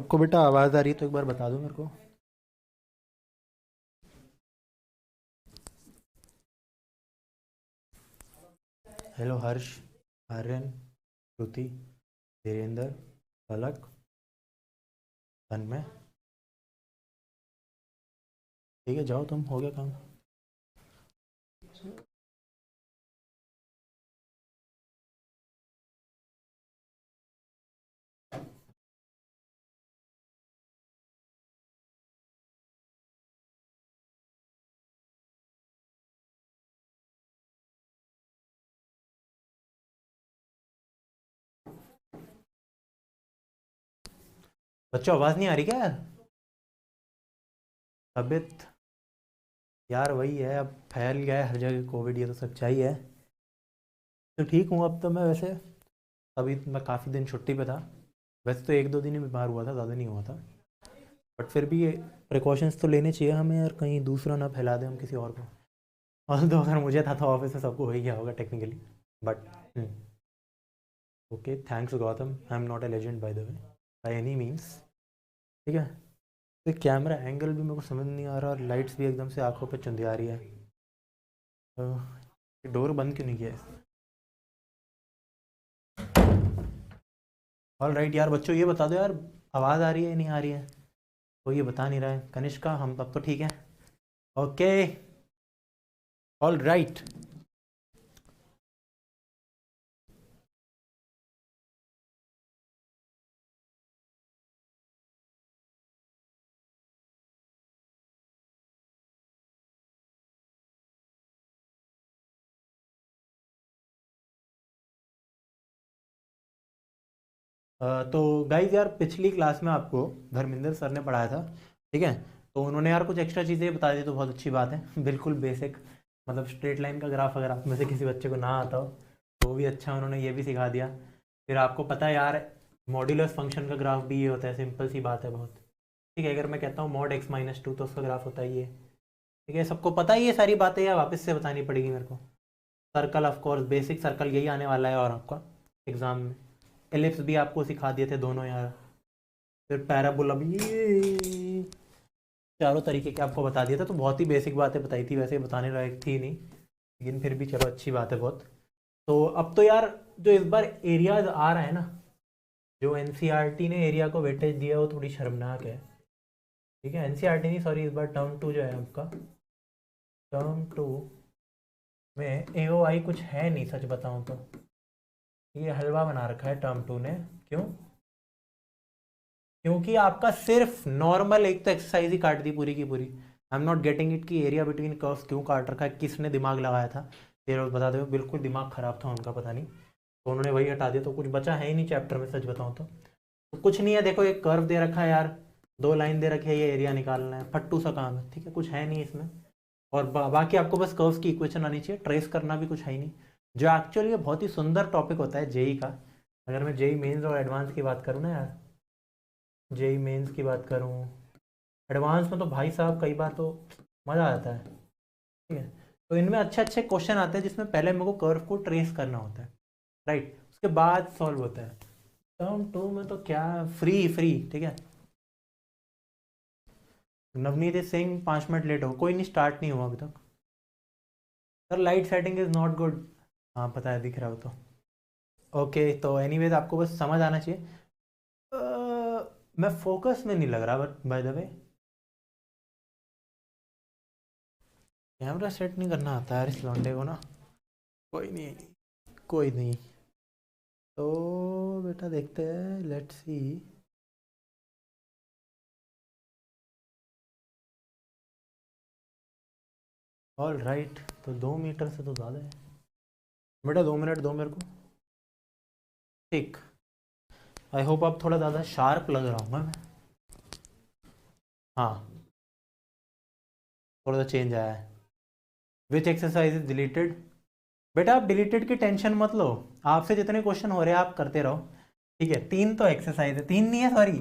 सबको बेटा आवाज़ आ रही है तो एक बार बता दो मेरे को। हेलो हर्ष, आर्यन, श्रुति, धीरेन्द्र, पलक, तन्मय। ठीक है जाओ, तुम हो गया काम। बच्चों आवाज़ नहीं आ रही क्या यार? तबीयत यार वही है, अब फैल गया है हर जगह कोविड, ये तो सच्चाई है। तो ठीक हूँ अब तो मैं वैसे। अभी मैं काफ़ी दिन छुट्टी पे था। वैसे तो एक दो दिन ही बीमार हुआ था, ज़्यादा नहीं हुआ था। बट फिर भी ये प्रिकॉशंस तो लेने चाहिए हमें यार, कहीं दूसरा ना फैला दें हम किसी और को। और तो अगर मुझे था तो ऑफिस में सबको हो ही गया होगा technically. But okay, thanks Gautam, I am not a legend by the way, by any means. ठीक है। तो कैमरा एंगल भी मेरे को समझ नहीं आ रहा, और लाइट्स भी एकदम से आंखों पे चुंधी आ रही है। तो डोर बंद क्यों नहीं किया है? ऑल राइट यार बच्चों, ये बता दो यार, आवाज़ आ रही है नहीं आ रही है? कोई ये बता नहीं रहा है। कनिष्का, हम तब तो ठीक है। Okay, all right. तो गाइज यार, पिछली क्लास में आपको धर्मेंद्र सर ने पढ़ाया था। ठीक है। तो उन्होंने यार कुछ एक्स्ट्रा चीज़ें बता दी, तो बहुत अच्छी बात है। बिल्कुल बेसिक, मतलब स्ट्रेट लाइन का ग्राफ अगर आप में से किसी बच्चे को ना आता हो तो वो भी अच्छा, उन्होंने ये भी सिखा दिया। फिर आपको पता है यार, मॉड्यूलस फंक्शन का ग्राफ भी ये होता है, सिंपल सी बात है बहुत। ठीक है, अगर मैं कहता हूँ मॉड x-2 तो उसका ग्राफ होता है ये। ठीक है, सबको पता है ये सारी बातें, या वापस से बतानी पड़ेगी मेरे को? Circle, of course basic circle यही आने वाला है और आपका एग्जाम में। एलिप्स भी आपको सिखा दिए थे दोनों यार। फिर पैराबोला भी, ये चारों तरीके के आपको बता दिया था, तो बहुत ही बेसिक बातें बताई थी, वैसे बताने लायक थी नहीं, लेकिन फिर भी चलो अच्छी बात है बहुत। तो अब तो यार, जो इस बार एरियाज आ रहा है ना, जो एनसीईआरटी ने एरिया को वेटेज दिया वो थोड़ी शर्मनाक है। ठीक है, एनसीईआरटी नहीं, सॉरी, इस बार टर्म 2 जो है आपका, टर्म 2 में एओआई कुछ है नहीं, सच बताऊं तो। ये हलवा बना रखा है टर्म 2 ने। क्यों? क्योंकि आपका सिर्फ नॉर्मल एक तो एक्सरसाइज ही काट दी पूरी की पूरी। I am not getting it कि एरिया बिटवीन कर्व्स क्यों काट रखा है, किसने दिमाग लगाया था। फिर बता दो, बिल्कुल दिमाग खराब था उनका, पता नहीं। तो उन्होंने वही हटा दिया, तो कुछ बचा है ही नहीं चैप्टर में, सच बताऊं तो कुछ नहीं है। देखो एक कर्व दे रखा है यार, दो लाइन दे रखी है, ये एरिया निकालना है, फट्टू सा काम है। ठीक है, कुछ है नहीं इसमें। और बाकी आपको बस कर्व्स की इक्वेशन आनी चाहिए, ट्रेस करना भी कुछ है ही नहीं। जो एक्चुअली ये बहुत ही सुंदर टॉपिक होता है जेई का। अगर मैं जेई मेंस और एडवांस की बात करूँ ना यार, जेई मेंस की बात करूँ, एडवांस में तो भाई साहब कई बार तो मज़ा आ जाता है। ठीक है। तो इनमें अच्छे अच्छे क्वेश्चन आते हैं जिसमें पहले मेरे को कर्व को ट्रेस करना होता है, राइट, उसके बाद सॉल्व होता है। टर्म 2 में तो क्या, फ्री फ्री। ठीक है। नवनीत सिंह 5 मिनट लेट हो, कोई नहीं, स्टार्ट नहीं हुआ अभी तक। Sir light setting is not good. हाँ पता है, दिख रहा हो तो। ओके, तो एनीवेज आपको बस समझ आना चाहिए। मैं फोकस में नहीं लग रहा, but by the way camera set नहीं करना आता यार इस लौंडे को ना। कोई नहीं, कोई नहीं। तो बेटा देखते हैं, लेट्स सी। ऑल राइट, तो 2 मीटर से तो ज़्यादा है। बेटा 2 मिनट दो मेरे को। ठीक। आई होप अब थोड़ा ज़्यादा शार्प लग रहा हूँ मैं। हाँ, थोड़ा सा चेंज आया है। विच एक्सरसाइज इज डिलीटेड? बेटा आप डिलीटेड की टेंशन मत लो, आपसे जितने क्वेश्चन हो रहे हैं आप करते रहो। ठीक है, 3 तो एक्सरसाइज है, 3 नहीं है सॉरी।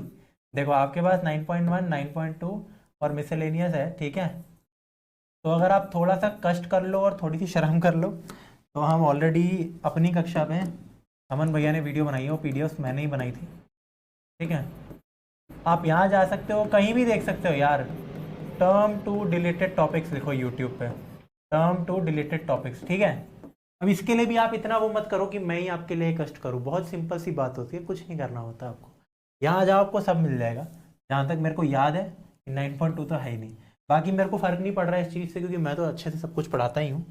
देखो आपके पास 9.1, 9.2 और मिसलेनियस है। ठीक है। तो अगर आप थोड़ा सा कष्ट कर लो और थोड़ी सी शर्म कर लो, तो हम ऑलरेडी अपनी कक्षा में, अमन भैया ने वीडियो बनाई है, वो पीडीएफ मैंने ही बनाई थी। ठीक है। आप यहाँ जा सकते हो, कहीं भी देख सकते हो यार, टर्म टू डिलीटेड टॉपिक्स लिखो यूट्यूब पे, टर्म टू डिलीटेड टॉपिक्स, ठीक है। अब इसके लिए भी आप इतना वो मत करो कि मैं ही आपके लिए कष्ट करूँ, बहुत सिंपल सी बात होती है, कुछ नहीं करना होता आपको। यहाँ जाओ, आपको सब मिल जाएगा। जहाँ तक मेरे को याद है 9.2 तो है ही नहीं। बाकी मेरे को फ़र्क नहीं पड़ रहा है इस चीज़ से, क्योंकि मैं तो अच्छे से सब कुछ पढ़ाता ही हूँ।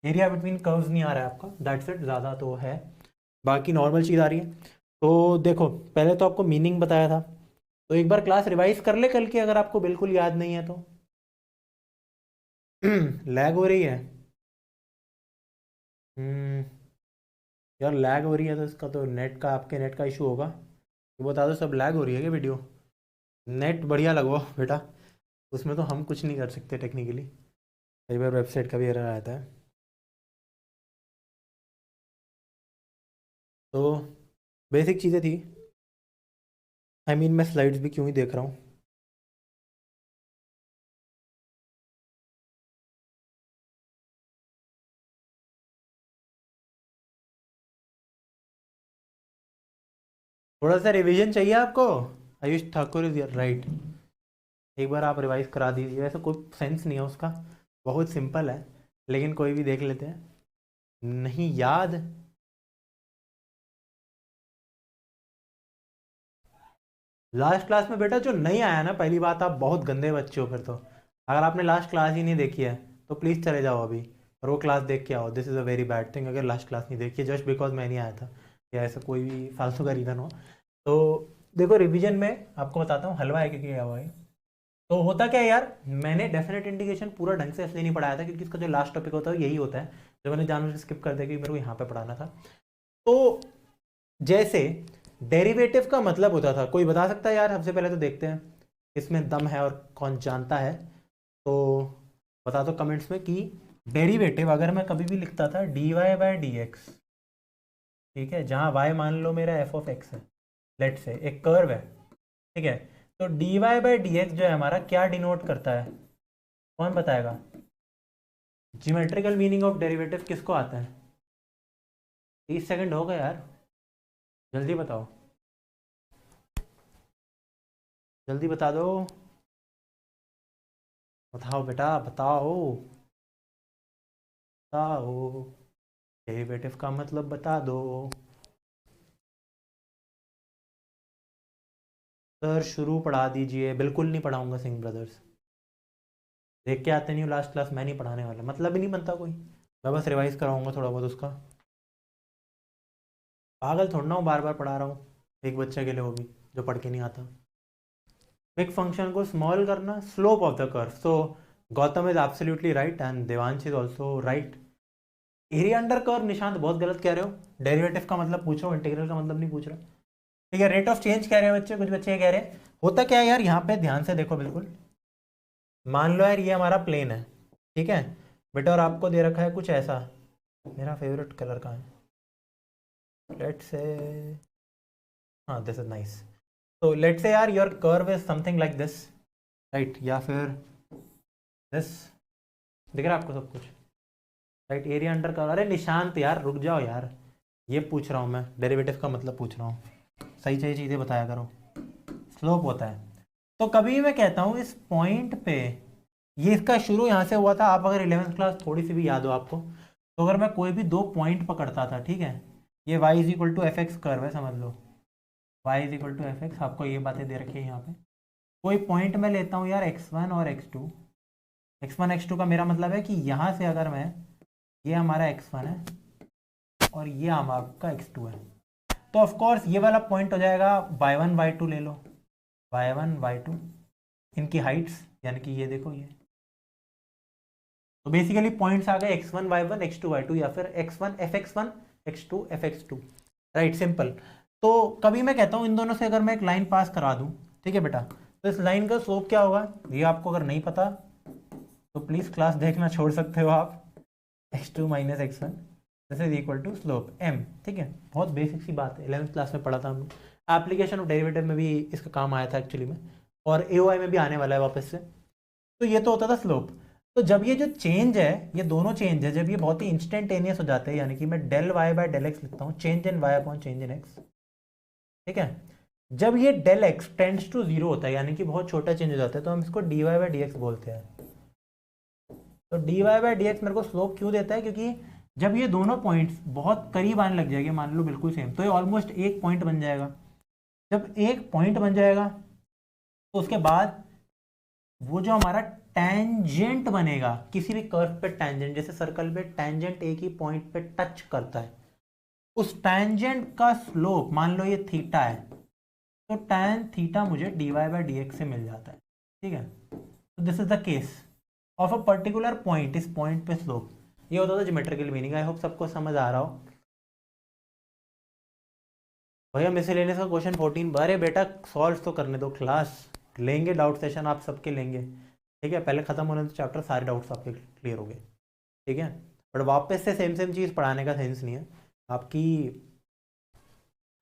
एरिया बिटवीन कर्व्स नहीं आ रहा है आपका, दैट्स इट, ज़्यादा तो है। बाकी नॉर्मल चीज़ आ रही है। तो देखो, पहले तो आपको मीनिंग बताया था, तो एक बार क्लास रिवाइज कर ले कल की, अगर आपको बिल्कुल याद नहीं है तो। लैग हो रही है। हम्म, यार लैग हो रही है तो इसका तो नेट का, आपके नेट का इशू होगा। तो बता दो, सब लैग हो रही है क्या वीडियो? नेट बढ़िया लगवाओ बेटा, उसमें तो हम कुछ नहीं कर सकते टेक्निकली, कई बार वेबसाइट का भी एरर आता है। तो बेसिक चीज़ें थी। मैं स्लाइड्स भी क्यों ही देख रहा हूँ। थोड़ा सा रिवीजन चाहिए आपको? Ayush Thakur is right. एक बार आप रिवाइज करा दीजिए, वैसे कोई सेंस नहीं है उसका, बहुत सिंपल है, लेकिन कोई भी देख लेते हैं। नहीं याद? लास्ट क्लास में बेटा जो नहीं आया ना, पहली बात आप बहुत गंदे बच्चे हो फिर तो। अगर आपने लास्ट क्लास ही नहीं देखी है तो प्लीज़ चले जाओ अभी और वो क्लास देख के आओ। This is a very bad thing अगर लास्ट क्लास नहीं देखी जस्ट बिकॉज मैं नहीं आया था, या ऐसा कोई भी फालतू का रीज़न हो। तो देखो, रिवीजन में आपको बताता हूँ, हलवा है क्योंकि हवा है। तो होता क्या है यार, मैंने डेफिनेट इंडिकेशन पूरा ढंग से इसलिए नहीं पढ़ाया था क्योंकि इसका जो लास्ट टॉपिक होता है यही होता है, जो मैंने जानवर स्किप कर दिया क्योंकि मेरे को यहाँ पे पढ़ाना था। तो जैसे डेरिवेटिव का मतलब होता था, कोई बता सकता है यार? सबसे पहले तो देखते हैं इसमें दम है और कौन जानता है, तो बता दो कमेंट्स में कि डेरिवेटिव अगर मैं कभी भी लिखता था D Y by D X, ठीक है, जहाँ y मान लो मेरा एफ ऑफ एक्स है, लेट से एक कर्व है, ठीक है। तो D Y by D X जो है हमारा क्या डिनोट करता है, कौन बताएगा? ज्योमेट्रिकल मीनिंग ऑफ डेरिवेटिव किसको आता है? 30 सेकंड हो गए यार, जल्दी बताओ, जल्दी बता दो, बताओ बेटा बताओ, बताओ, डेरिवेटिव का मतलब बता दो। सर शुरू पढ़ा दीजिए। बिल्कुल नहीं पढ़ाऊंगा सिंह ब्रदर्स, देख के आते नहीं हो लास्ट क्लास, मैं नहीं पढ़ाने वाला, मतलब ही नहीं बनता कोई, मैं बस रिवाइज कराऊंगा थोड़ा बहुत उसका। पागल थोड़ा ना हूँ, बार बार पढ़ा रहा हूँ एक बच्चे के लिए, वो भी जो पढ़ के नहीं आता। बिग फंक्शन को स्मॉल करना, slope of the curve, so Gautam is absolutely right and Devansh is also right. Area under curve Nishant बहुत गलत कह रहे हो, डेरिवेटिव का मतलब पूछ रहा हूँ, इंटीग्रल का मतलब नहीं पूछ रहा। ठीक है, रेट ऑफ चेंज कह रहे हैं बच्चे, कुछ बच्चे कह रहे हैं। होता क्या है यार, यहाँ पे ध्यान से देखो बिल्कुल, मान लो यार ये हमारा प्लेन है, ठीक है बेटा, और आपको दे रखा है कुछ ऐसा, मेरा फेवरेट कलर का है, लेट्स से, हाँ दिस इज नाइस। तो लेट्स से यार your curve is something like this, right, या फिर दिस, दिख रहा है आपको सब कुछ, राइट, एरिया अंडर कर्व। अरे निशांत यार रुक जाओ यार, ये पूछ रहा हूँ मैं, डेरिवेटिव का मतलब पूछ रहा हूँ, सही सही चीज़ें बताया करो। स्लोप होता है, तो कभी मैं कहता हूँ इस पॉइंट पे, ये इसका शुरू यहाँ से हुआ था। आप अगर 11th क्लास थोड़ी सी भी याद हो आपको, तो अगर मैं कोई भी दो पॉइंट पकड़ता था, ठीक है, ये y is equal to F X curve है, समझ लो, y is equal to F X, आपको ये बातें दे रखी है यहाँ पे। कोई पॉइंट मैं लेता हूँ यार x1 और x2, x1 x2 का मेरा मतलब है कि यहाँ से अगर मैं, ये हमारा x1 है और ये आपका x2 है, तो ऑफकोर्स ये वाला पॉइंट हो जाएगा y1 y2, ले लो y1 y2, इनकी हाइट्स, यानी कि ये देखो ये, तो बेसिकली पॉइंट्स आ गए x1 y1 x2 y2, या फिर x1 fx1 x2 fx2, right, simple. तो कभी मैं कहता हूँ इन दोनों से अगर मैं एक लाइन पास करा दूँ, ठीक है बेटा, तो इस लाइन का स्लोप क्या होगा, ये आपको अगर नहीं पता तो प्लीज़ क्लास देखना छोड़ सकते हो आप। x2 minus x1 this is equal to slope m, ठीक है, बहुत बेसिक सी बात है, 11th क्लास में पढ़ा था हमने, एप्लीकेशन ऑफ डेरिवेटिव में भी इसका काम आया था एक्चुअली में, और AOI में भी आने वाला है वापस से। तो ये तो होता था स्लोप। तो जब ये जो चेंज है, ये दोनों चेंज है, जब ये बहुत ही इंस्टेंटेनियस हो जाते हैं, यानी कि मैं del y by del x लिखता हूँ, change in y upon change in x, ठीक है, जब ये del x tends to zero होता है, यानी कि बहुत छोटा चेंज हो जाता है, तो हम इसको d Y by D x बोलते हैं। तो D Y by D x मेरे को स्लोप क्यों देता है, क्योंकि जब ये दोनों पॉइंट्स बहुत करीब आने लग जाएंगे, मान लो बिल्कुल सेम, तो ये ऑलमोस्ट एक पॉइंट बन जाएगा। जब एक पॉइंट बन जाएगा तो उसके बाद वो जो हमारा टेंजेंट बनेगा किसी भी कर्व पे, टेंजेंट जैसे सर्कल पे टेंजेंट एक ही पॉइंट पे टच करता है, उस टेंजेंट का स्लोप मान लो ये थीटा है, तो tan थीटा मुझे d Y by D x से मिल जाता है। ठीक है, तो this is the case of a particular point, इस पॉइंट पे स्लोप, ये होता था ज्योमेट्रिकल मीनिंग। आई होप सबको समझ आ रहा हो। भैया मिसलेनियस का क्वेश्चन 14, अरे बेटा सॉल्व तो करने दो, क्लास लेंगे, डाउट सेशन आप सबके लेंगे। ठीक है, पहले खत्म होने तो चैप्टर सारे डाउट्स आपके क्लियर हो गए। ठीक है, बट वापस से सेम सेम चीज़ पढ़ाने का सेंस नहीं है। आपकी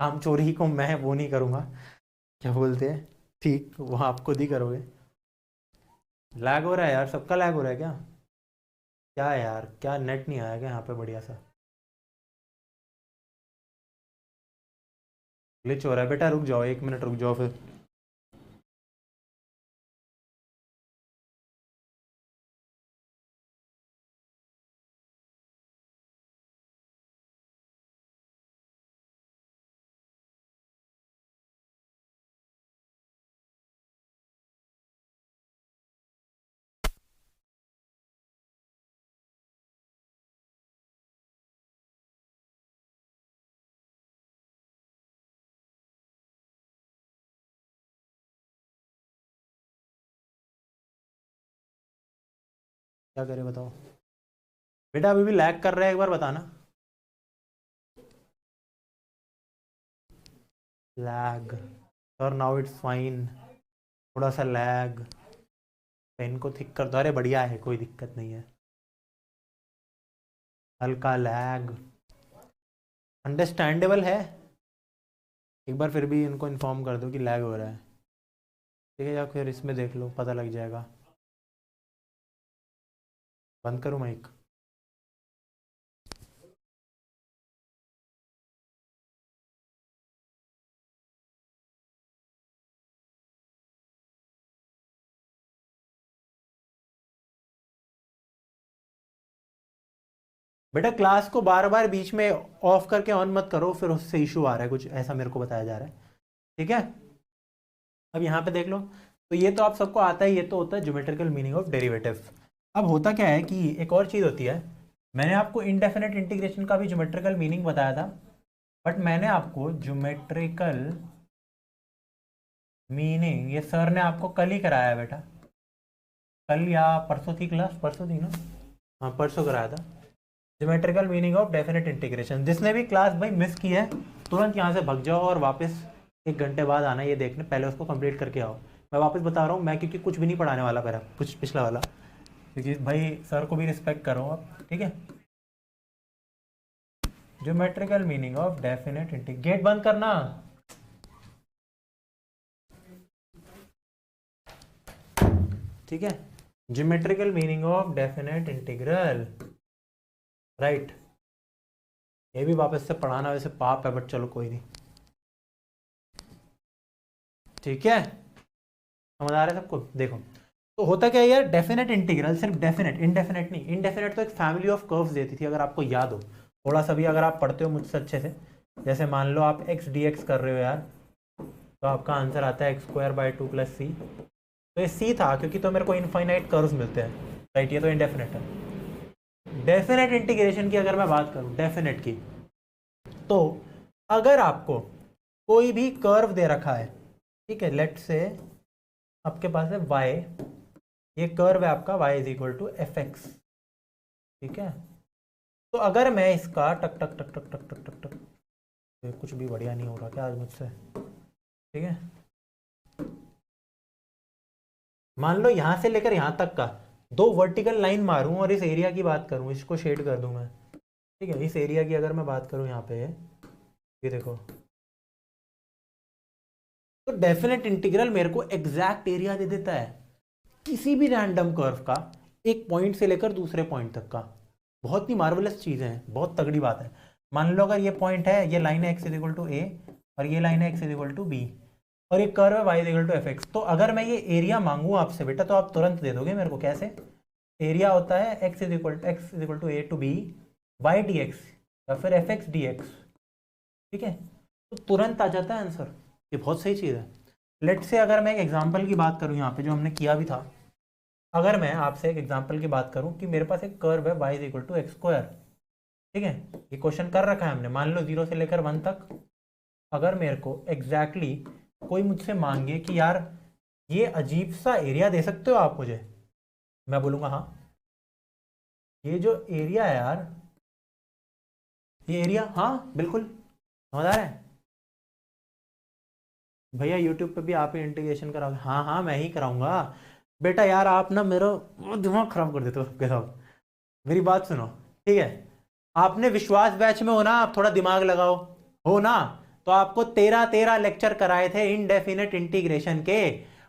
काम चोरी को मैं वो नहीं करूँगा, क्या बोलते हैं, ठीक वो आप खुद ही करोगे। लैग हो रहा है यार, सबका लैग हो रहा है क्या? क्या है यार, क्या नेट नहीं आया क्या यहाँ पे बढ़िया सा? ग्लिच हो रहा है बेटा, रुक जाओ 1 मिनट, रुक जाओ फिर। क्या करें बताओ बेटा, अभी भी लैग कर रहा है, एक बार बताना। Lag sir, now it's fine, थोड़ा सा लैग, पेन को थिक कर दो। अरे बढ़िया है, कोई दिक्कत नहीं है, हल्का लैग अंडरस्टैंडेबल है। एक बार फिर भी इनको इन्फॉर्म कर दो कि लैग हो रहा है। ठीक है, या फिर इसमें देख लो, पता लग जाएगा। बंद करूँ माइक? बेटा क्लास को बार बार बीच में ऑफ करके ऑन मत करो, फिर उससे इशू आ रहा है कुछ, ऐसा मेरे को बताया जा रहा है। ठीक है, अब यहाँ पे देख लो, तो ये तो आप सबको आता है, ये तो होता है ज्योमेट्रिकल मीनिंग ऑफ डेरिवेटिव। अब होता क्या है कि एक और चीज़ होती है, मैंने आपको इनडेफिनेट इंटीग्रेशन का भी ज्योमेट्रिकल मीनिंग बताया था, बट मैंने आपको ज्योमेट्रिकल मीनिंग ये सर ने आपको कल ही कराया है बेटा, कल या परसों थी क्लास, परसों थी ना? हाँ परसों कराया था, geometrical meaning of definite integration. जिसने भी क्लास भाई मिस की है, तुरंत यहाँ से भाग जाओ और वापस 1 घंटे बाद आना ये देखने, पहले उसको कंप्लीट करके आओ। मैं वापस बता रहा हूँ, मैं क्योंकि कुछ भी नहीं पढ़ाने वाला मेरा कुछ पिछला वाला, क्योंकि भाई सर को भी रिस्पेक्ट करो आप। ठीक है, geometrical meaning of definite integration, gate बंद करना। ठीक है, geometrical meaning of definite integral, right. ये भी वापस से पढ़ाना वैसे पाप है, बट चलो कोई नहीं। ठीक है, समझ आ रहा है सबको? देखो तो होता क्या है यार, डेफिनेट इंटीग्रल सिर्फ डेफिनेट, इनडेफिनेट नहीं। इनडेफिनेट तो एक फैमिली ऑफ कर्व्स देती थी, अगर आपको याद हो थोड़ा सा भी, अगर आप पढ़ते हो मुझसे अच्छे से। जैसे मान लो आप एक्स डी एक्स कर रहे हो यार, तो आपका आंसर आता है x² / 2 + c। तो ये c था क्योंकि तो मेरे को इनफाइनाइट कर्व्स मिलते हैं, राइट। ये तो इनडेफिनेट है। डेफिनेट इंटीग्रेशन की अगर मैं बात करूं, डेफिनेट की, तो अगर आपको कोई भी कर्व दे रखा है, ठीक है, लेट से आपके पास है y, ये कर्व है आपका y = fx। ठीक है, तो अगर मैं इसका टक टक टक टक टक टक टक टक, तो कुछ भी बढ़िया नहीं हो रहा क्या आज मुझसे? ठीक है, मान लो यहाँ से लेकर यहाँ तक का 2 वर्टिकल लाइन मारूं और इस एरिया की बात करूं, इसको शेड कर दूं मैं। ठीक है, इस एरिया की अगर मैं बात करूं यहाँ पे, ये देखो, तो डेफिनेट इंटीग्रल मेरे को एग्जैक्ट एरिया दे देता है किसी भी रैंडम कर्व का, एक पॉइंट से लेकर दूसरे पॉइंट तक का। बहुत ही मार्वलस चीज़ें हैं, बहुत तगड़ी बात है। मान लो अगर ये पॉइंट है, ये लाइन है x = a और ये लाइन है x = b, और ये कर्व है y is equal to F x. तो अगर मैं ये एरिया मांगू आपसे बेटा तो आप तुरंत दे दोगे मेरे को। कैसे? एरिया होता है x is equal to a to b y d x या फिर एफ एक्स डी एक्स। ठीक है, तो तुरंत आ जाता है आंसर। ये बहुत सही चीज़ है। लेट से अगर मैं एक एग्जांपल की बात करूं यहाँ पे जो हमने किया भी था, अगर मैं आपसे एक एग्जांपल की बात करूं कि मेरे पास एक कर्व है y is equal to x square. ठीक है, ये क्वेश्चन कर रखा है हमने, मान लो 0 से लेकर 1 तक। अगर मेरे को एग्जैक्टली कोई मुझसे मांगे कि यार ये अजीब सा एरिया दे सकते हो आप मुझे, मैं बोलूँगा हाँ। ये जो एरिया है यार, ये एरिया, हाँ बिल्कुल समझ आ रहा है भैया। यूट्यूब पे भी आप ही इंटीग्रेशन कराओगे? हाँ हाँ मैं ही कराऊंगा बेटा। यार आप ना मेरा वो दिमाग खराब कर देते हो सबके सब। मेरी बात सुनो, ठीक है? आपने विश्वास बैच में हो ना, आप थोड़ा दिमाग लगाओ, हो ना? तो आपको 13 लेक्चर कराए थे इनडेफिनेट इंटीग्रेशन के।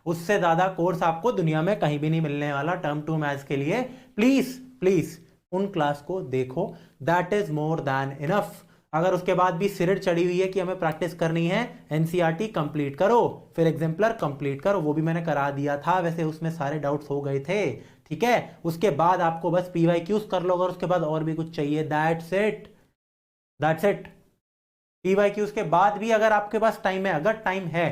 उससे ज्यादा कोर्स आपको दुनिया में कहीं भी नहीं मिलने वाला टर्म टू मैथ्स के लिए। प्लीज प्लीज उन क्लास को देखो, that is more than enough. अगर उसके बाद भी सिरट चढ़ी हुई है कि हमें प्रैक्टिस करनी है, एनसीईआरटी कंप्लीट करो, फिर एग्जाम्पलर कंप्लीट करो, वो भी मैंने करा दिया था वैसे, उसमें सारे डाउट्स हो गए थे। ठीक है, उसके बाद आपको बस पीवाईक्यूज कर लो, अगर उसके बाद और भी कुछ चाहिए, that's it, that's it. PYQs के बाद भी अगर आपके पास टाइम है, अगर टाइम है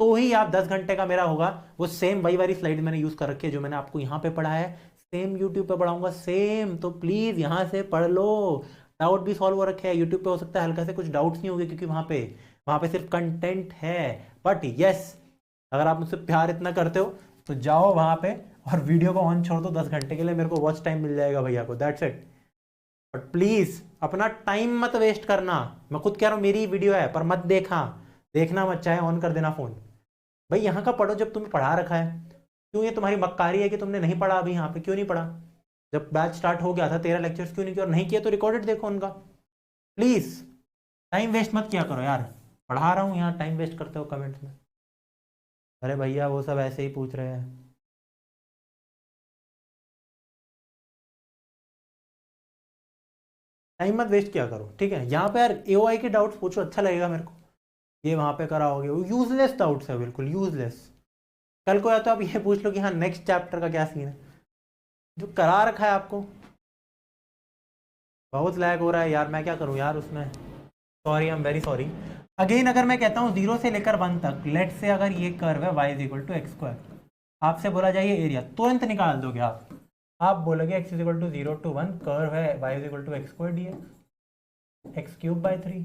तो ही आप 10 घंटे का मेरा होगा। वो सेम वही वाली स्लाइड मैंने यूज कर रखी है जो मैंने आपको यहाँ पे पढ़ा है, सेम यूट्यूब पे पढ़ाऊंगा सेम। तो प्लीज यहाँ से पढ़ लो। डाउट भी सॉल्व हो रखे हैं यूट्यूब पे, हो सकता है हल्का से कुछ डाउट्स नहीं होंगे क्योंकि वहाँ पे सिर्फ कंटेंट है। बट यस, अगर आप मुझसे प्यार इतना करते हो तो जाओ वहाँ पे और वीडियो को ऑन छोड़ दो 10 घंटे के लिए, मेरे को वॉच टाइम मिल जाएगा भैया को, दैट्स इट। बट प्लीज अपना टाइम मत वेस्ट करना। मैं खुद कह रहा हूँ, मेरी वीडियो है पर मत देखना मत, चाहे ऑन कर देना फोन। भाई यहाँ का पढ़ो जब तुम्हें पढ़ा रखा है। क्यों ये तुम्हारी मक्कारी है कि तुमने नहीं पढ़ा अभी यहाँ पे? क्यों नहीं पढ़ा? जब बैच स्टार्ट हो गया था 13 लेक्चर्स क्यों नहीं किया? और नहीं किया तो रिकॉर्डेड देखो उनका। प्लीज टाइम वेस्ट मत किया करो यार। पढ़ा रहा हूँ यहाँ, टाइम वेस्ट करते हो कमेंट्स में। अरे भैया वो सब ऐसे ही पूछ रहे हैं। टाइम मत वेस्ट किया करो, ठीक है? यहाँ पे यार एओआई के डाउट्स पूछो, अच्छा लगेगा मेरे को। ये वहाँ पे कराओगे, वो यूजलेस डाउट्स है, बिल्कुल यूजलेस। कल को या तो आप ये पूछ लो कि हाँ नेक्स्ट चैप्टर का क्या सीन है, जो करा रखा है आपको। बहुत लैग हो रहा है यार, मैं क्या करूँ यार उसमें। Sorry, I am very sorry. Again अगर मैं कहता हूँ 0 से लेकर 1 तक, लेट से अगर ये कर्व है y is equal to x square, आपसे बोला जाए एरिया, तुरंत निकाल दोगे आप बोलोगे x is equal to 0 to 1, curve है y is equal to x square d x cube by 3।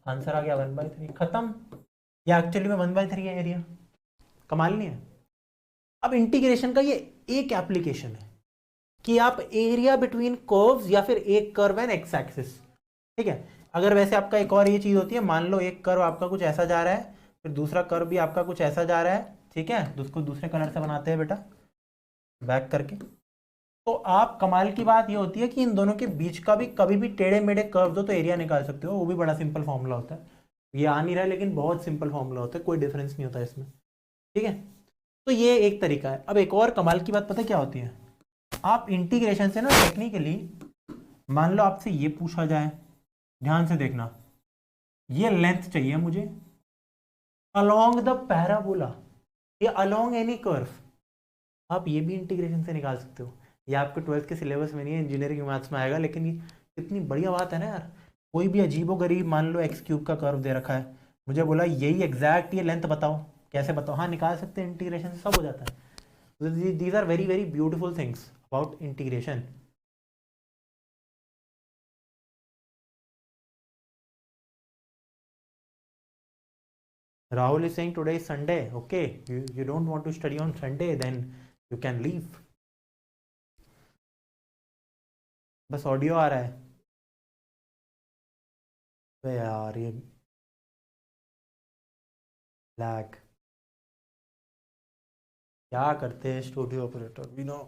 Answer आ गया 1/3, खत्म। या एक्चुअली में 1/3 है एरिया। कमाल नहीं है? अब इंटीग्रेशन का ये एक एप्लीकेशन है कि आप एरिया बिटवीन कर्व्स या फिर एक कर्व एंड एक्स एक्सिस। ठीक है, अगर वैसे आपका एक और ये चीज होती है, मान लो एक कर्व आपका कुछ ऐसा जा रहा है, फिर दूसरा कर्व भी आपका कुछ ऐसा जा रहा है, ठीक है, उसको दूसरे कलर से बनाते हैं बेटा, बैक करके। तो आप, कमाल की बात ये होती है कि इन दोनों के बीच का भी कभी भी टेढ़े मेढ़े कर्व दो तो एरिया निकाल सकते हो। वो भी बड़ा सिंपल फॉर्मूला होता है, ये आ नहीं रहा है लेकिन बहुत सिंपल फॉर्मूला होता है, कोई डिफरेंस नहीं होता इसमें। ठीक है, तो ये एक तरीका है। अब एक और कमाल की बात पता है क्या होती है? आप इंटीग्रेशन से ना टेक्निकली, मान लो आपसे ये पूछा जाए, ध्यान से देखना, ये लेंथ चाहिए मुझे अलोंग द पैराबोला या अलोंग एनी कर्व, आप ये भी इंटीग्रेशन से निकाल सकते हो। ये आपके 12th के सिलेबस में नहीं है, इंजीनियरिंग मैथ्स में आएगा, लेकिन ये कितनी बढ़िया बात है ना यार। कोई भी अजीबो गरीब, मान लो एक्स क्यूब का कर्व दे रखा है, मुझे बोला यही एग्जैक्ट ये लेंथ बताओ, कैसे बताओ? हाँ निकाल सकते हैं, इंटीग्रेशन से सब हो जाता है। These are very very beautiful things about integration. Rahul is saying today is Sunday. Okay, you don't want to study on Sunday, then you can leave. बस ऑडियो आ रहा है। अबे यार ये लैग क्या करते हैं studio operator, we know.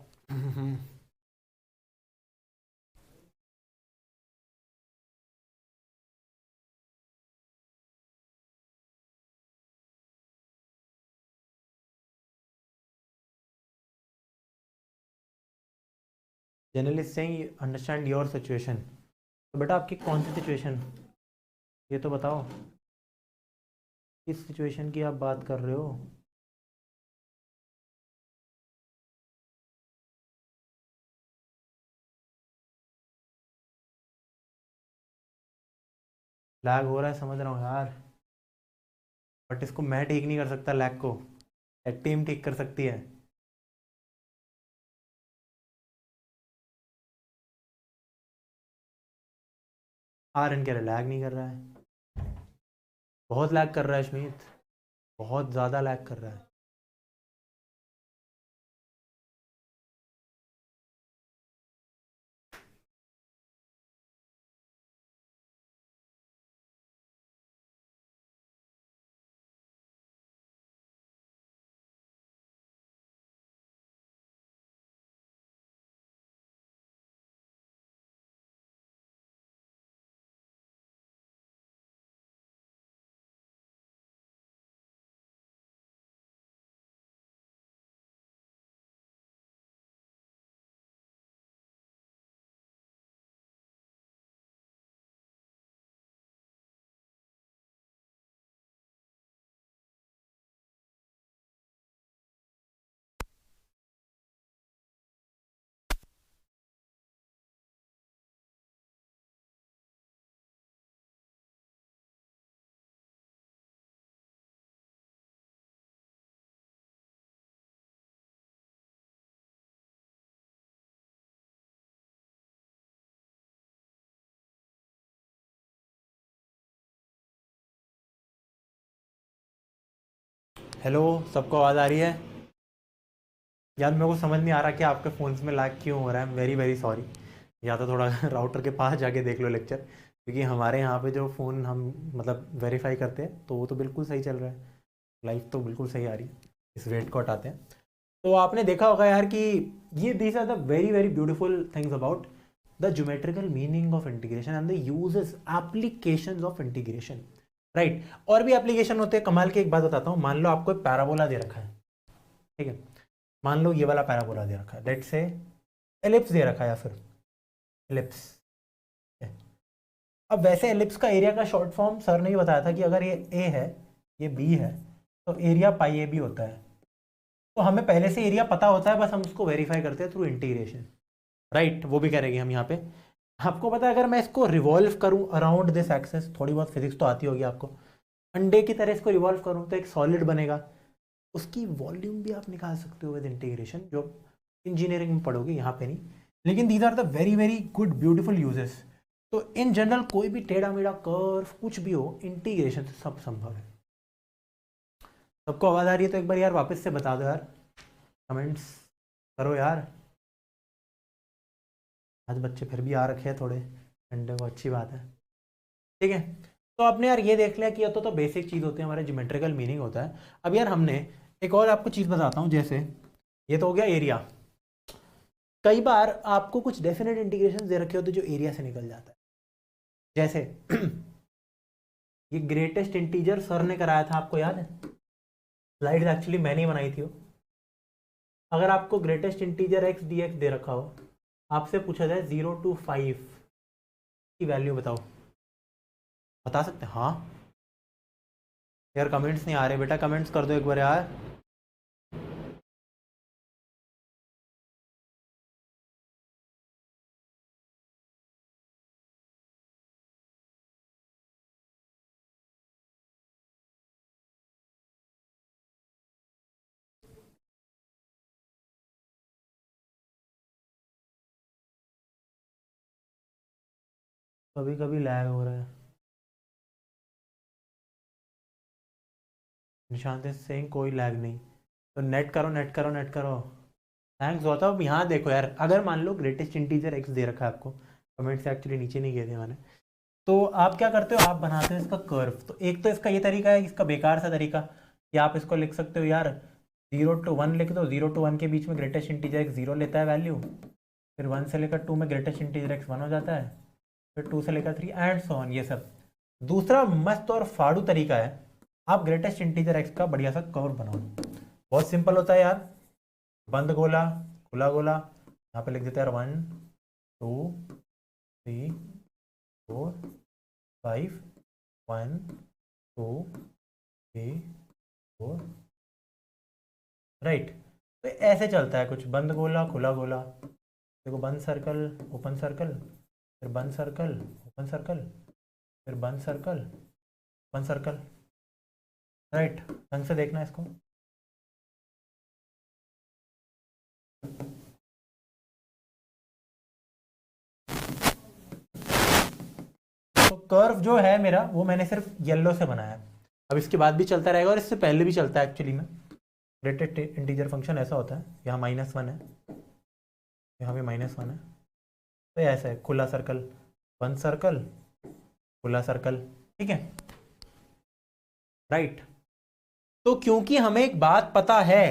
Generally saying understand your situation. तो बेटा आपकी कौन सी सिचुएशन, ये तो बताओ। किस सिचुएशन की आप बात कर रहे हो? लैग हो रहा है, समझ रहा हूँ यार, बट इसको मैं ठीक नहीं कर सकता लैग को, एक टीम ठीक कर सकती है। आर्यन कह रहा लैग नहीं कर रहा है, बहुत लैग कर रहा है अश्मीत, बहुत ज़्यादा लैग कर रहा है। हेलो, सबको आवाज़ आ रही है? यार मेरे को समझ नहीं आ रहा कि आपके फ़ोन्स में लैग क्यों हो रहा है, वेरी वेरी सॉरी। या तो थोड़ा राउटर के पास जाके देख लो लेक्चर, क्योंकि हमारे यहाँ पे जो फ़ोन हम मतलब वेरीफाई करते हैं तो वो तो बिल्कुल सही चल रहा है, लाइफ तो बिल्कुल सही आ रही है। इस रेट को हटाते हैं। तो आपने देखा होगा यार कि ये these are the very very beautiful things about the geometrical meaning of integration and the uses applications of integration, right. और भी एप्लीकेशन होते हैं कमाल के। एक बात बताता हूँ, मान लो आपको एक पैराबोला दे रखा है, ठीक है, मान लो ये वाला पैराबोला दे रखा है, लेट्स से एलिप्स दे रखा है, या फिर एलिप्स। अब वैसे एलिप्स का एरिया का शॉर्ट फॉर्म सर ने भी बताया था कि अगर ये ए है, ये बी है, तो एरिया पाई ए बी होता है। तो हमें पहले से एरिया पता होता है, बस हम उसको वेरीफाई करते हैं थ्रू इंटीग्रेशन, राइट। वो भी करेंगे हम यहाँ पे। आपको पता है अगर मैं इसको रिवॉल्व करूँ अराउंड दिस एक्सेस, थोड़ी बहुत फिजिक्स तो आती होगी आपको, अंडे की तरह इसको रिवॉल्व करूँ तो एक सॉलिड बनेगा, उसकी वॉल्यूम भी आप निकाल सकते हो विद इंटीग्रेशन, जो इंजीनियरिंग में पढ़ोगे, यहाँ पे नहीं। लेकिन these are the very very good beautiful uses. तो इन जनरल कोई भी टेढ़ा मेढ़ा कर्व कुछ भी हो, इंटीग्रेशन से सब संभव है। सबको आवाज़ आ रही है तो एक बार यार वापस से बता दो यार, कमेंट्स करो यार। आज बच्चे फिर भी आ रखे हैं थोड़े ठंडे को, अच्छी बात है, ठीक है। तो आपने यार ये देख लिया कि ये तो बेसिक चीज़ होती है, हमारे ज्योमेट्रिकल मीनिंग होता है। अब यार हमने एक और आपको चीज़ बताता हूँ, जैसे ये तो हो गया एरिया। कई बार आपको कुछ डेफिनेट इंटीग्रेशन दे रखे होते जो एरिया से निकल जाता है, जैसे ये ग्रेटेस्ट इंटीजर सर ने कराया था, आपको याद है? स्लाइड्स एक्चुअली मैंने ही बनाई थी वो। अगर आपको greatest integer x d x दे रखा हो, आपसे पूछा जाए 0 to 5 की वैल्यू बताओ, बता सकते हैं? हाँ यार, कमेंट्स नहीं आ रहे बेटा, कमेंट्स कर दो एक बार यार। कभी कभी लैग हो रहा है। निशांत इज सेइंग कोई लैग नहीं, तो नेट करो नेट करो नेट करो। थैंक्स होता है। अब यहाँ देखो यार, अगर मान लो ग्रेटेस्ट इंटीजर एक्स दे रखा है आपको, कमेंट से एक्चुअली नीचे नहीं गए थे मैंने, तो आप क्या करते हो, आप बनाते हो इसका कर्व। तो एक तो इसका ये तरीका है, इसका बेकार सा तरीका, कि आप इसको लिख सकते हो यार 0 to 1 लिख दो, 0 to 1 के बीच में ग्रेटेस्ट इंटीजर एक्स 0 लेता है वैल्यू, फिर 1 से लेकर 2 में ग्रेटेस्ट इंटीजर एक्स 1 हो जाता है, फिर 2 से लेकर 3 एंड सो ऑन, ये सब। दूसरा मस्त और फाड़ू तरीका है, आप ग्रेटेस्ट इंटीजर एक्स का बढ़िया सा कर्व बनाओ। बहुत सिंपल होता है यार, बंद गोला खुला गोला, यहाँ पे लिख देते हैं यार 1 2 3 4 5 1 2 3 4, राइट। तो ऐसे चलता है कुछ, बंद गोला खुला गोला, देखो बंद सर्कल ओपन सर्कल, फिर बंद सर्कल ओपन सर्कल, फिर बंद सर्कल ओपन सर्कल, राइट। ढंग से देखना इसको। तो कर्व जो है मेरा वो मैंने सिर्फ येलो से बनाया है। अब इसके बाद भी चलता रहेगा और इससे पहले भी चलता है एक्चुअली में। ग्रेटेस्ट इंटीजर फंक्शन ऐसा होता है, यहाँ -1 है, यहाँ भी -1 है, तो ऐसा है खुला सर्कल बंद सर्कल खुला सर्कल, ठीक है, राइट। तो क्योंकि हमें एक बात पता है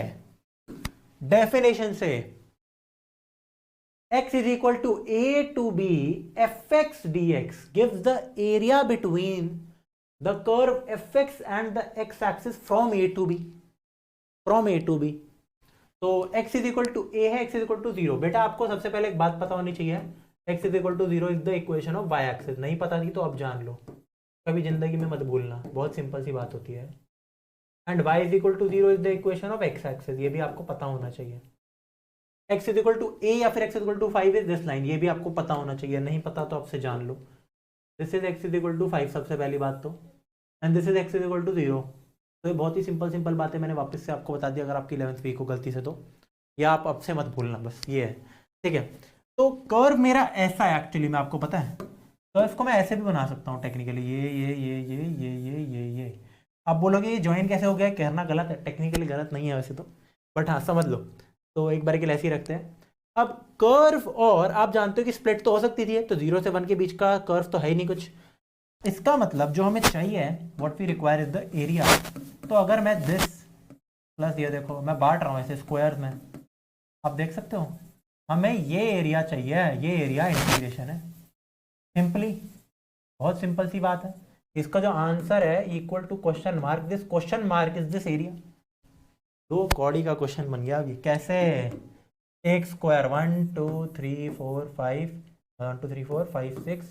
डेफिनेशन से, x is equal to a to b fx dx gives the area between the curve fx and the x axis from a to b, from a to b। तो x is equal to a है, x is equal to 0। बेटा आपको सबसे पहले एक बात पता होनी चाहिए, x is equal to 0 is the equation of y axis. नहीं पता थी तो अब जान लो, कभी जिंदगी में मत भूलना, बहुत सिंपल सी बात होती है। And y is equal to 0 is the equation of x axis, ये भी आपको पता होना चाहिए। x is equal to a या फिर x is equal to 5 is this line, ये भी आपको पता होना चाहिए। नहीं पता तो आपसे जान लो। This is x is equal to 5 सबसे पहली बात तो, and this is x is equal to 0। तो ये बहुत ही सिंपल बातें मैंने वापस से आपको बता दी, अगर आपकी 11th वीक हो गलती से तो, या आप अब से मत भूलना, बस ये है, ठीक है। तो कर्व मेरा ऐसा है एक्चुअली में, आपको पता है कर्व को मैं ऐसे भी बना सकता हूँ टेक्निकली, ये। आप बोलोगे ये ज्वाइन कैसे हो गया, कहना गलत है, टेक्निकली गलत नहीं है वैसे तो, बट हाँ समझ लो। तो एक बार के लिए ऐसे ही रखते हैं। अब कर्व, और आप जानते हो कि स्प्लिट तो हो सकती थी, तो 0 से 1 के बीच का कर्व तो है ही नहीं कुछ। इसका मतलब जो हमें चाहिए, what we require is the area. तो अगर मैं दिस प्लस ये, देखो मैं बांट रहा हूँ ऐसे स्क्वायर में, आप देख सकते हो, हमें ये एरिया चाहिए, ये एरिया इंटीग्रेशन है सिंपली, बहुत सिंपल सी बात है। इसका जो आंसर है equal to question mark, this question mark is this area. दो कौड़ी का क्वेश्चन बन गया अभी, कैसे, एक स्क्वायर 1 2 3 4 5 1 2 3 4 5 6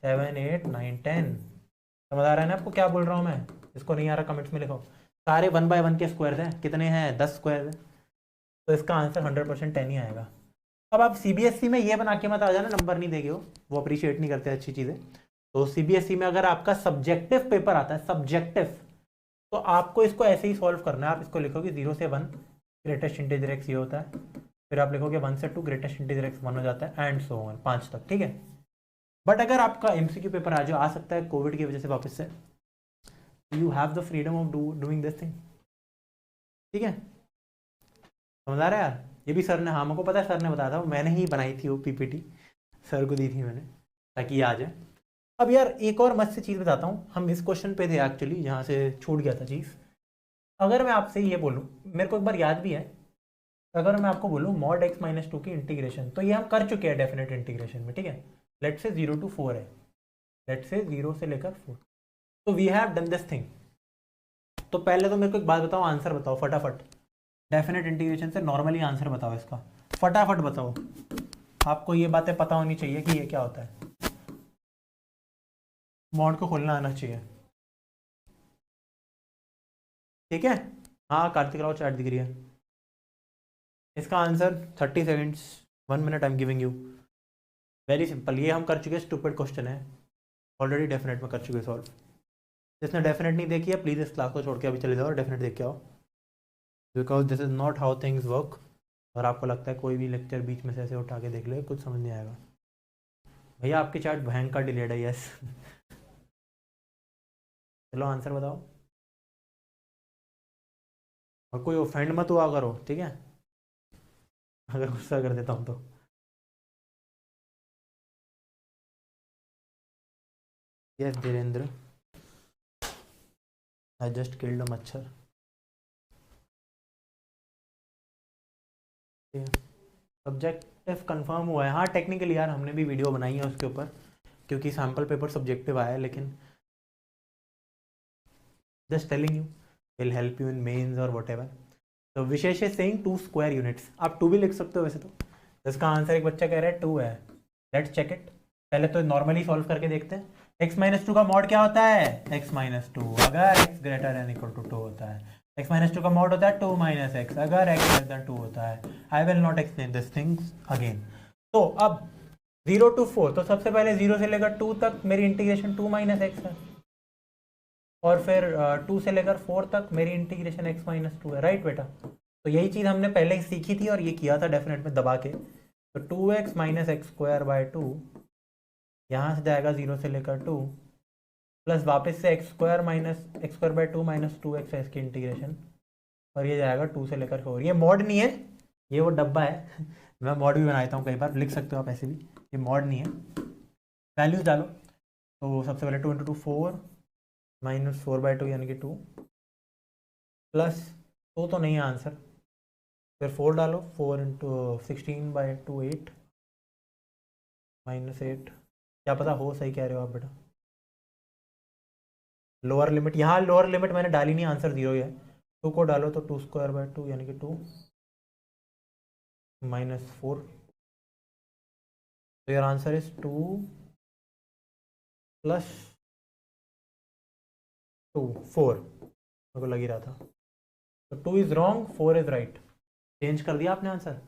7 8 9 10। समझ आ रहा है ना आपको क्या बोल रहा हूँ मैं? इसको नहीं आ रहा कमेंट्स में लिखो। सारे 1 बाय 1 के स्क्वायर हैं, कितने हैं 10 स्क्वायर है, तो इसका आंसर 100% 10 ही आएगा। अब आप CBSE में ये बना के मत आ जाना नंबर नहीं देगे, वो अप्रिशिएट नहीं करते अच्छी चीज़ें। तो CBSE में अगर आपका सब्जेक्टिव पेपर आता है, सब्जेक्टिव, तो आपको इसको ऐसे ही सॉल्व करना है। आप इसको लिखोगे 0 से 1 ग्रेटेस्ट इंटीजर एक्स ये होता है, फिर आप लिखोगे 1 से 2 ग्रेटेस्ट इंटीजर एक्स 1 हो जाता है, एंड सो ऑन 5 तक, ठीक है। बट अगर आपका MCQ पेपर आ सकता है कोविड की वजह से वापस से, you have the freedom of doing this thing, ठीक है। समझ आ रहा है यार? ये भी सर ने, हाँ मेरे को पता है, सर ने बताया था, मैंने ही बनाई थी वो PPT, सर को दी थी मैंने ताकि ये आ जाए। अब यार एक और मस्त चीज़ बताता हूँ, हम इस क्वेश्चन पे थे एक्चुअली जहाँ से छूट गया था चीज़। अगर मैं आपसे ये बोलूँ, मेरे को एक बार याद भी है, अगर मैं आपको बोलूँ mod x - 2 की इंटीग्रेशन, तो ये हम कर चुके हैं डेफिनेट इंटीग्रेशन में, ठीक है। लेट से 0 to 4 है, लेट से 0 से लेकर 4, तो we have done this thing. तो पहले तो मेरे को एक बात बताओ, आंसर बताओ फटाफट, डेफिनेट इंटीग्रेशन से नॉर्मली आंसर बताओ इसका, फटाफट बताओ। आपको ये बातें पता होनी चाहिए कि ये क्या होता है, मॉड को खोलना आना चाहिए, ठीक है। हाँ कार्तिक राव चैट दिख रही है। इसका answer 30 seconds, 1 minute I am giving you, very simple. ये हम कर चुके, स्टूपिड क्वेश्चन है, ऑलरेडी डेफिनेट में कर चुके सॉल्व। जिसने डेफिनेट नहीं देखी है प्लीज़ इस क्लास को छोड़ के अभी चले जाओ और डेफिनेट देख के आओ, because this is not how things work. अगर आपको लगता है कोई भी लेक्चर बीच में से ऐसे उठा के देख ले, कुछ समझ नहीं आएगा। भैया आपकी चैट भयंकर डिलेड है, यस। चलो आंसर बताओ, और कोई ऑफेंड मत हुआ करो, ठीक है, अगर गुस्सा कर देता हूँ तो। Yes Dhirendra, I just killed a मच्छर। सब्जेक्टिव कंफर्म हुआ है, हाँ टेक्निकली यार हमने भी वीडियो बनाई है उसके ऊपर, क्योंकि सैम्पल पेपर सब्जेक्टिव आया है, लेकिन just telling you will help you in Mains और वट एवर। तो विशेष है सेइंग 2 स्क्वायर यूनिट्स, आप 2 भी लिख सकते हो वैसे तो। इसका आंसर एक बच्चा कह रहा है 2 है, लेट्स चेक इट। पहले तो नॉर्मली सॉल्व करके देखते हैं, x माइनस टू का मॉड क्या होता है, x माइनस टू, अगर x greater and equal to two होता है। x माइनस टू का मॉड होता है 2 माइनस एक्स, अगर x लेस देन 2 होता है। I will not explain this things again. तो अब 0 to 4, तो सबसे पहले 0 से लेकर 2 तक मेरी इंटीग्रेशन 2 माइनस एक्स है, और फिर 2 से लेकर 4 तक मेरी इंटीग्रेशन x माइनस टू है, राइट बेटा। तो यही चीज़ हमने पहले ही सीखी थी और ये किया था डेफिनेट में दबा के। तो 2x minus x square by 2, यहाँ से जाएगा 0 से लेकर 2, प्लस वापस से x square minus x square by 2 minus 2x है इसकी इंटीग्रेशन, और ये जाएगा 2 से लेकर 4। ये मॉड नहीं है, ये वो डब्बा है मैं मॉड भी बनाता हूँ कई बार, लिख सकते हो आप ऐसे भी, ये मॉड नहीं है। वैल्यूज डालो, तो सबसे पहले 2 इंटू 2 4 माइनस 4 बाई 2 यानी कि 2, प्लस 2 तो नहीं है आंसर, फिर 4 डालो, 4 इंटू 16 बाई 2 8 माइनस 8, क्या पता हो सही कह रहे हो आप बेटा। लोअर लिमिट, यहाँ लोअर लिमिट मैंने डाली नहीं, आंसर 0 ही है। 2 को डालो तो 2 स्क्वायर बाई 2 यानी कि 2 माइनस 4, तो योर आंसर इज 2 प्लस 2 4, मेरे को लग ही रहा था। तो 2 is wrong, 4 is right. Change कर दिया आपने answer.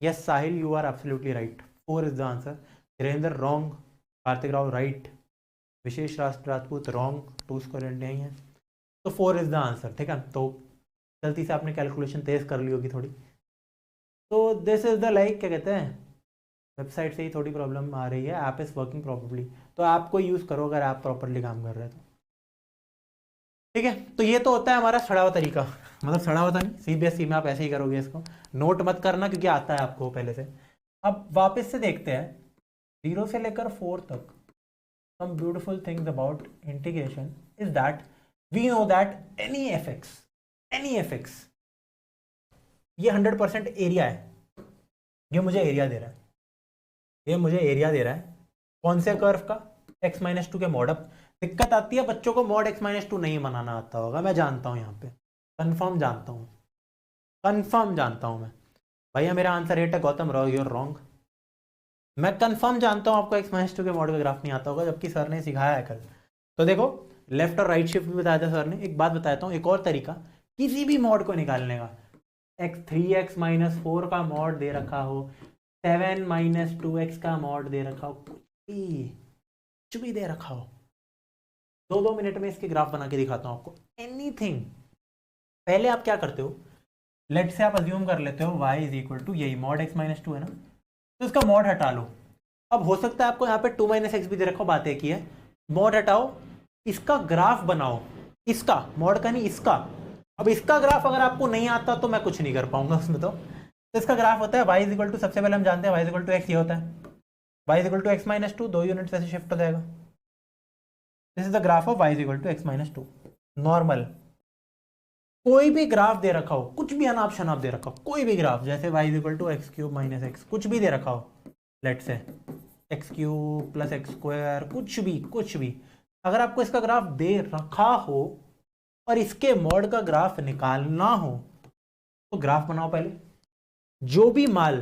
Yes Sahil, you are absolutely right, 4 is the answer. Dhirendra wrong, Kartik Rao right, Vishesh Rajput wrong, 2 square नहीं है, तो 4 इज द आंसर। ठीक है, तो गलती से आपने कैलकुलेशन तेज कर ली होगी थोड़ी। तो दिस इज द लाइक क्या कहते हैं, वेबसाइट से ही थोड़ी प्रॉब्लम आ रही है, ऐप इज़ वर्किंग प्रॉपरली, तो ऐप को यूज़ करो अगर ऐप प्रॉपरली काम कर रहे हैं तो। ठीक है, तो ये तो होता है हमारा सड़ा हुआ तरीका, मतलब सड़ा हुआ नहीं, सीबीएसई में आप ऐसे ही करोगे इसको, नोट मत करना क्योंकि आता है आपको पहले से। अब वापस से देखते हैं 0 से लेकर 4 तक। Some beautiful things about integration is that we know that any f x, ये 100% एरिया है, ये मुझे एरिया दे रहा है, ये मुझे एरिया दे रहा है कौन से कर्व का, x माइनस टू के मॉड। अब दिक्कत आती है बच्चों को मॉड x माइनस टू नहीं बनाना आता होगा, मैं जानता हूँ, यहाँ पे कंफर्म जानता हूँ, कंफर्म जानता हूँ मैं। भैया मेरा आंसर 8 है, गौतम राव यूर रॉन्ग। मैं कंफर्म जानता हूँ आपको x माइनस टू के मॉड का ग्राफ नहीं आता होगा, जबकि सर ने सिखाया है कल। तो देखो लेफ्ट और राइट शिफ्ट भी बताया था सर ने। एक बात बताता हूँ, एक और तरीका किसी भी मॉड को निकालने का, x3x माइनस 4 का मॉड दे रखा हो, 7 माइनस 2x का मॉड दे रखा हो, कुछ भी दे रखा हो, 2 मिनट में इसके ग्राफ बना के दिखाता हूँ आपको, एनीथिंग। पहले आप क्या करते हो, लेट से आप अज्यूम कर लेते हो y इज इक्वल टू, यही मॉड x माइनस 2 है ना, तो इसका मॉड हटा लो। अब हो सकता है आपको यहाँ पे 2 माइनस एक्स भी दे रखा हो, बात एक ही है, मॉड हटाओ, इसका ग्राफ बनाओ, इसका मॉड का नहीं, इसका। अब इसका ग्राफ अगर आपको नहीं आता तो मैं कुछ नहीं कर पाऊंगा उसमें। तो इसका ग्राफ होता है y इज इक्वल टू, सबसे पहले हम जानते हैं y is equal to x, ये होता है y is equal to x minus two, 2 units ऐसे शिफ्ट हो जाएगा। This is the graph of y is equal to x minus two. Normal कोई भी ग्राफ दे रखा हो, कुछ भी अनाप शनाप दे रखा हो, कोई भी ग्राफ, जैसे y is equal to x cube minus x, कुछ भी दे रखा हो, let say x cube plus x square, कुछ भी अगर आपको इसका ग्राफ दे रखा हो और इसके मॉड का ग्राफ निकालना हो, तो ग्राफ बनाओ पहले। जो भी माल,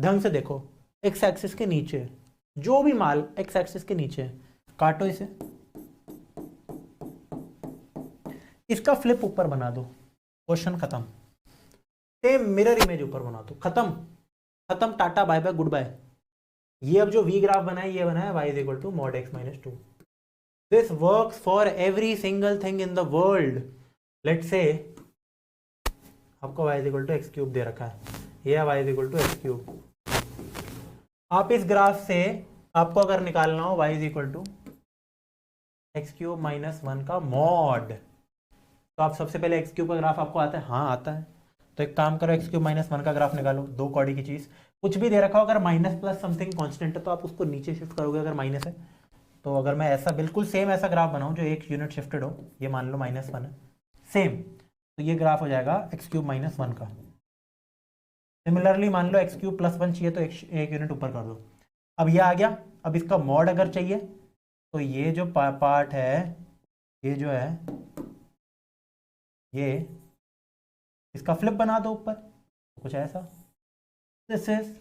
ढंग से देखो, एक्स एक्सिस के नीचे, जो भी माल एक्स एक्सिस के नीचे, काटो इसे, इसका फ्लिप ऊपर बना दो, क्वेश्चन खत्म। सेम मिरर इमेज ऊपर बना दो, खत्म, tata bye bye goodbye. ये अब जो वी ग्राफ बना है, ये बना है y is equal to mod x minus two. This works for every single thing in the world. Let say आपको y is equal to x cube दे रखा है, ये y is equal to x cube. आप इस graph से आपको अगर निकालना हो y is equal to x cube minus 1 का मॉड, तो आप सबसे पहले एक्स क्यूब का ग्राफ आपको आता है, हाँ आता है, तो एक काम करो, एक्स क्यूब माइनस 1 का ग्राफ निकालो। 2 कौड़ी की चीज, कुछ भी दे रखा हो, अगर माइनस प्लस समथिंग कांस्टेंट है तो आप उसको नीचे शिफ्ट करोगे, अगर माइनस है तो। अगर मैं ऐसा बिल्कुल सेम ऐसा ग्राफ बनाऊं जो एक यूनिट शिफ्टेड हो, ये मान लो माइनस 1 है सेम, तो ये ग्राफ हो जाएगा एक्स क्यूब माइनस 1 का। सिमिलरली मान लो एक्स क्यूब प्लस 1 चाहिए तो एक यूनिट ऊपर कर दो। अब ये आ गया। अब इसका मॉड अगर चाहिए तो ये जो पार्ट है, ये जो है, ये इसका फ्लिप बना दो ऊपर, कुछ ऐसा। This is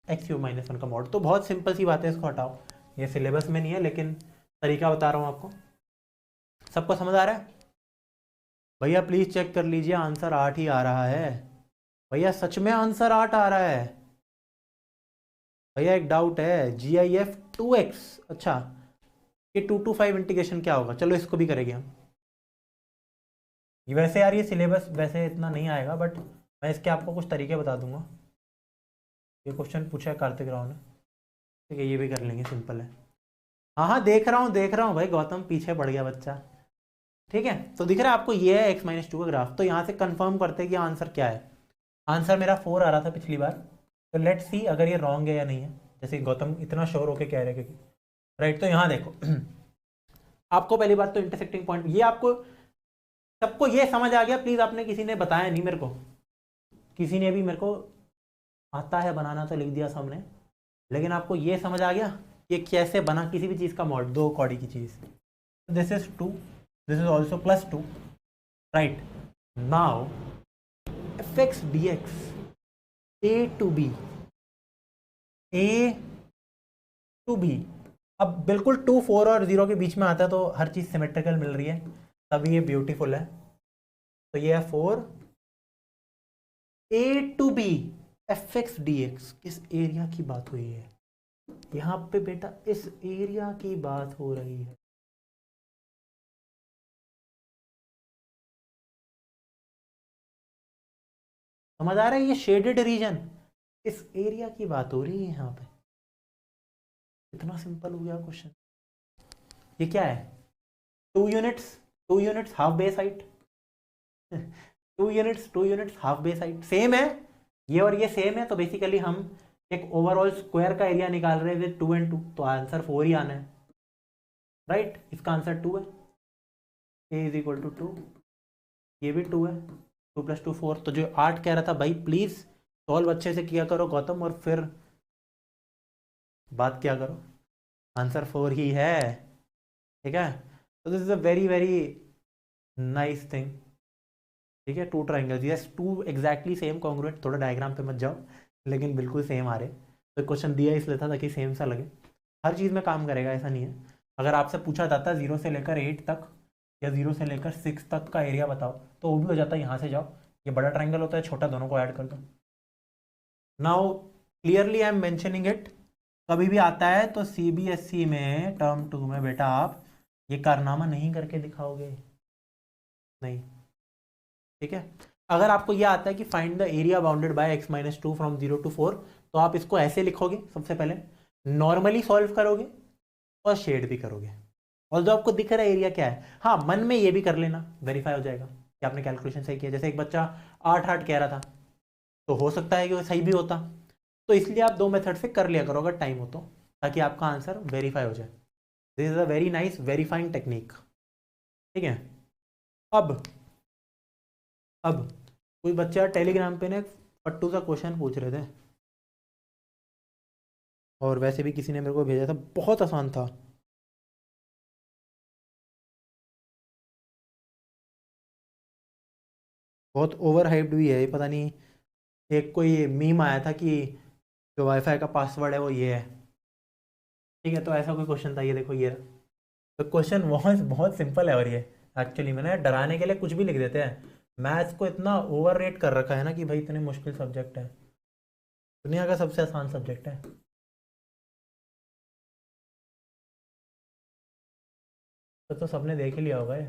x cube minus 1 का मॉड। तो बहुत सिंपल सी बात है, इसको हटाओ, ये सिलेबस में नहीं है लेकिन तरीका बता रहा हूँ आपको, सबको समझ आ रहा है? भैया प्लीज चेक कर लीजिए, आंसर 8 ही आ रहा है। भैया सच में आंसर 8 आ रहा है। भैया एक डाउट है, GIF 2x, अच्छा ये 2 to 5 इंटीग्रेशन क्या होगा, चलो इसको भी करेंगे हम। वैसे यार ये सिलेबस वैसे इतना नहीं आएगा, बट मैं इसके आपको कुछ तरीके बता दूंगा। ये क्वेश्चन पूछा है कार्तिक राव ने, ठीक है, ये भी कर लेंगे, सिंपल है। हाँ हाँ देख रहा हूँ भाई, गौतम पीछे पड़ गया बच्चा। ठीक है, तो दिख रहा है आपको, ये है x-2 का ग्राफ। तो यहाँ से कंफर्म करते हैं कि आंसर क्या है। आंसर मेरा 4 आ रहा था पिछली बार, तो लेट्स सी अगर ये रॉन्ग है या नहीं है, जैसे गौतम इतना श्योर होके कह रहे हैं क्योंकि राइट। तो यहाँ देखो आपको पहली बात तो इंटरसेक्टिंग पॉइंट, ये आपको सबको ये समझ आ गया प्लीज? आपने किसी ने बताया नहीं मेरे को, किसी ने भी मेरे को, आता है बनाना तो लिख दिया सामने, लेकिन आपको ये समझ आ गया ये कैसे बना किसी भी चीज का मॉड, दो कौड़ी की चीज। This is 2, this is also +2, right. Now fx dx a to b, a to b, अब बिल्कुल 2, 4 और 0 के बीच में आता है, तो हर चीज सिमेट्रिकल मिल रही है, तभी ये ब्यूटीफुल है। तो ये है 4 a to b fx dx। किस एरिया की बात हुई है यहाँ पे बेटा? इस एरिया की बात हो रही है। समझ आ रहा है? ये शेडेड रीजन, इस एरिया की बात हो रही है यहाँ पे। इतना सिंपल हो गया क्वेश्चन। ये क्या है? 2 units, 2 units half base height 2 units, 2 units half base height, same है ये और ये सेम है। तो बेसिकली हम एक ओवरऑल स्क्वायर का एरिया निकाल रहे हैं 2 and 2, तो आंसर 4 ही आना है, राइट। इसका आंसर 2 है, a इज इक्वल टू 2, ये भी 2 है, 2 + 2 4। तो जो 8 कह रहा था भाई, प्लीज सॉल्व अच्छे से किया करो गौतम, और फिर बात क्या करो, आंसर 4 ही है, ठीक है। तो this is a very very nice thing, ठीक है। 2 triangles, yes 2 exactly same congruent, थोड़ा डायग्राम पे मत जाओ, लेकिन बिल्कुल सेम आ रहे। तो क्वेश्चन दिया इसलिए था ताकि सेम सा लगे, हर चीज़ में काम करेगा ऐसा नहीं है। अगर आपसे पूछा जाता 0 से लेकर 8 तक या 0 से लेकर 6 तक का एरिया बताओ, तो वो भी हो जाता है। यहाँ से जाओ, ये बड़ा ट्राइंगल होता है, छोटा, दोनों को ऐड कर दो। Now clearly I am mentioning it, कभी भी आता है तो CBSE में टर्म 2 में बेटा आप ये कारनामा नहीं करके दिखाओगे, नहीं, ठीक है। अगर आपको यह आता है कि find the area bounded bye x-2 from 0 to 4, तो आप इसको ऐसे लिखोगे, सबसे पहले नॉर्मली सॉल्व करोगे और शेड भी करोगे। और जो आपको दिख रहा है एरिया क्या है, हाँ मन में ये भी कर लेना, वेरीफाई हो जाएगा कि आपने कैलकुलेशन सही किया। जैसे एक बच्चा 8 कह रहा था, तो हो सकता है कि वो सही भी होता, तो इसलिए आप 2 मेथड से कर लिया करो अगर टाइम हो तो, ताकि आपका आंसर वेरीफाई हो जाए। This is a very nice verifying technique, ठीक है। अब कोई बच्चा टेलीग्राम पे ने पट्टू सा क्वेश्चन पूछ रहे थे, और वैसे भी किसी ने मेरे को भेजा था, बहुत आसान था। बहुत ओवर हाइप्ड भी है ये, पता नहीं, एक कोई मीम आया था कि जो वाईफाई का पासवर्ड है वो ये है, ठीक है। तो ऐसा कोई क्वेश्चन था, ये देखो ये। तो क्वेश्चन बहुत बहुत सिंपल है, और ये एक्चुअली मैंने डराने के लिए कुछ भी लिख देते हैं। मैथ्स को इतना ओवर रेट कर रखा है ना कि भाई इतने मुश्किल सब्जेक्ट है, दुनिया का सबसे आसान सब्जेक्ट है। तो सबने देख ही लिया होगा ये,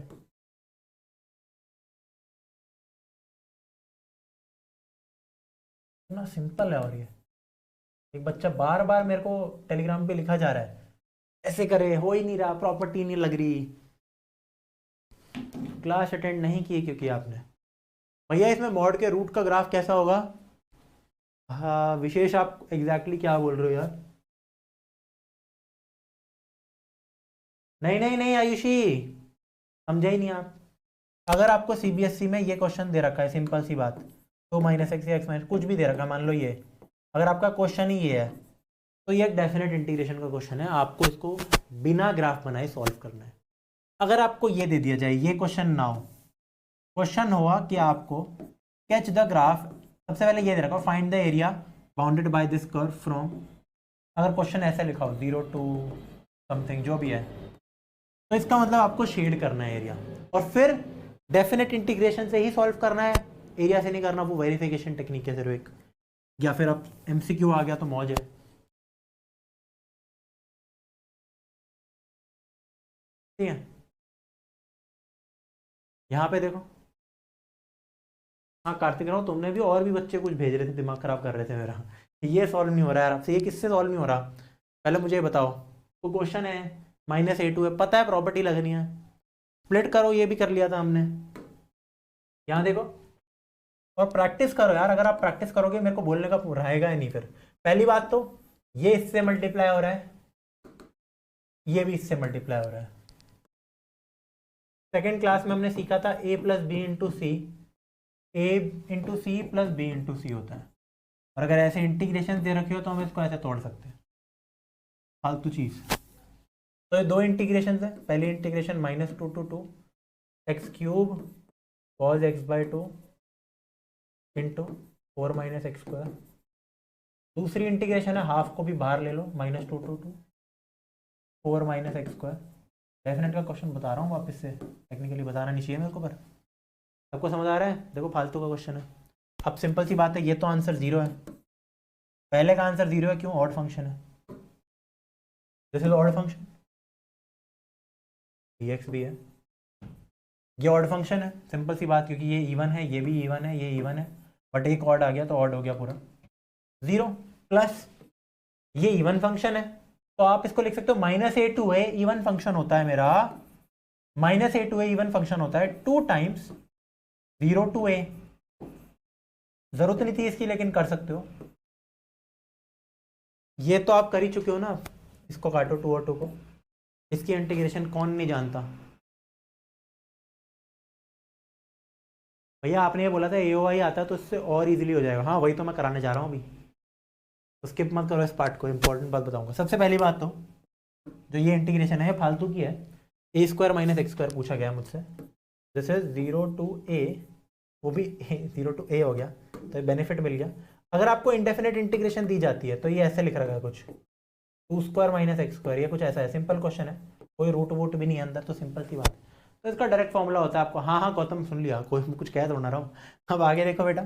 इतना सिंपल है। और ये एक बच्चा बार बार मेरे को टेलीग्राम पे लिखा जा रहा है, ऐसे करे, हो ही नहीं रहा, प्रॉपर्टी नहीं लग रही, क्लास अटेंड नहीं की क्योंकि आपने। भैया इसमें मॉड के रूट का ग्राफ कैसा होगा? हाँ विशेष, आप एग्जैक्टली क्या बोल रहे हो यार? नहीं नहीं नहीं आयुषी, समझे ही नहीं आप। अगर आपको CBSE में ये क्वेश्चन दे रखा है, सिंपल सी बात, 2 - x या x- कुछ भी दे रखा है, मान लो ये, अगर आपका क्वेश्चन ही ये है, तो ये एक डेफिनेट इंटीग्रेशन का क्वेश्चन है, आपको इसको बिना ग्राफ बनाए सॉल्व करना है। अगर आपको ये दे दिया जाए ये क्वेश्चन, नाउ क्वेश्चन हुआ कि आपको स्केच द ग्राफ, सबसे पहले ये दे रखा, find the area bounded by this curve from, अगर क्वेश्चन ऐसा लिखा हो 0 to समथिंग जो भी है, तो इसका मतलब आपको शेड करना है एरिया, और फिर डेफिनेट इंटीग्रेशन से ही सॉल्व करना है, एरिया से नहीं करना, वो वेरिफिकेशन टेक्निक है सिर्फ एक, या फिर अब एमसीक्यू आ गया तो मौज है। ठीक है, यहाँ पे देखो। हाँ कार्तिक राव, तुमने भी, और भी बच्चे कुछ भेज रहे थे, दिमाग खराब कर रहे थे मेरा। ये सॉल्व नहीं हो रहा है यार आपसे, ये किससे सॉल्व नहीं हो रहा, पहले मुझे ये बताओ। तो क्वेश्चन है -a2 है, पता है प्रॉपर्टी लगनी है, स्प्लिट करो, ये भी कर लिया था हमने। यहाँ देखो, और प्रैक्टिस करो यार, अगर आप प्रैक्टिस करोगे मेरे को बोलने का रहेगा ही नहीं फिर। पहली बात तो ये इससे मल्टीप्लाई हो रहा है, ये भी इससे मल्टीप्लाई हो रहा है। सेकेंड क्लास में हमने सीखा था a plus b into c, a into c plus b into c होता है, और अगर ऐसे इंटीग्रेशन दे रखे हो तो हम इसको ऐसे तोड़ सकते हैं, फालतू चीज़। तो ये दो इंटीग्रेशन है, पहली integration -2 to 2 x cube cos x by 2 into 4 - x square. दूसरी इंटीग्रेशन है, हाफ को भी बाहर ले लो, -2 to 2 4 - एक्स स्क्वायर। डेफिनेट का क्वेश्चन बता रहा हूँ वापस से, टेक्निकली बताना नहीं चाहिए मेरे को, पर सबको समझ आ रहा है। देखो फालतू का क्वेश्चन है। अब सिंपल सी बात है, ये तो आंसर 0 है, पहले का आंसर 0 है, क्यों, ऑड फंक्शन है, this is odd function, dx भी है, ये ऑड फंक्शन है, सिंपल सी बात, क्योंकि ये इवन है, ये भी इवन है, ये इवन है, बट एक ऑड आ गया तो ऑड हो गया पूरा 0, प्लस ये इवन फंक्शन है, तो आप इसको लिख सकते हो -a2a इवन फंक्शन होता है मेरा, -a2a इवन फंक्शन होता है 2 टाइम्स 0 to a। जरूरत नहीं थी इसकी, लेकिन कर सकते हो, ये तो आप कर ही चुके हो ना। इसको काटो 2 और 2 को, इसकी इंटीग्रेशन कौन नहीं जानता। भैया आपने ये बोला था AOI आता है तो इससे और इजीली हो जाएगा, हाँ वही तो मैं कराने जा रहा हूँ अभी, तो स्किप मत करो इस पार्ट को, इंपॉर्टेंट बात बताऊंगा। सबसे पहली बात तो, जो ये इंटीग्रेशन है फालतू की है, a² - x² पूछा गया मुझसे, दिस इज 0 to a, वो भी 0 to a हो गया, तो बेनिफिट मिल गया। अगर आपको इंडेफिनेट इंटीग्रेशन दी जाती है तो ये ऐसे लिख रखा है कुछ 2² - x², ये कुछ ऐसा है, सिंपल क्वेश्चन है, कोई रूट वूट भी नहीं है अंदर, तो सिंपल सी बात है। तो इसका डायरेक्ट फॉर्मूला होता है आपको, हाँ हाँ गौतम सुन लिया, कोई कुछ कह तो ना रहा हूँ। अब आगे देखो बेटा,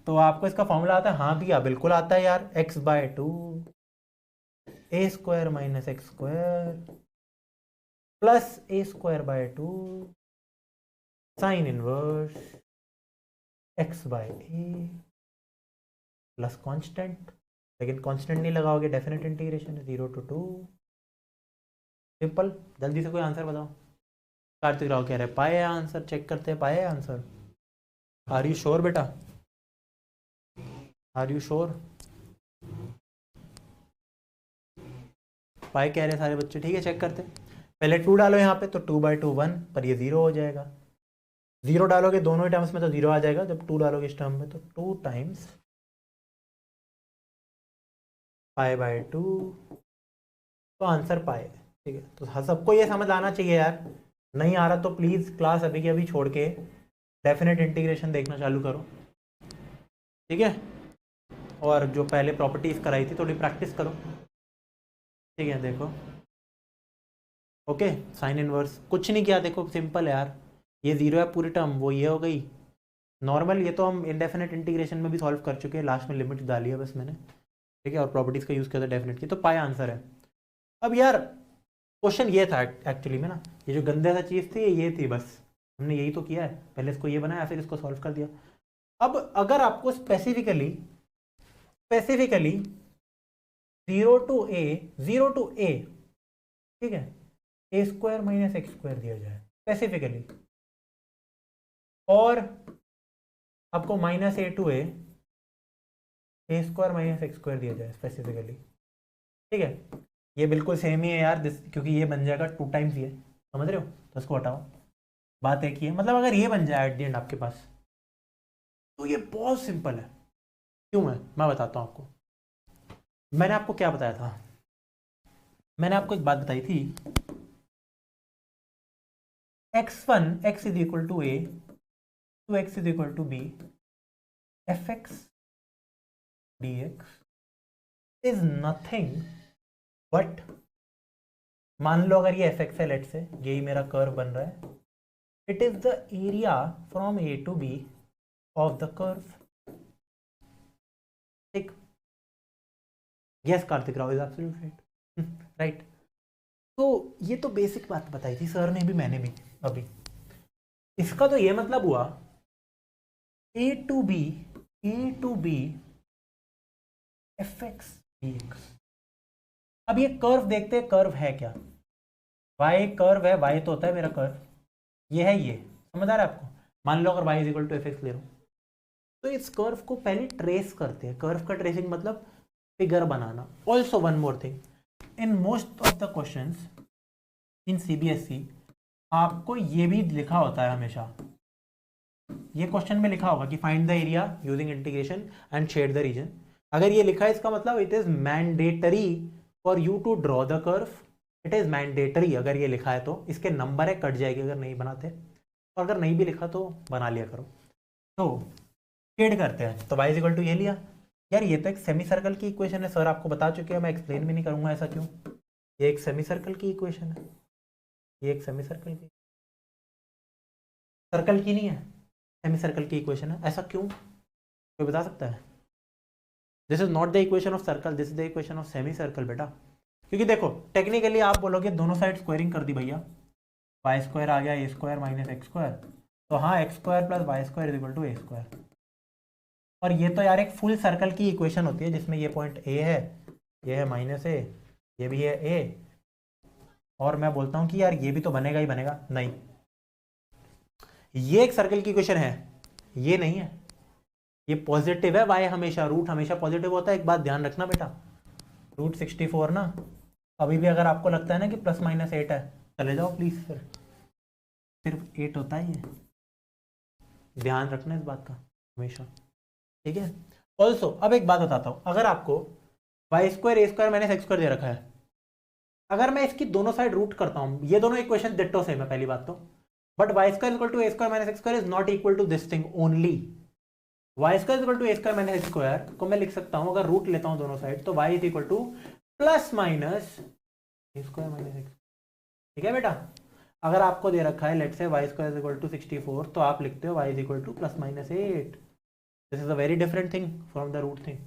तो आपको इसका फॉर्मूला आता है, हाँ भैया बिल्कुल आता है यार, x/2 a² - x² plus a²/2 sine inverse x/a plus constant, लेकिन कांस्टेंट नहीं लगाओगे, डेफिनेट इंटीग्रेशन है 0 to 2। सिंपल, जल्दी से कोई आंसर बताओ। कार्तिक राव कह रहे हैं पाए आंसर, चेक करते हैं पाए आंसर। आर यू श्योर बेटा, आर यू श्योर, पाए कह रहे हैं सारे बच्चे, ठीक है चेक करते हैं। पहले 2 डालो यहाँ पे, तो 2/2 1, पर ये 0 हो जाएगा। 0 डालोगे दोनों ही टर्म्स में तो 0 आ जाएगा, जब 2 डालोगे इस टर्म में तो 2 टाइम्स π/2, तो आंसर पाए। ठीक है, तो सबको ये समझ आना चाहिए यार, नहीं आ रहा तो प्लीज़ क्लास अभी के अभी छोड़ के डेफिनेट इंटीग्रेशन देखना चालू करो, ठीक है, और जो पहले प्रॉपर्टीज़ कराई थी थोड़ी प्रैक्टिस करो, ठीक है। देखो ओके, साइन इनवर्स कुछ नहीं किया, देखो सिंपल है यार, ये 0 है पूरी टर्म, वो ये हो गई नॉर्मल, ये तो हम इंडेफिनेट इंटीग्रेशन में भी सॉल्व कर चुके हैं, लास्ट में लिमिट डाली है बस मैंने, ठीक है, और प्रॉपर्टीज़ का यूज़ किया था डेफिनेट की, तो पाया आंसर है। अब यार क्वेश्चन ये था एक्चुअली में ना, ये जो गंदे सा चीज़ थी ये थी, बस हमने यही तो किया है, पहले इसको ये बनाया फिर इसको सॉल्व कर दिया। अब अगर आपको स्पेसिफिकली स्पेसिफिकली 0 to a, ठीक है, a² - x² दिया जाए स्पेसिफिकली, और आपको -a to a a² - x² दिया जाए स्पेसिफिकली, ठीक है, ये बिल्कुल सेम ही है यार क्योंकि ये बन जाएगा 2 टाइम्स ये, समझ रहे हो, तो इसको हटाओ, बात एक ही है, मतलब अगर ये बन जाए एट द एंड आपके पास, तो ये बहुत सिंपल है। क्यों है मैं बताता हूँ आपको। मैंने आपको क्या बताया था, मैंने आपको एक बात बताई थी, x1 x is equal to a, 2x is equal to b, fx dx इज नथिंग बट मान लो अगर ये एफ एक्स है, लेट से यही मेरा कर्व बन रहा है, it is the area from a to b of the curve. ठीक, yes Karthik Rao is absolute right. Right, तो ये तो बेसिक बात बताई थी सर ने भी, मैंने भी अभी। इसका तो ये मतलब हुआ a to b f x d x. अब ये कर्व देखते हैं, कर्व है क्या? वाई कर्व है, वाई तो होता है मेरा कर्व, ये है, ये समझ आ रहा है आपको? मान लो अगर y is equal to F x ले रहा हूँ, तो इस कर्व को पहले ट्रेस करते हैं। कर्व का ट्रेसिंग मतलब figure banana. Also one more thing, in most of the questions in CBSE आपको ये भी लिखा होता है हमेशा, ये क्वेश्चन में लिखा होगा कि find the area using integration and shade the region. अगर ये लिखा है इसका मतलब it is mandatory for you to draw the curve. It is mandatory, अगर ये लिखा है तो इसके नंबर है, कट जाएगी अगर नहीं बनाते, और अगर नहीं भी लिखा तो बना लिया करो। तो शेड करते हैं, तो y इज इक्वल टू ये लिया। यार ये तो एक सेमी सर्कल की इक्वेशन है, सर आपको बता चुके हैं, मैं एक्सप्लेन भी नहीं करूंगा ऐसा क्यों। ये एक सेमी सर्कल की इक्वेशन है, ये एक सेमी सर्कल की, सर्कल की नहीं है, सेमी सर्कल की इक्वेशन है। ऐसा क्यों, कोई बता सकता है? This is not the equation of circle, this is the equation of semi circle बेटा। क्योंकि देखो टेक्निकली आप बोलोगे दोनों साइड स्क्वायरिंग कर दी भैया, वाई स्क्वायर आ गया a square minus x square, तो हाँ x square plus y square is equal to a square. और ये तो यार एक फुल सर्कल की इक्वेशन होती है जिसमें ये पॉइंट ए है, ये है माइनस ए, ये भी है ए, और मैं बोलता हूँ कि यार ये भी तो बनेगा ही बनेगा। नहीं, ये एक सर्कल की इक्वेशन है, ये नहीं है, ये पॉजिटिव है। वाई हमेशा, रूट हमेशा पॉजिटिव होता है। एक बात ध्यान रखना बेटा, रूट 64 ना, अभी भी अगर आपको लगता है ना कि प्लस माइनस 8 है, चले जाओ प्लीज, फिर सिर्फ 8 होता है ये, ध्यान रखना इस बात का हमेशा, ठीक है। ऑल्सो अब एक बात बताता हूँ, अगर आपको वाई स्क्वायर ए स्क्वायर माइनस एक्स स्क्वायर दे रखा है, अगर मैं इसकी दोनों साइड रूट करता हूँ, ये दोनों इक्वेशन डिट्टो सेम है पहली बात तो, but y square equal to a square minus x square is not equal to this thing only. Y square equal to a square minus x square को मैं लिख सकता हूँ, अगर रूट लेता हूँ दोनों साइड, तो y is equal to plus minus a square minus x. ठीक है बेटा, अगर आपको दे रखा है let say y square is equal to 64, तो आप लिखते हो y is equal to plus minus 8। This is a very different thing from the root thing.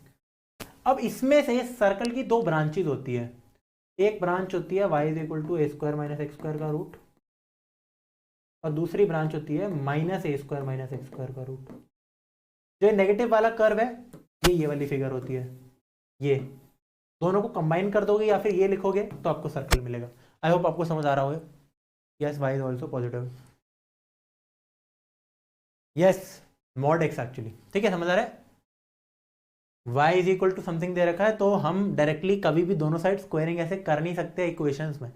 अब इसमें से सर्कल की दो ब्रांचेज होती है, एक ब्रांच होती है y is equal to a square minus x square का रूट, और दूसरी ब्रांच होती है minus a square minus x square का रूट। जो नेगेटिव वाला कर्व है, ये वाली फिगर होती है, ये दोनों को कंबाइन कर दोगे या फिर ये लिखोगे तो आपको सर्कल मिलेगा। आई होप आपको समझ आ रहा होगा। Yes, y is also positive, yes mod x actually, ठीक है, समझ आ रहा है। y is equal to something दे रखा है, तो हम डायरेक्टली कभी भी दोनों साइड स्क्वायरिंग ऐसे कर नहीं सकते इक्वेशंस में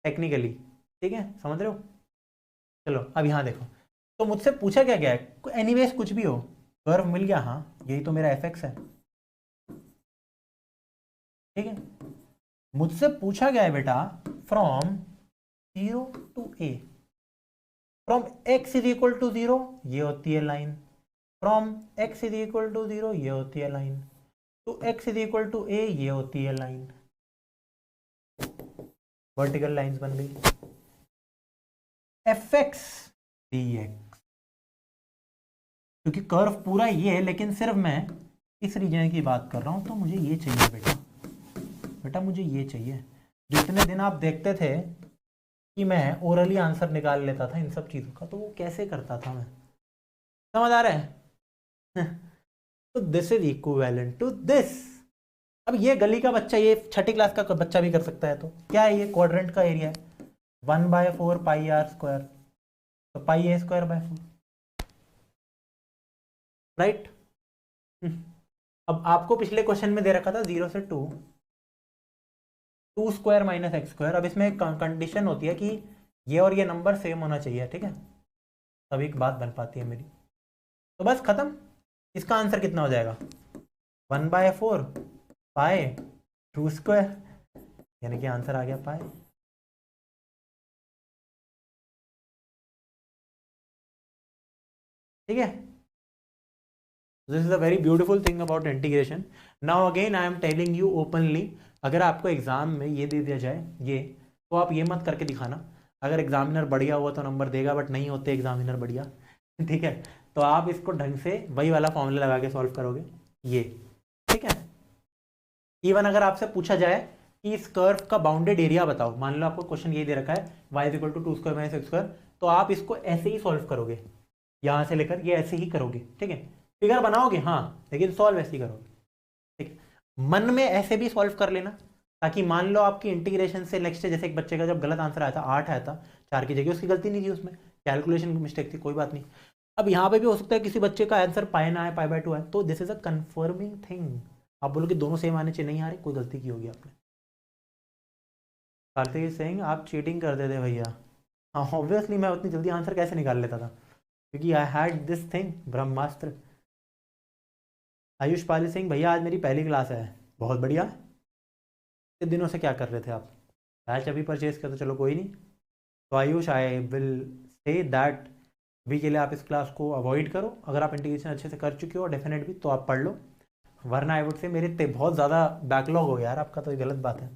टेक्निकली, ठीक है, समझ रहे हो। चलो अब यहाँ देखो, तो मुझसे पूछा क्या गया है, एनीवेज कुछ भी हो, कर्व मिल गया, हाँ यही तो मेरा एफ एक्स है, ठीक है। मुझसे पूछा गया है बेटा from 0 to a, from x is equal to 0 ये होती है line, from x is equal to 0 ये होती है लाइन, तो x is equal to a ये होती है लाइन, वर्टिकल लाइंस बन गई। एफ एक्स डी एक्स, क्योंकि कर्व पूरा ये है लेकिन सिर्फ मैं इस रीजन की बात कर रहा हूं, तो मुझे ये चाहिए बेटा, बेटा मुझे ये चाहिए। जो इतने दिन आप देखते थे कि मैं ओरली आंसर निकाल लेता था इन सब चीज़ों का, तो वो कैसे करता था मैं, समझ आ रहा है। तो this is equivalent to this. अब ये गली का बच्चा, ये छठी क्लास का बच्चा भी कर सकता है, तो क्या है, ये क्वाड्रेंट का एरिया है 1/4 पाई आर स्क्वायर, तो पाई ए स्क्वायर बाय 4, राइट। अब आपको पिछले क्वेश्चन में दे रखा था 0 से 2 स्क्वायर माइनस एक्स स्क्वायर। अब इसमें एक कंडीशन होती है कि ये और ये नंबर सेम होना चाहिए, ठीक है, तभी एक बात बन पाती है मेरी। तो बस खत्म, इसका आंसर कितना हो जाएगा, 1/4 पाई 2 स्क्वायर, यानी कि आंसर आ गया पाई। ठीक है, this is a very beautiful thing about integration. Now again I am telling you openly, अगर आपको एग्जाम में ये दे दिया जाए, ये तो आप ये मत करके दिखाना। अगर एग्जामिनर बढ़िया हुआ तो नंबर देगा, बट नहीं होते एग्जामिनर बढ़िया ठीक है, तो आप इसको ढंग से वही वाला फॉर्मूला लगा के सॉल्व करोगे ये, ठीक है। इवन अगर आपसे पूछा जाए कि इस कर्व का बाउंडेड एरिया बताओ, मान लो आपको क्वेश्चन ये दे रखा है y इक्वल टू 2² - x², तो आप इसको ऐसे ही सॉल्व करोगे, यहां से लेकर ये ऐसे ही करोगे, ठीक है। फिगर बनाओगे हाँ, लेकिन सॉल्व ऐसे ही करोगे, ठीक है। मन में ऐसे भी सॉल्व कर लेना, ताकि मान लो आपकी इंटीग्रेशन से नेक्स्ट, जैसे एक बच्चे का जब गलत आंसर आया था 8 आया था 4 की जगह, उसकी गलती नहीं थी, उसमें कैलकुलेशन की मिस्टेक थी, कोई बात नहीं। अब यहाँ पे भी हो सकता है किसी बच्चे का आंसर पाई ना आए, π/2 आए, तो this is a conforming thing. आप बोलो कि दोनों सेम आने चाहिए, नहीं आ रहे, कोई गलती की होगी आपने। कार्तिक सिंह आप चीटिंग कर देते भैया। हाँ ऑब्वियसली, मैं उतनी जल्दी आंसर कैसे निकाल लेता था, क्योंकि आई हैड दिस थिंग ब्रह्मास्त्र। आयुष पाली सिंह भैया आज मेरी पहली क्लास है, बहुत बढ़िया। कितने दिनों से क्या कर रहे थे आप? बैच अभी परचेज कर, तो चलो कोई नहीं। तो Ayush I will say that अभी के लिए आप इस क्लास को अवॉइड करो। अगर आप इंटीग्रेशन अच्छे से कर चुके हो डेफिनेट भी, तो आप पढ़ लो, वरना आई वुड से मेरे बहुत ज़्यादा बैकलॉग हो गया यार आपका, तो ये गलत बात है।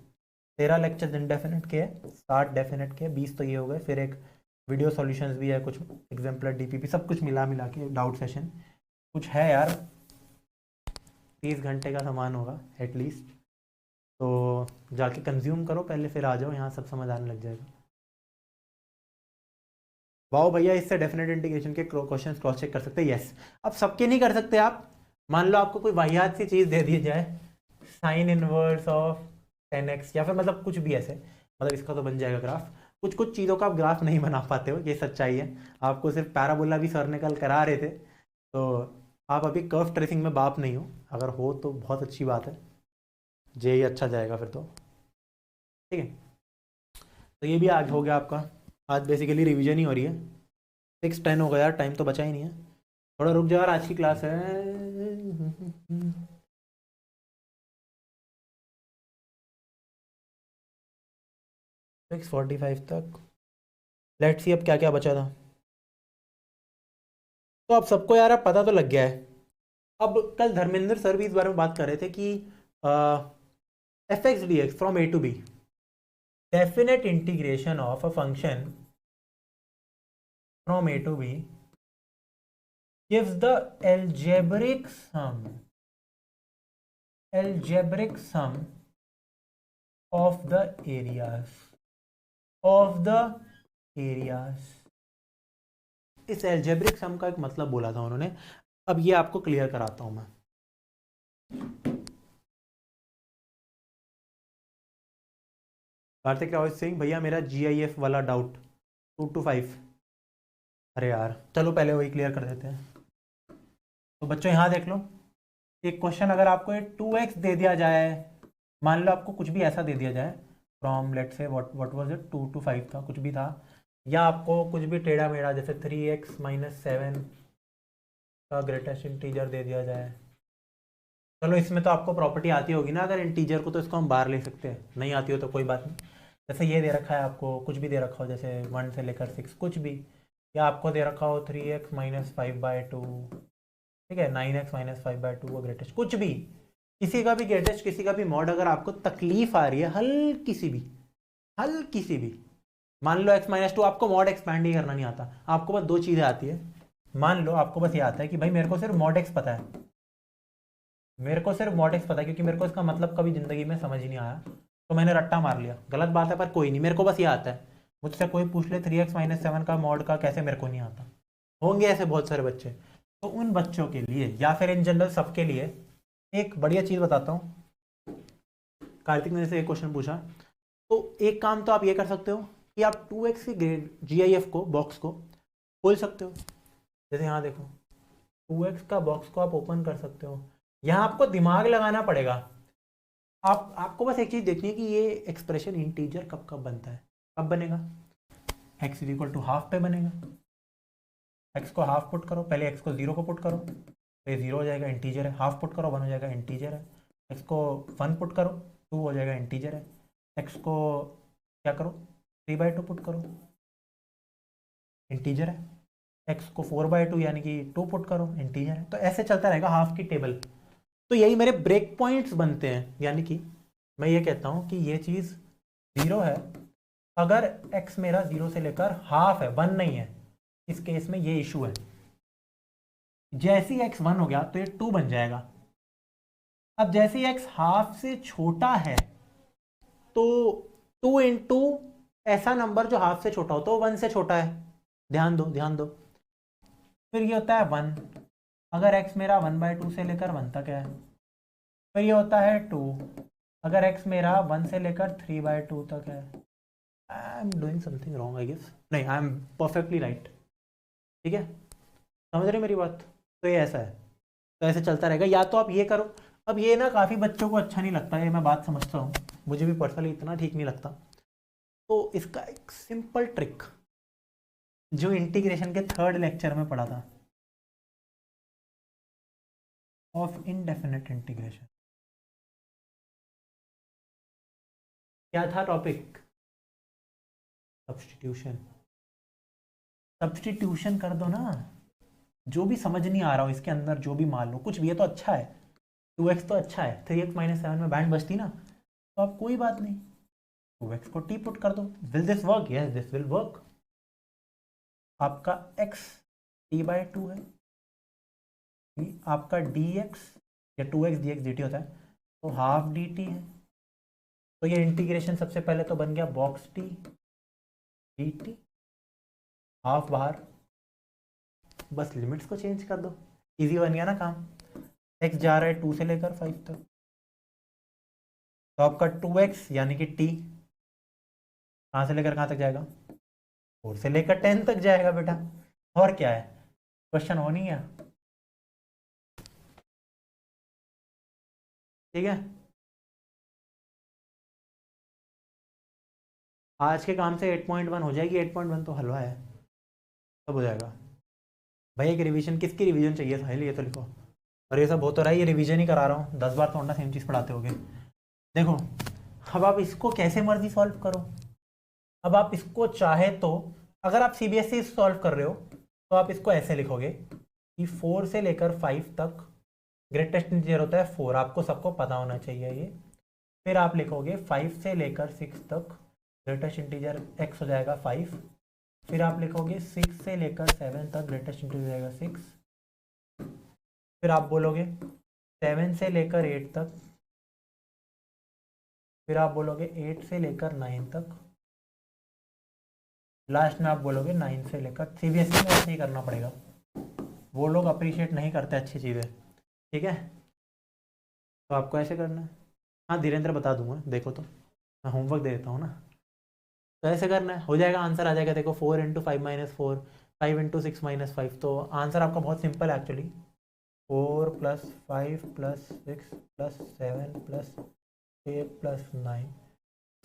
13 लेक्चर इनडेफिनेट के है, 60 डेफिनेट के, 20 तो ये हो गए, फिर एक वीडियो सॉल्यूशंस भी है, कुछ एग्जाम्पलर डीपीपी, सब कुछ मिला मिला के डाउट सेशन कुछ है यार, 30 घंटे का सामान होगा एटलीस्ट। तो जाके कंज्यूम करो पहले, फिर आ जाओ यहाँ, सब समझ आने लग जाएगा। वाओ भैया, इससे डेफिनेट इंटीग्रेशन के क्वेश्चंस क्रॉस चेक कर सकते हैं, यस। अब सबके नहीं कर सकते आप, मान लो आपको कोई वाहियात सी चीज़ दे दी जाए, साइन इनवर्स ऑफ 10x, या फिर मतलब कुछ भी ऐसे, मतलब इसका तो बन जाएगा ग्राफ। कुछ कुछ चीज़ों का आप ग्राफ नहीं बना पाते हो, ये सच्चाई है। आपको सिर्फ पैराबोला भी सर ने कल करा रहे थे, तो आप अभी कर्व ट्रेसिंग में बाप नहीं हो, अगर हो तो बहुत अच्छी बात है, जे ही अच्छा जाएगा फिर तो, ठीक है। तो ये भी आज हो गया आपका, आज बेसिकली रिवीजन ही हो रही है। 6:10 हो गया यार, टाइम तो बचा ही नहीं है, थोड़ा रुक जाओ यार, आज की क्लास है 6:45 तक। लेट्स सी अब क्या क्या बचा था। तो अब सबको यार अब पता तो लग गया है। अब कल धर्मेंद्र सर भी इस बारे में बात कर रहे थे कि f x d x from a to b, definite integration of a function from a to b gives the algebraic sum of the areas। इस एल्जेब्रिक सम का एक मतलब बोला था उन्होंने, अब ये आपको क्लियर कराता हूं मैं। कार्तिक रावत सिंह भैया मेरा GIF वाला डाउट 2 to 5, अरे यार चलो पहले वही क्लियर कर देते हैं। तो बच्चों यहाँ देख लो, एक क्वेश्चन अगर आपको 2x दे दिया जाए, मान लो आपको कुछ भी ऐसा दे दिया जाए फ्रॉम लेट से व्हाट वाज इट 2 to 5 था, कुछ भी था, या आपको कुछ भी टेढ़ा मेढ़ा जैसे 3x - 7 का ग्रेटेस्ट इंटीजर दे दिया जाए। चलो इसमें तो आपको प्रॉपर्टी आती होगी ना, अगर इंटीजर को तो इसको हम बाहर ले सकते हैं, नहीं आती हो तो कोई बात नहीं। जैसे ये दे रखा है आपको, कुछ भी दे रखा हो, जैसे 1 से लेकर 6 कुछ भी, या आपको दे रखा हो 3x - 5/2, ठीक है, 9x - 5/2 का ग्रेटेस्ट, कुछ भी, किसी का भी ग्रेटेस्ट, किसी का भी मॉड, अगर आपको तकलीफ आ रही है हल्की सी भी, मान लो x - 2, आपको मॉड एक्सपैंड ही करना नहीं आता, आपको बस दो चीज़ें आती है। मान लो आपको बस ये आता है कि भाई मेरे को सिर्फ मॉड x पता है, क्योंकि मेरे को इसका मतलब कभी ज़िंदगी में समझ ही नहीं आया, तो मैंने रट्टा मार लिया, गलत बात है पर कोई नहीं, मेरे को बस ये आता है। मुझसे कोई पूछ ले 3x - 7 का मॉड का कैसे, मेरे को नहीं आता। होंगे ऐसे बहुत सारे बच्चे, तो उन बच्चों के लिए या फिर इन जनरल सबके लिए एक बढ़िया चीज़ बताता हूँ। कार्तिक ने जैसे एक क्वेश्चन पूछा, तो एक काम तो आप ये कर सकते हो कि आप 2x की ग्रेड GIF को, बॉक्स को खोल सकते हो। जैसे यहाँ देखो, 2x का बॉक्स को आप ओपन कर सकते हो, यहाँ आपको दिमाग लगाना पड़ेगा। आपको बस एक चीज़ देखनी है कि ये एक्सप्रेशन इंटीजर कब कब बनता है, कब बनेगा, x = हाफ पे बनेगा। x को हाफ पुट करो, पहले x को 0 को पुट करो, तो ये 0 हो जाएगा, इंटीजर है। हाफ पुट करो, 1 हो जाएगा, इंटीजर है। x को 1 पुट करो, 2 हो जाएगा, इंटीजर है। x को क्या करो, 3/2 पुट करो, इंटीजर है। x को 4/2 यानी कि 2 पुट करो, इंटीजर है। तो ऐसे चलता रहेगा हाफ की टेबल। तो यही मेरे ब्रेक पॉइंट्स बनते हैं, यानी कि मैं ये कहता हूँ कि ये चीज़ 0 है, अगर x मेरा 0 से लेकर हाफ है, 1 नहीं है, इस केस में ये इशू है। जैसे ही x 1 हो गया तो ये 2 बन जाएगा। अब जैसे ही x हाफ से छोटा है तो 2 इंटू ऐसा नंबर जो हाफ से छोटा हो, तो 1 से छोटा है, ध्यान दो ध्यान दो। फिर ये होता है 1, अगर x मेरा 1/2 से लेकर 1 तक है। फिर ये होता है 2, अगर x मेरा 1 से लेकर 3/2 तक है। I am doing something wrong I guess, नहीं आई एम परफेक्टली राइट। ठीक है, समझ रहे मेरी बात? तो ये ऐसा है, तो ऐसे चलता रहेगा। या तो आप ये करो, अब ये ना काफ़ी बच्चों को अच्छा नहीं लगता, ये मैं बात समझता हूँ, मुझे भी पर्सनली इतना ठीक नहीं लगता। तो इसका एक सिंपल ट्रिक जो इंटीग्रेशन के 3rd लेक्चर में पढ़ा था, ऑफ इनडेफिनेट इंटीग्रेशन। क्या था टॉपिक? सब्स्टिट्यूशन। सब्स्टिट्यूशन कर दो ना, जो भी समझ नहीं आ रहा हो इसके अंदर, जो भी मान लो कुछ भी, ये तो अच्छा है, 2x तो अच्छा है, 3x - 7 में बैंड बचती ना, तो अब कोई बात नहीं, 2x को t पुट कर दो। Will this work? Yes this will work. आपका x t/2 है, आपका dx या 2x dx dt होता है, तो हाफ dt है। तो ये इंटीग्रेशन सबसे पहले तो बन गया बॉक्स t dt, हाफ बाहर, बस लिमिट्स को चेंज कर दो, इजी बन गया ना काम। x जा रहा है 2 से लेकर 5 तक, तो आपका 2x यानी कि t कहाँ से लेकर कहाँ तक जाएगा? 4 से लेकर 10 तक जाएगा बेटा, और क्या है, क्वेश्चन हो नहीं है? ठीक है, आज के काम से 8.1 हो जाएगी, 8.1 तो हलवा है, सब हो जाएगा। भाई एक रिवीजन, किसकी रिवीजन चाहिए साहिल, ये तो लिखो। और ये सब हो तो रहा है, ये रिवीजन ही करा रहा हूँ, 10 बार तो ना सेम चीज़ पढ़ाते होगे। देखो अब आप इसको कैसे मर्जी सॉल्व करो। अब आप इसको चाहे तो, अगर आप CBSE सॉल्व कर रहे हो तो आप इसको ऐसे लिखोगे कि 4 से लेकर 5 तक ग्रेटेस्ट इंटीजर होता है 4, आपको सबको पता होना चाहिए ये। फिर आप लिखोगे 5 से लेकर 6 तक ग्रेटेस्ट इंटीजर x हो जाएगा 5। फिर आप लिखोगे 6 से लेकर 7 तक ग्रेटेस्ट इंटीजर हो जाएगा 6। फिर आप बोलोगे 7 से लेकर 8 तक, फिर आप बोलोगे 8 से लेकर 9 तक, लास्ट में आप बोलोगे 9 से लेकर। CBSE में ऐसे ही करना पड़ेगा, वो लोग अप्रिशिएट नहीं करते अच्छी चीज़ें। ठीक है, तो आपको ऐसे करना है। हाँ धीरेन्द्र बता दूंगा, देखो तो मैं होमवर्क दे देता हूँ ना। तो ऐसे करना है, हो जाएगा, आंसर आ जाएगा। देखो 4 × 5 - 4, 5 × 6 - 5, तो आंसर आपका बहुत सिंपल है एक्चुअली, 4 + 5 + 6 + 7 + 8 + 9।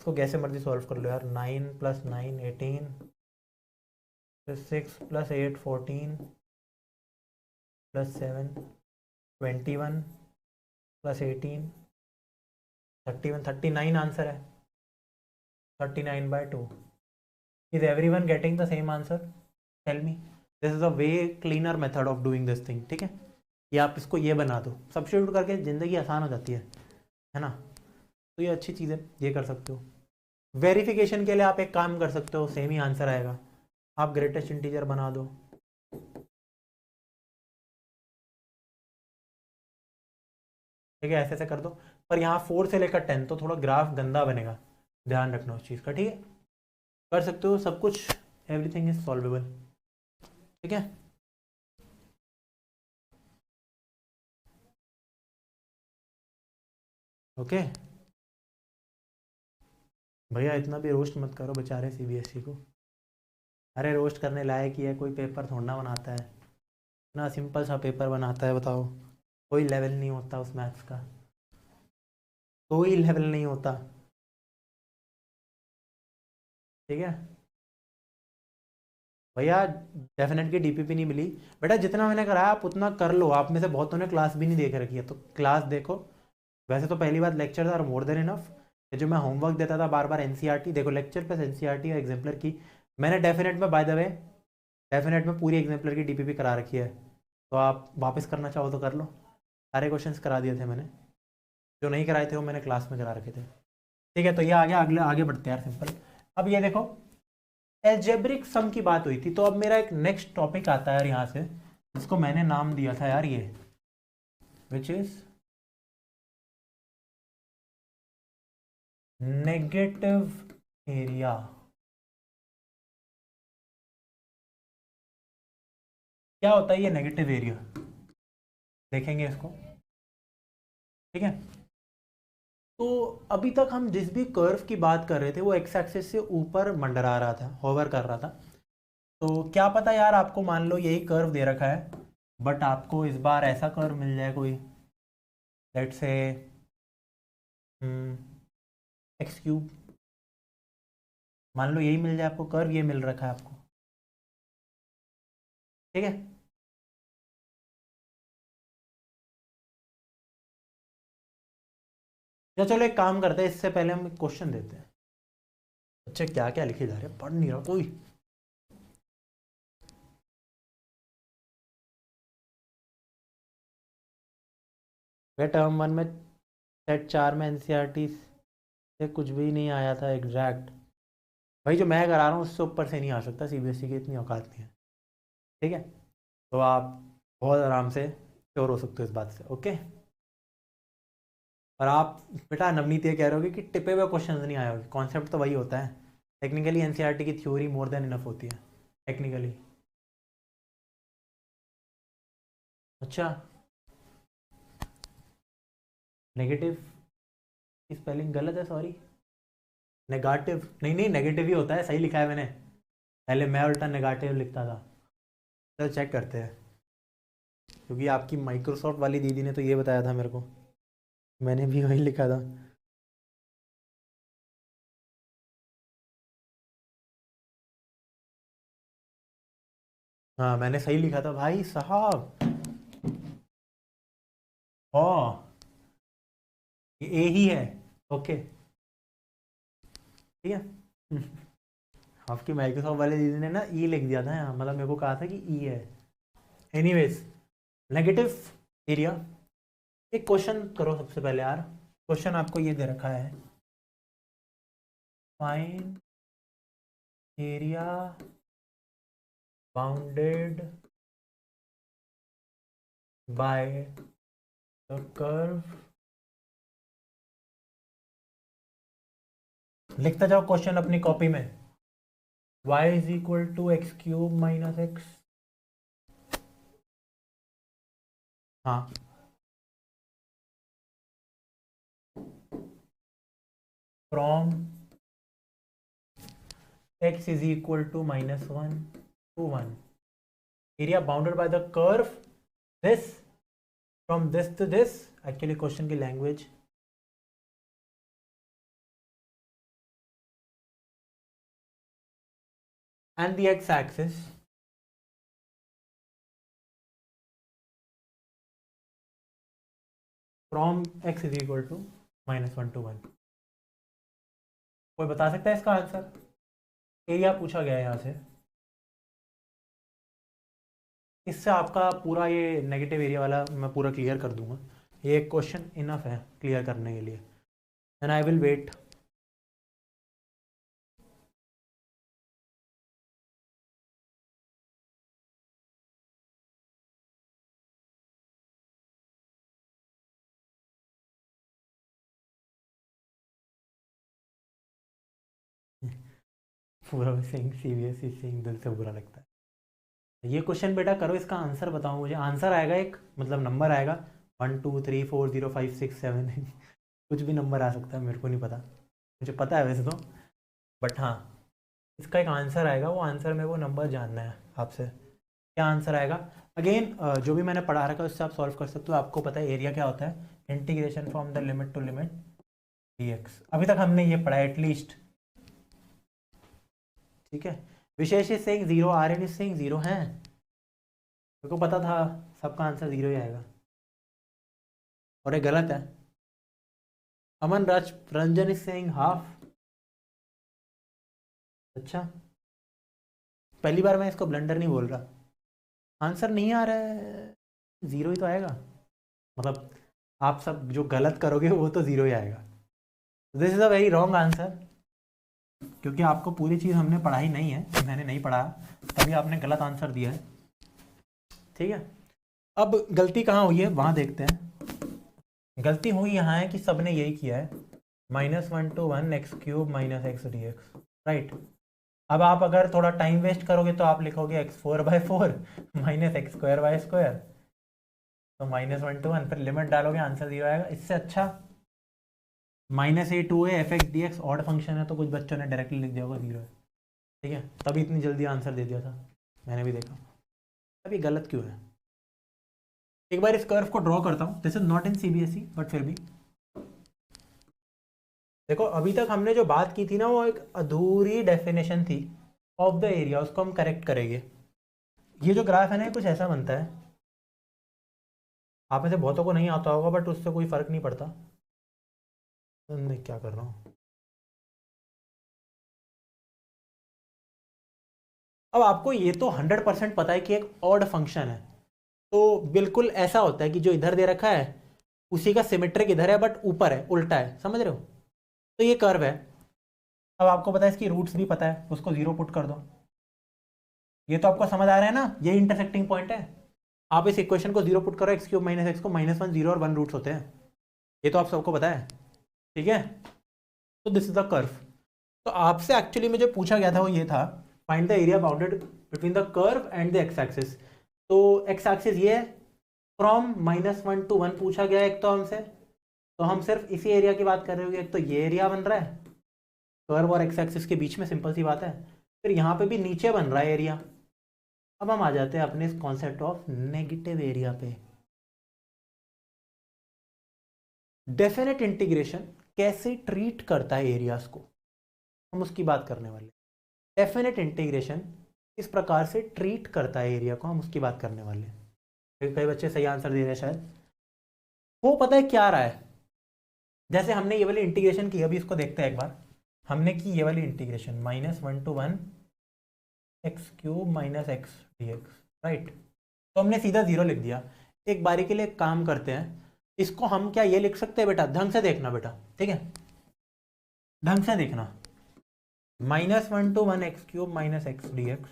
इसको कैसे मर्जी सॉल्व कर लो यार, 9 + 9 18, फिर 6 + 8 14 + 7 21 + 18 31 39 आंसर है, 39/2। Is everyone getting the same answer? Tell me. This is a way cleaner method of doing this thing. ठीक है, ये आप इसको ये बना दो, सब्स्टिट्यूट करके ज़िंदगी आसान हो जाती है ना। तो ये अच्छी चीज़ है, ये कर सकते हो। वेरिफिकेशन के लिए आप एक काम कर सकते हो, सेम ही आंसर आएगा, आप ग्रेटेस्ट इंटीजर बना दो। ठीक है, ऐसे ऐसे कर दो, पर यहाँ 4 से लेकर 10 तो थोड़ा ग्राफ गंदा बनेगा, ध्यान रखना उस चीज़ का। ठीक है, कर सकते हो सब कुछ, एवरीथिंग इज सॉल्वेबल। ठीक है, ओके भैया, इतना भी रोस्ट मत करो बेचारे CBSE को। अरे रोस्ट करने लायक ही है, कोई पेपर थोड़ा बनाता है, इतना सिंपल सा पेपर बनाता है, बताओ। कोई लेवल नहीं होता उस मैथ्स का, कोई लेवल नहीं होता। ठीक है भैया, डेफिनेट की DPP नहीं मिली बेटा, जितना मैंने कराया आप उतना कर लो। आप में से बहुतों ने क्लास भी नहीं देख रखी है, तो क्लास देखो। वैसे तो पहली बात lecture are more than enough. जो मैं होमवर्क देता था बार बार NCERT, देखो लेक्चर प्लस NCERT और एग्जाम्पलर की, मैंने डेफिनेट में बाय द वे, डेफिनेट में पूरी एग्जाम्पलर की DPP करा रखी है, तो आप वापस करना चाहो तो कर लो। सारे क्वेश्चंस करा दिए थे मैंने, जो नहीं कराए थे वो मैंने क्लास में करा रखे थे। ठीक है, तो ये आ गया, अगले आगे बढ़ते हैं यार, सिंपल। अब ये देखो, एल्जेब्रिक सम की बात हुई थी, तो अब मेरा एक नेक्स्ट टॉपिक आता है यार यहाँ से, जिसको मैंने नाम दिया था यार ये, विच इज नेगेटिव एरिया। क्या होता है ये नेगेटिव एरिया, देखेंगे इसको। ठीक है, तो अभी तक हम जिस भी कर्व की बात कर रहे थे वो एक्स एक्सिस से ऊपर मंडरा रहा था, होवर कर रहा था। तो क्या पता यार, आपको मान लो यही कर्व दे रखा है, बट आपको इस बार ऐसा कर्व मिल जाए कोई, लेट्स से एक्स क्यूब, मान लो यही मिल जाए आपको कर्व, ये मिल रखा है आपको। ठीक है, या चलो एक काम करते हैं, इससे पहले हम क्वेश्चन देते हैं। अच्छा क्या क्या लिखे जा रहे हैं, पढ़ नहीं रहा कोई। वे टर्म 1 में सेट 4 में एनसीईआरटी से कुछ भी नहीं आया था एग्जैक्ट। भाई जो मैं करा रहा हूँ उससे ऊपर से नहीं आ सकता, सीबीएसई की इतनी औकात नहीं है। ठीक है, तो आप बहुत आराम से श्योर हो सकते हो इस बात से। ओके, और आप बेटा नवनीत ये कह रहे होगे कि टिपे हुए क्वेश्चन नहीं आए होगे, कॉन्सेप्ट तो वही होता है। टेक्निकली एनसीईआरटी की थ्योरी मोर देन इनफ होती है टेक्निकली। अच्छा, नेगेटिव की स्पेलिंग गलत है, सॉरी। नेगेटिव नहीं नहीं, नेगेटिव ही होता है, सही लिखा है मैंने, पहले मैं उल्टा नेगेटिव लिखता था। चलो चेक करते हैं, क्योंकि आपकी माइक्रोसॉफ्ट वाली दीदी ने तो ये बताया था मेरे को, मैंने भी वही लिखा था। हाँ मैंने सही लिखा था भाई साहब। ओ, ये ए ही है। ओके, ठीक है। आपकी माइक्रोसॉफ्ट वाले दीदी ने ना ई लिख दिया था यहाँ, मतलब मेरे को कहा था कि ई है। Anyways, negative area. एक क्वेश्चन करो सबसे पहले यार। क्वेश्चन आपको ये दे रखा है, find area bounded by the curve. लिखता जाओ क्वेश्चन अपनी कॉपी में। y is equal to x cube minus x. हाँ, from x is equal to -1 to 1, area bounded by the curve this, from this to this, actually question की language, and the x axis from x is equal to -1 to 1। कोई बता सकता है इसका answer? Area पूछा गया है यहाँ से, इससे आपका पूरा ये नेगेटिव एरिया वाला मैं पूरा क्लियर कर दूंगा। ये एक क्वेश्चन इनफ है क्लियर करने के लिए, एंड आई विल वेट। पूरा सिंह सीबीएसई सिंह दिल से बुरा लगता है। ये क्वेश्चन बेटा करो, इसका आंसर बताओ मुझे। आंसर आएगा एक, मतलब नंबर आएगा 1 2 3 4 0 5 6 7 कुछ भी नंबर आ सकता है, मेरे को नहीं पता, मुझे पता है वैसे तो, बट हाँ इसका एक आंसर आएगा, वो आंसर में वो नंबर जानना है आपसे। क्या आंसर आएगा? अगेन जो भी मैंने पढ़ा रखा है उससे आप सॉल्व कर सकते हो। आपको पता है एरिया क्या होता है, integration from the limit to limit dx। अभी तक हमने ये पढ़ा है एटलीस्ट। ठीक है, Vishesh is saying zero, R N is saying zero है, मेरे को पता था सबका आंसर जीरो ही आएगा, और ये गलत है। अमन राज रंजन इज सेइंग हाफ। अच्छा, पहली बार मैं इसको ब्लंडर नहीं बोल रहा। आंसर नहीं आ रहा है, ज़ीरो ही तो आएगा, मतलब आप सब जो गलत करोगे वो तो ज़ीरो ही आएगा। This is a very wrong answer. क्योंकि आपको पूरी चीज़ हमने पढ़ाई नहीं है, मैंने नहीं पढ़ा, तभी आपने गलत आंसर दिया है। ठीक है, अब गलती कहाँ हुई है वहाँ देखते हैं। गलती हुई यहाँ है कि सबने यही किया है, -1 to 1 x cube minus x d x, right. अब आप अगर थोड़ा टाइम वेस्ट करोगे तो आप लिखोगे x4/4 minus x square by square, तो -1 to 1, फिर लिमिट डालोगे आंसर 0 आएगा। इससे अच्छा -a2a F x d x odd function है, तो कुछ बच्चों ने डायरेक्टली लिख दिया होगा 0 है। ठीक है, तभी इतनी जल्दी आंसर दे दिया था, मैंने भी देखा। अब ये गलत क्यों है, एक बार इस कर्व को ड्रॉ करता हूँ। This is not in CBSE but फिर भी देखो, अभी तक हमने जो बात की थी ना, वो एक अधूरी डेफिनेशन थी ऑफ द एरिया, उसको हम करेक्ट करेंगे। ये जो ग्राफ है ना, कुछ ऐसा बनता है, आप में से बहुतों को नहीं आता होगा बट उससे कोई फर्क नहीं पड़ता। मैं क्या कर रहा हूँ, अब आपको ये तो 100% पता है कि एक ऑड फंक्शन है, तो बिल्कुल ऐसा होता है कि जो इधर दे रखा है उसी का सिमेट्रिक इधर है बट ऊपर है, उल्टा है, समझ रहे हो। तो ये कर्व है। अब आपको पता है इसकी रूट्स भी पता है, उसको 0 पुट कर दो। ये तो आपको समझ आ रहा है ना, ये इंटरसेक्टिंग पॉइंट है। आप इस इक्वेशन को 0 पुट करो, एक्स क्यूब माइनस एक्स को, -1 0 और 1 रूट्स होते हैं, ये तो आप सबको पता है। ठीक है, तो दिस इज द कर्व। तो आपसे एक्चुअली में जो पूछा गया था वो ये था, find the area bounded between the curve and the x axis. तो एक्स एक्सिस ये है, फ्रॉम -1 to 1 पूछा गया एक तो हमसे, तो हम सिर्फ इसी एरिया की बात कर रहे होंगे। एक तो ये एरिया बन रहा है कर्व और एक्स एक्सिस के बीच में, सिंपल सी बात है। फिर यहाँ पे भी नीचे बन रहा है एरिया। अब हम आ जाते हैं अपने इस कॉन्सेप्ट ऑफ नेगेटिव एरिया पे। डेफिनेट इंटीग्रेशन कैसे ट्रीट करता है एरियाज को, हम उसकी बात करने वाले। डेफिनेट इंटीग्रेशन इस प्रकार से ट्रीट करता है एरिया को, हम उसकी बात करने वाले। कई बच्चे सही आंसर दे रहे हैं शायद। वो पता है क्या रहा है, जैसे हमने ये वाली इंटीग्रेशन की, अभी इसको देखते हैं एक बार। हमने की ये वाली integration -1 to 1 x cube minus x d x, right. तो हमने सीधा 0 लिख दिया। एक बारी के लिए एक काम करते हैं, इसको हम क्या ये लिख सकते हैं बेटा, ढंग से देखना बेटा, ठीक है, ढंग से देखना। -1 to 1 x cube minus x d x,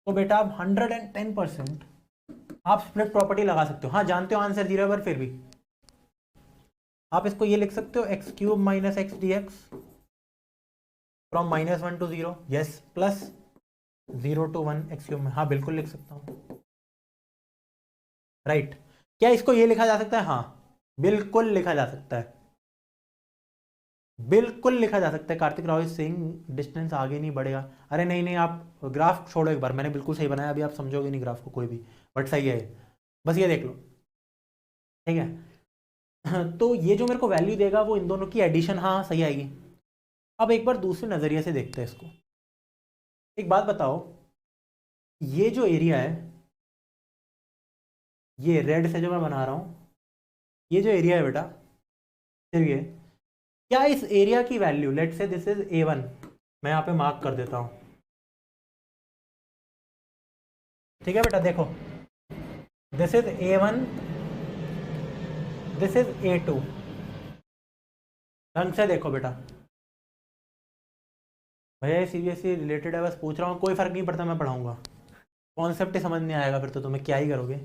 तो बेटा आप 110% आप स्प्लिट प्रॉपर्टी लगा सकते हो। हाँ जानते हो आंसर 0 है, पर फिर भी आप इसको ये लिख सकते हो, x cube minus x d x from -1 to 0, yes, plus 0 to 1 x cube में, हाँ बिल्कुल लिख सकता हूँ, राइट। क्या इसको ये लिखा जा सकता है, हाँ बिल्कुल लिखा जा सकता है, बिल्कुल लिखा जा सकता है। Kartik Rao is saying distance आगे नहीं बढ़ेगा। अरे नहीं नहीं, आप ग्राफ छोड़ो एक बार, मैंने बिल्कुल सही बनाया, अभी आप समझोगे नहीं ग्राफ को कोई भी, बट सही है, बस ये देख लो, ठीक है। तो ये जो मेरे को वैल्यू देगा वो इन दोनों की एडिशन, हाँ सही आएगी। अब एक बार दूसरे नज़रिए से देखते हैं इसको। एक बात बताओ, ये जो एरिया है, ये रेड से जो मैं बना रहा हूँ, ये जो एरिया है बेटा, फिर ये क्या इस एरिया की वैल्यू, लेट से दिस इज A1, मैं यहाँ पे मार्क कर देता हूँ, ठीक है बेटा। देखो this is A1, this is A2, ढंग से देखो बेटा। भैया सीबीएसई रिलेटेड है, बस पूछ रहा हूँ, कोई फर्क नहीं पड़ता, मैं पढ़ाऊंगा। कॉन्सेप्ट ही समझ नहीं आएगा फिर तो तुम्हें क्या ही करोगे,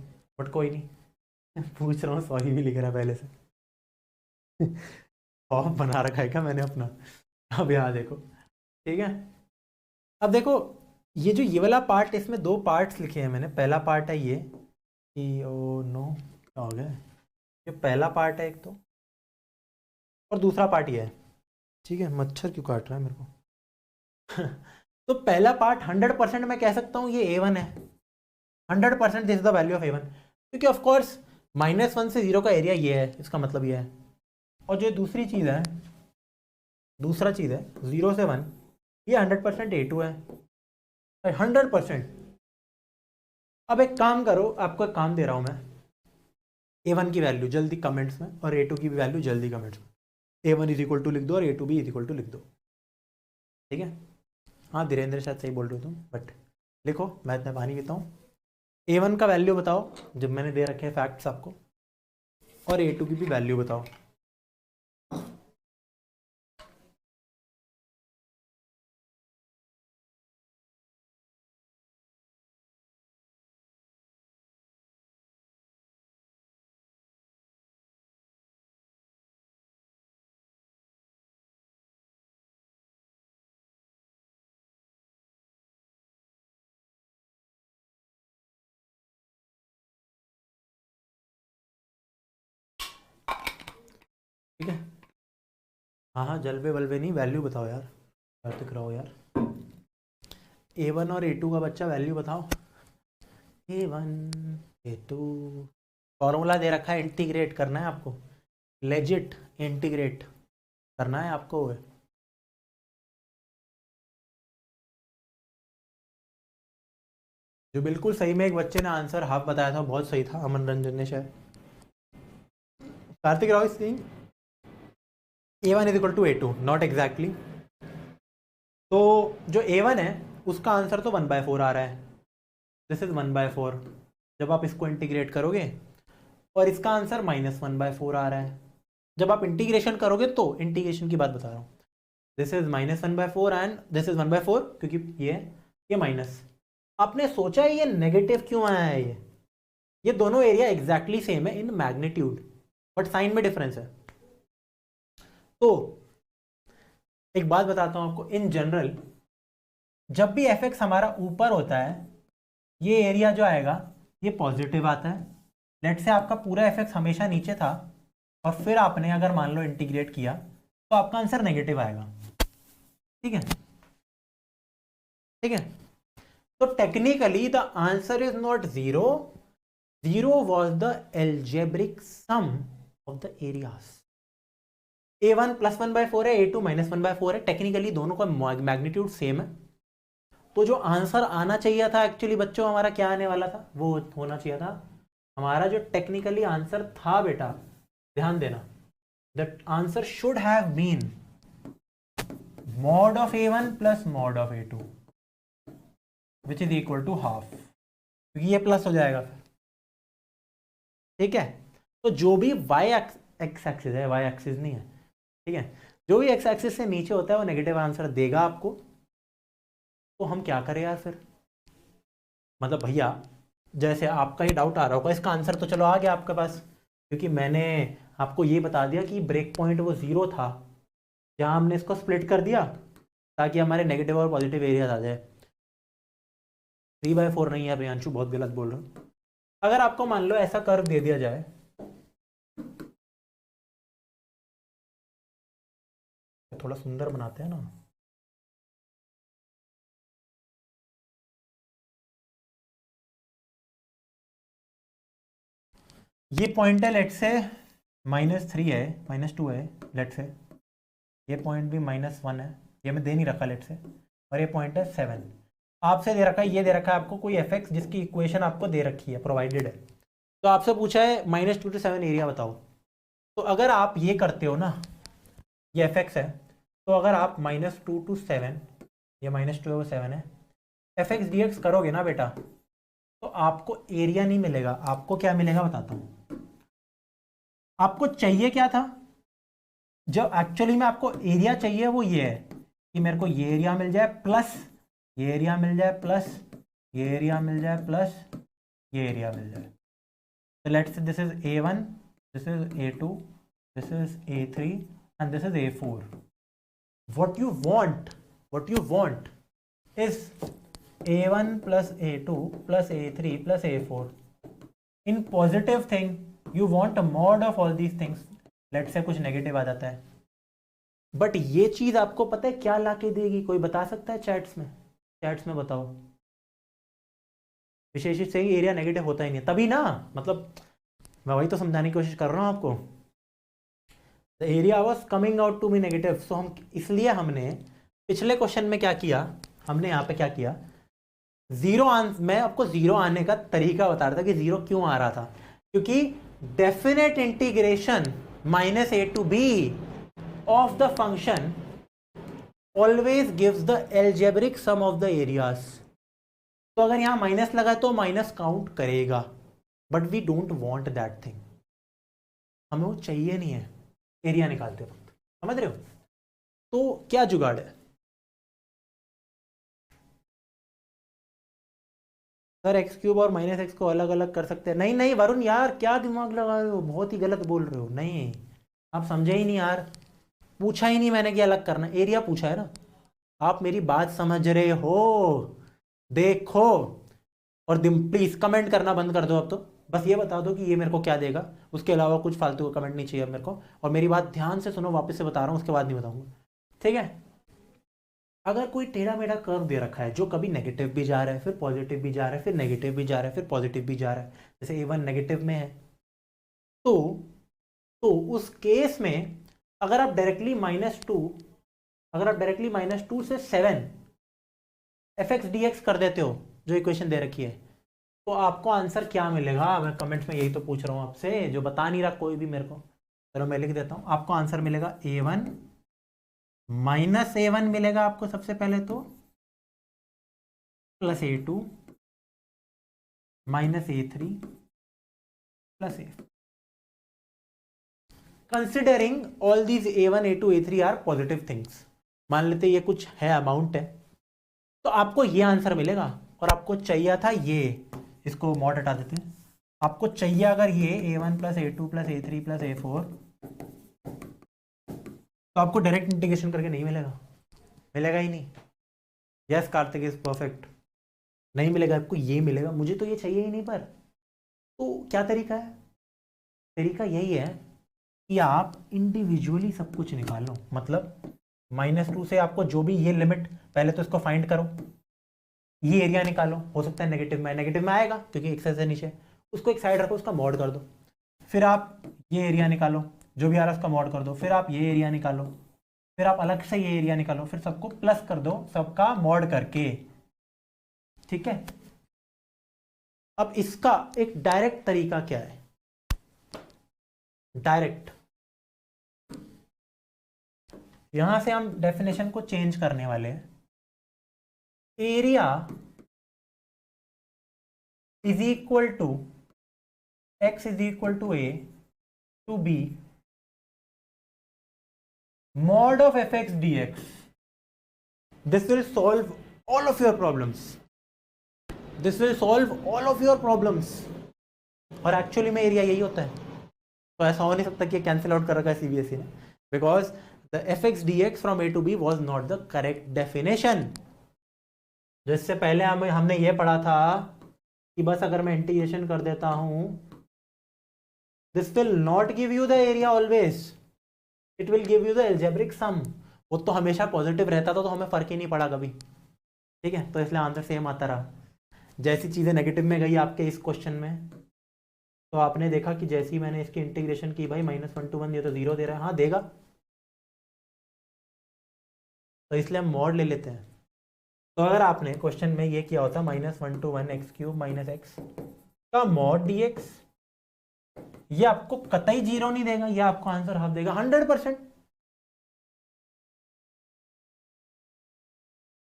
बट कोई नहीं। पूछ रहा हूँ, सॉरी भी लिख रहा है पहले से। खौफ बना रखा है क्या मैंने अपना। अब यहाँ देखो, ठीक है। अब देखो, ये जो ये वाला पार्ट, इसमें दो पार्ट्स लिखे हैं मैंने। पहला पार्ट है ये कि, ओ नो क्या हो गया, ये पहला पार्ट है एक तो, और दूसरा पार्ट ये है, ठीक है। मच्छर क्यों काट रहा है मेरे को। तो पहला पार्ट 100% मैं कह सकता हूँ ये A1 है, 100% this is the value of A1, क्योंकि ऑफकोर्स -1 से 0 का एरिया ये है, इसका मतलब ये है। और जो दूसरी चीज़ है, दूसरा चीज़ है 0 से 1, ये 100% A2 है, 100%। अब एक काम करो, आपको एक काम दे रहा हूँ मैं, A1 की वैल्यू जल्दी कमेंट्स में और A2 की भी वैल्यू जल्दी कमेंट्स में। A1 इज इक्वल टू लिख दो और A2 भी इज इक्वल टू लिख दो, ठीक है। हाँ धीरेन्द्र शायद सही बोल रहे हो तुम, बट लिखो, मैं इतना पानी पीता हूँ। A1 का वैल्यू बताओ, जब मैंने दे रखे हैं फैक्ट्स आपको, और A2 की भी वैल्यू बताओ। ठीक है। हाँ हाँ, जलवे वलवे नहीं, वैल्यू बताओ यार, कार्तिक रहो यार। A1 और A2 का बच्चा वैल्यू बताओ। A1 A2 फॉर्मूला दे रखा है, इंटीग्रेट करना है आपको, लेजिट इंटीग्रेट करना है आपको। जो बिल्कुल सही में एक बच्चे ने आंसर हाफ बताया था, बहुत सही था, अमन रंजन ने शायद। Kartik Rao Singh, A1 is equal to A2, not exactly. तो जो A1 है उसका आंसर तो 1/4 आ रहा है, दिस इज 1/4 जब आप इसको इंटीग्रेट करोगे, और इसका आंसर -1/4 आ रहा है जब आप इंटीग्रेशन करोगे। तो इंटीग्रेशन की बात बता रहा हूँ, this is -1/4 and this is 1/4, क्योंकि ये माइनस। आपने सोचा है ये नेगेटिव क्यों आया है? ये दोनों एरिया एग्जैक्टली सेम है इन मैग्नीट्यूड, बट साइन में डिफरेंस है। तो एक बात बताता हूं आपको, इन जनरल जब भी एफ एक्स हमारा ऊपर होता है, ये एरिया जो आएगा ये पॉजिटिव आता है। लेट से आपका पूरा एफ एक्स हमेशा नीचे था, और फिर आपने अगर मान लो इंटीग्रेट किया, तो आपका आंसर नेगेटिव आएगा। ठीक है, ठीक है। तो technically the answer is not 0, 0 was the algebraic sum of the areas. A1 +1/4 है, A2 -1/4 है, टेक्निकली दोनों का मैग्नीट्यूड सेम है। तो जो आंसर आना चाहिए था एक्चुअली बच्चों, हमारा क्या आने वाला था, वो होना चाहिए था हमारा जो टेक्निकली आंसर था बेटा, ध्यान देना, the answer should have been mod of A1 plus mod of A2 which is equal to half, क्योंकि ये प्लस हो जाएगा फिर। ठीक है, तो जो भी वाई एक्स एक्सिस है, वाई एक्सिस नहीं है, ठीक है, जो भी एक्स एक्सिस से नीचे होता है वो नेगेटिव आंसर देगा आपको। तो हम क्या करें यार फिर, मतलब भैया जैसे आपका ये डाउट आ रहा होगा, इसका आंसर तो चलो आ गया आपके पास, क्योंकि मैंने आपको ये बता दिया कि ब्रेक पॉइंट वो 0 था जहां हमने इसको स्प्लिट कर दिया ताकि हमारे नेगेटिव और पॉजिटिव एरियाज आ जाए। 3/4 नहीं है प्रियांशु, बहुत गलत बोल रहे हो। अगर आपको मान लो ऐसा कर्व दे दिया जाए, थोड़ा सुंदर बनाते हैं ना, ये पॉइंट है लेट से -3 है, -2 है लेट से, ये पॉइंट भी -1 है, ये मैं दे नहीं रखा लेट से, और ये पॉइंट है 7, आपसे दे रखा है, ये दे रखा है आपको कोई एफ एक्स जिसकी इक्वेशन आपको दे रखी है, प्रोवाइडेड है। तो आपसे पूछा है -2 to 7 एरिया बताओ। तो अगर आप ये करते हो ना, ये एफ एक्स है, तो अगर आप -2 to 7, ये -2 है 7 है, एफ एक्स डी एक्स करोगे ना बेटा, तो आपको एरिया नहीं मिलेगा, आपको क्या मिलेगा बताता हूँ। आपको चाहिए क्या था, जो एक्चुअली में आपको एरिया चाहिए वो ये है कि मेरे को ये एरिया मिल जाए प्लस ये एरिया मिल जाए प्लस ये एरिया मिल जाए प्लस ये एरिया मिल जाए। तो let's this is A1, this is A2, this is A3 and this is A4। what you want is A1 plus A2 plus A3 plus A4 in positive thing, you want a mod of all these things। Let say कुछ negative आ जाता है, but ये चीज आपको पता है क्या लाके देगी, कोई बता सकता है चैट्स में बताओ। विशेषित से ही एरिया नेगेटिव होता ही नहीं, तभी ना, मतलब मैं वही तो समझाने की कोशिश कर रहा हूं आपको। The area was coming out to be negative, so हम इसलिए हमने पिछले क्वेश्चन में क्या किया, हमने यहाँ पे क्या किया, मैं आपको 0 आने का तरीका बता रहा था कि 0 क्यों आ रहा था, क्योंकि definite integration -a to b of the function always gives the algebraic sum of the areas। तो अगर यहां माइनस लगा तो माइनस काउंट करेगा, but we don't want that thing, हमें वो चाहिए नहीं है एरिया निकालते वक्त, समझ रहे हो। तो क्या जुगाड़ है सर, x³ और -x को अलग अलग कर सकते हैं? नहीं नहीं वरुण यार, क्या दिमाग लगा रहे हो, बहुत ही गलत बोल रहे हो। नहीं, आप समझे ही नहीं यार, पूछा ही नहीं मैंने कि अलग करना, एरिया पूछा है ना। आप मेरी बात समझ रहे हो, देखो। और प्लीज कमेंट करना बंद कर दो अब तो, बस ये बता दो कि ये मेरे को क्या देगा, उसके अलावा कुछ फालतू का कमेंट नहीं चाहिए अब मेरे को। और मेरी बात ध्यान से सुनो, वापस से बता रहा हूँ, उसके बाद नहीं बताऊंगा, ठीक है। अगर कोई टेढ़ा मेढ़ा कर्व दे रखा है जो कभी नेगेटिव भी जा रहा है, फिर पॉजिटिव भी जा रहा है, फिर नेगेटिव भी जा रहा है, फिर पॉजिटिव भी जा रहा है, जैसे A1 नेगेटिव में है, तो उस केस में अगर आप डायरेक्टली -2 से 7 f(x) कर देते हो, जो इक्वेशन दे रखी है, तो आपको आंसर क्या मिलेगा? मैं कमेंट्स में यही तो पूछ रहा हूँ आपसे, जो बता नहीं रहा कोई भी मेरे को। चलो मैं लिख देता हूँ, आपको आंसर मिलेगा A1 -A1 मिलेगा आपको सबसे पहले तो, plus A2 -A3 plus A। Considering all these A1 A2 A3 are positive things, मान लेते ये कुछ है, अमाउंट है, तो आपको ये आंसर मिलेगा। और आपको चाहिए था ये, इसको मॉड हटा देते हैं, आपको चाहिए अगर ये A1 plus A2 plus A3 plus A4, तो आपको डायरेक्ट इंटीग्रेशन करके नहीं मिलेगा, मिलेगा ही नहीं। यस कार्तिक इज परफेक्ट, नहीं मिलेगा आपको, ये मिलेगा। मुझे तो ये चाहिए ही नहीं, पर तो क्या तरीका है? तरीका यही है कि आप इंडिविजुअली सब कुछ निकालो, मतलब -2 से आपको जो भी ये लिमिट, पहले तो इसको फाइंड करो, ये एरिया निकालो, हो सकता है नेगेटिव में आएगा क्योंकि एक्सेस है नीचे, उसको एक साइड रखो, उसका मॉड कर दो। फिर आप ये एरिया निकालो, जो भी आ रहा है उसका मॉड कर दो। फिर आप ये एरिया निकालो, फिर आप अलग से ये एरिया निकालो, फिर सबको प्लस कर दो, सबका मॉड करके, ठीक है। अब इसका एक डायरेक्ट तरीका क्या है? डायरेक्ट, यहां से हम डेफिनेशन को चेंज करने वाले हैं। Area is equal to x is equal to a to b mod of fx dx. This will solve all of your problems. This will solve all of your problems. और actually में area यही होता है, तो ऐसा हो नहीं सकता कि कैंसिल आउट कर रखा है सीबीएसई ने, because the fx dx from a to b was not the correct definition. जिससे पहले हमने ये पढ़ा था कि बस अगर मैं इंटीग्रेशन कर देता हूं, this will not give you the area always, it will give you the algebraic sum. वो तो हमेशा पॉजिटिव रहता था, तो हमें फर्क ही नहीं पड़ा कभी, ठीक है। तो इसलिए आंसर सेम आता रहा। जैसी चीज़ें नेगेटिव में गई आपके इस क्वेश्चन में, तो आपने देखा कि जैसे ही मैंने इसकी इंटीग्रेशन की, भाई -1 to 1 ये तो 0 दे रहा है, हाँ देगा, तो इसलिए हम मॉड ले लेते हैं। तो अगर आपने क्वेश्चन में ये किया होता -1 to 1 x³ माइनस एक्स का मॉड dx, ये आपको कतई 0 नहीं देगा, ये आपको आंसर हाफ देगा 100%।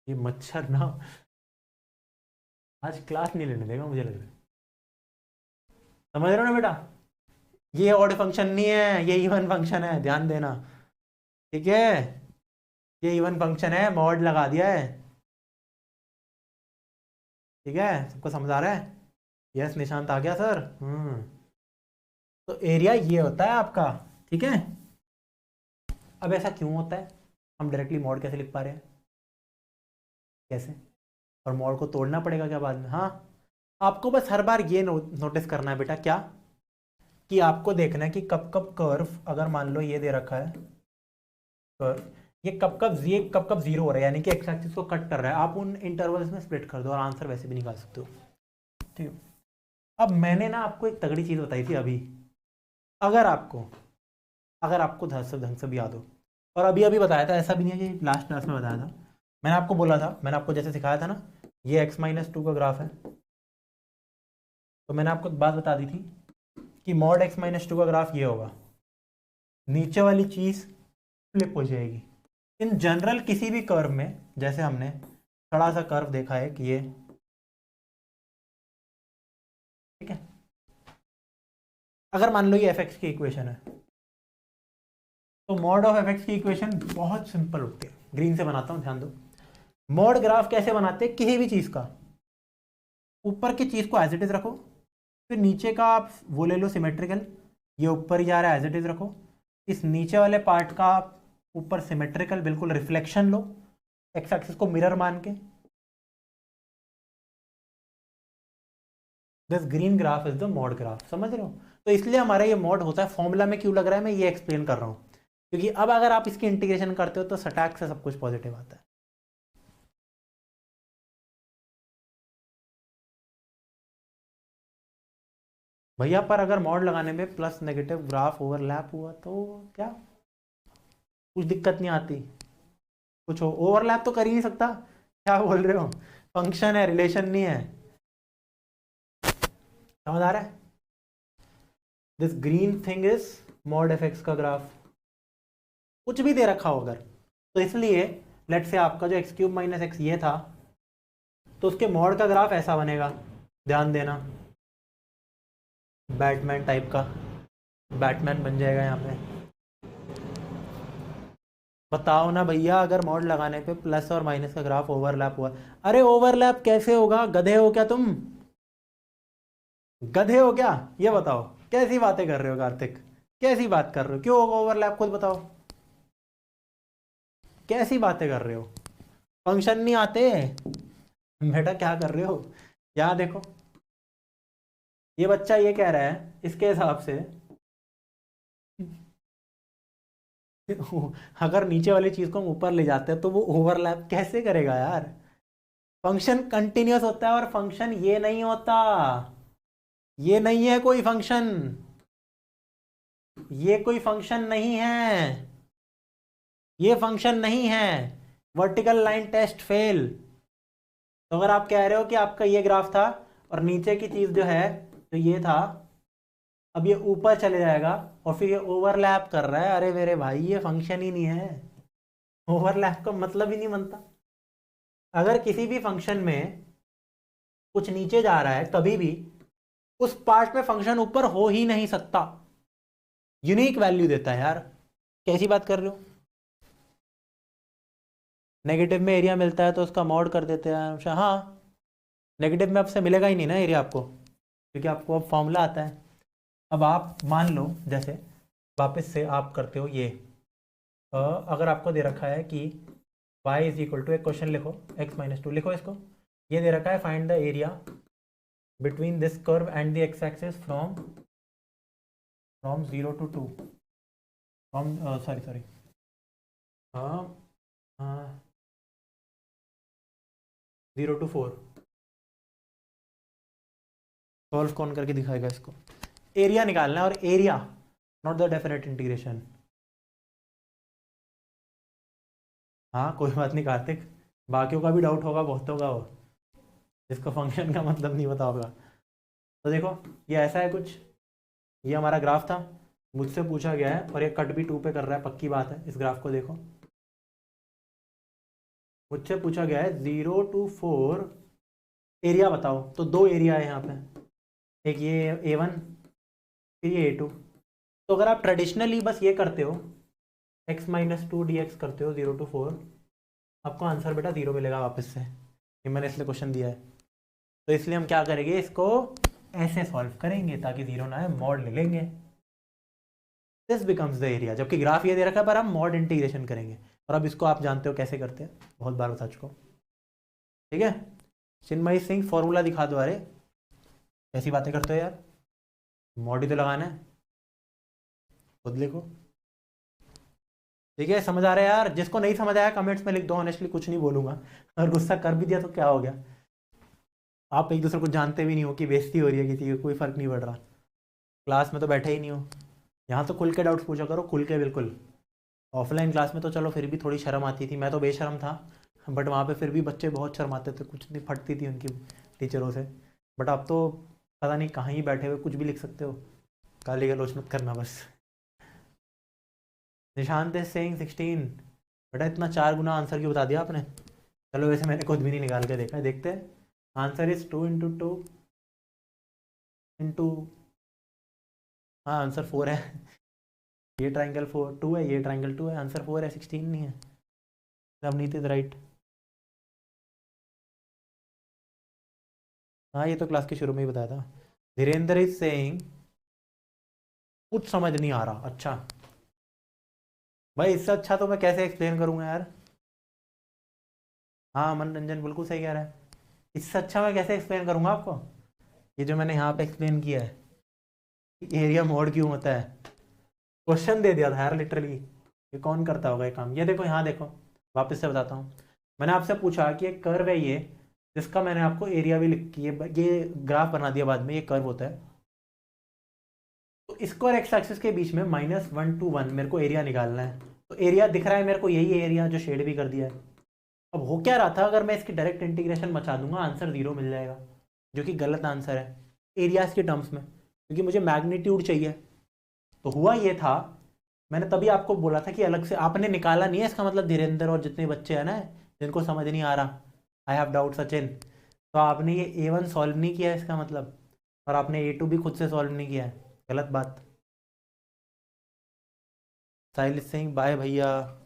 ये मच्छर ना आज क्लास नहीं लेने देगा, मुझे लग रहा है, समझ रहे हो ना बेटा? ये ऑड फंक्शन नहीं है, ये इवन फंक्शन है, ध्यान देना, ठीक है। ये इवन फंक्शन है, मॉड लगा दिया है, ठीक है। सबको समझ आ रहा है? यस निशांत आ गया सर। तो एरिया ये होता है आपका, ठीक है। अब ऐसा क्यों होता है? हम डायरेक्टली मॉड कैसे लिख पा रहे हैं? कैसे? और मॉड को तोड़ना पड़ेगा क्या बाद में? हाँ, आपको बस हर बार ये नोटिस करना है बेटा, क्या कि आपको देखना है कि कब कब कर्व, अगर मान लो ये दे रखा है कर्व, ये कब कब 0 हो रहा है, यानी कि एक्स एक्सिस को कट कर रहा है, आप उन इंटरवल्स में स्प्लिट कर दो और आंसर वैसे भी निकाल सकते हो, ठीक है। अब मैंने ना आपको एक तगड़ी चीज़ बताई थी अभी, अगर आपको ढंग से भी याद हो, और अभी अभी बताया था, ऐसा भी नहीं है कि लास्ट क्लास में बताया था, मैंने आपको बोला था, मैंने आपको जैसे सिखाया था ना, ये x-2 का ग्राफ है, तो मैंने आपको बात बता दी थी कि मॉड x-2 का ग्राफ ये होगा, नीचे वाली चीज़ फ्लिप हो जाएगी। इन जनरल किसी भी कर्व में, जैसे हमने थोड़ा सा कर्व देखा है कि ये, ठीक है, अगर मान लो ये fx की इक्वेशन है, तो मॉड ऑफ fx की इक्वेशन बहुत सिंपल होती है। ग्रीन से बनाता हूं, ध्यान दो। मॉड ग्राफ कैसे बनाते हैं किसी भी चीज का? ऊपर की चीज को एज इट इज रखो, फिर नीचे का आप वो ले लो सिमेट्रिकल, ये ऊपर ही जा रहा है एज इट इज रखो, इस नीचे वाले पार्ट का आप ऊपर सिमेट्रिकल बिल्कुल रिफ्लेक्शन लो, एक्स एक्सिस को मिरर मान के, this green graph is the mod graph, समझ रहे हो? तो इसलिए हमारा ये मॉड होता है। फॉर्मूला में क्यों लग रहा है, मैं ये एक्सप्लेन कर रहा हूँ, क्योंकि अब अगर आप इसकी इंटीग्रेशन करते हो तो सटैक से सब कुछ पॉजिटिव आता है। भैया पर अगर मॉड लगाने में प्लस नेगेटिव ग्राफ ओवरलैप हुआ तो क्या, कुछ दिक्कत नहीं आती? कुछ हो, ओवरलैप तो कर ही नहीं सकता, क्या बोल रहे हो? फंक्शन है, रिलेशन नहीं है। समझ आ रहा है? This green thing is mod F x का ग्राफ, कुछ भी दे रखा हो अगर, तो इसलिए लेट से आपका जो एक्स क्यूब माइनस एक्स ये था, तो उसके मॉड का ग्राफ ऐसा बनेगा, ध्यान देना, बैटमैन टाइप का, बैटमैन बन जाएगा यहाँ पे। बताओ ना भैया, अगर मॉड लगाने पे प्लस और माइनस का ग्राफ ओवरलैप हुआ, अरे ओवरलैप कैसे होगा, गधे हो क्या तुम? गधे हो क्या? ये बताओ, कैसी बातें कर रहे हो कार्तिक, कैसी बात कर रहे हो? क्यों होगा ओवरलैप, खुद बताओ, कैसी बातें कर रहे हो? फंक्शन नहीं आते बेटा, क्या कर रहे हो? यहाँ देखो, ये बच्चा ये कह रहा है इसके हिसाब से अगर नीचे वाली चीज को हम ऊपर ले जाते हैं तो वो ओवरलैप कैसे करेगा यार? फंक्शन कंटिन्यूअस होता है और फंक्शन ये नहीं होता, ये नहीं है कोई फंक्शन, ये कोई फंक्शन नहीं है, ये फंक्शन नहीं है। Vertical line test fail. तो अगर आप कह रहे हो कि आपका ये ग्राफ था और नीचे की चीज जो है तो ये था, अब ये ऊपर चले जाएगा और फिर ये ओवरलैप कर रहा है, अरे मेरे भाई ये फंक्शन ही नहीं है, ओवरलैप का मतलब ही नहीं बनता। अगर किसी भी फंक्शन में कुछ नीचे जा रहा है कभी भी, उस पार्ट में फंक्शन ऊपर हो ही नहीं सकता, यूनिक वैल्यू देता है यार। कैसी बात कर रहे हो? नेगेटिव में एरिया मिलता है तो उसका मॉड कर देते हैं, अच्छा हाँ, नेगेटिव में आपसे मिलेगा ही नहीं ना एरिया आपको, क्योंकि आपको अब फॉर्मूला आता है। अब आप मान लो जैसे वापस से आप करते हो ये, अगर आपको दे रखा है कि y इज इक्वल टू, एक क्वेश्चन लिखो, x माइनस टू लिखो इसको, ये दे रखा है find the area between this curve and the x axis from 0 to 2, from sorry हाँ 0 to 4। सॉल्व कौन करके दिखाएगा इसको? एरिया निकालना है, और area not the definite integration. हाँ कोई बात नहीं कार्तिक, बाकियों का भी डाउट होगा, बहुतों का हो, जिसको फंक्शन का मतलब नहीं पता होगा। तो देखो ये ऐसा है कुछ, ये हमारा ग्राफ था, मुझसे पूछा गया है, और ये कट भी 2 पे कर रहा है, पक्की बात है। इस ग्राफ को देखो, मुझसे पूछा गया है 0 to 4 एरिया बताओ, तो 2 एरिया है यहाँ पे, एक ये A1 फिर ये A2। तो अगर आप ट्रेडिशनली बस ये करते हो, x माइनस 2 dx करते हो 0 to 4, आपको आंसर बेटा 0 मिलेगा वापस से, ये मैंने इसलिए क्वेश्चन दिया है। तो इसलिए हम क्या करेंगे, इसको ऐसे सॉल्व करेंगे ताकि 0 ना आए, मॉड ले लेंगे, दिस बिकम्स द एरिया। जबकि ग्राफ ये दे रखा है पर हम मॉड इंटीग्रेशन करेंगे, और अब इसको आप जानते हो कैसे करते हैं, बहुत बार बता चुका हूँ। ठीक है, चिन्मयी सिंह फॉर्मूला दिखा दो। अरे कैसी बातें करते हो यार, मॉड ही तो लगाना है, खुद लिखो। ठीक है, समझ आ रहा है यार? जिसको नहीं समझ आया कमेंट्स में लिख दो, ऑनेस्टली कुछ नहीं बोलूंगा, अगर गुस्सा कर भी दिया तो क्या हो गया, आप एक दूसरे को जानते भी नहीं हो कि बेइज्जती हो रही है किसी की, कोई फर्क नहीं पड़ रहा, क्लास में तो बैठे ही नहीं हो। यहाँ तो खुल के डाउट्स पूछा करो, खुल के बिल्कुल। ऑफलाइन क्लास में तो चलो फिर भी थोड़ी शर्म आती थी, मैं तो बेशर्म था, बट वहाँ पे फिर भी बच्चे बहुत शर्माते थे, कुछ नहीं फटती थी उनकी टीचरों से। बट अब तो पता नहीं कहाँ ही बैठे हुए कुछ भी लिख सकते हो, गाली गलौज मत करना बस। Nishant is saying 16। बेटा इतना 4 गुना आंसर क्यों बता दिया आपने? चलो वैसे मैंने खुद भी नहीं निकाल के देखा है, देखते हैं। आंसर इज 2 इंटू 2 इंटू, हाँ आंसर 4 है। ये ट्राइंगल 2 है, ये ट्राइंगल 2 है, आंसर 4 है, 16 नहीं है। Navneet is right. हाँ ये तो क्लास के शुरू में ही बताया था। धीरेन्द्र इज सेइंग कुछ समझ नहीं आ रहा। अच्छा भाई, इससे अच्छा तो मैं कैसे एक्सप्लेन करूंगा यार? हाँ मनोरंजन बिल्कुल सही कह रहा है, इससे अच्छा मैं कैसे एक्सप्लेन करूंगा आपको? ये जो मैंने यहाँ पे एक्सप्लेन किया है, एरिया मोड क्यों होता है, क्वेश्चन दे दिया था यार लिटरली। ये कौन करता होगा ये काम। ये देखो यहाँ देखो, वापस से बताता हूँ। मैंने आपसे पूछा कि एक कर्व है ये, जिसका मैंने आपको एरिया भी लिख ये ग्राफ बना दिया बाद में, ये कर्व होता है। तो इसको और एक्स एक्सिस के बीच में -1 to 1 मेरे को एरिया निकालना है। तो एरिया दिख रहा है मेरे को, यही एरिया जो शेड भी कर दिया है। अब हो क्या रहा था, अगर मैं इसकी डायरेक्ट इंटीग्रेशन मचा दूंगा आंसर 0 मिल जाएगा, जो कि गलत आंसर है एरियाज के टर्म्स में, क्योंकि मुझे मैग्नीट्यूड चाहिए। तो हुआ ये था, मैंने तभी आपको बोला था कि अलग से आपने निकाला नहीं है, इसका मतलब धीरेन्द्र और जितने बच्चे हैं ना जिनको समझ नहीं आ रहा, आई हैव डाउट सचिन, तो आपने ये A1 सॉल्व नहीं किया है इसका मतलब, और आपने A2 भी खुद से सॉल्व नहीं किया है, गलत बात। साहिल सिंह बाय भैया।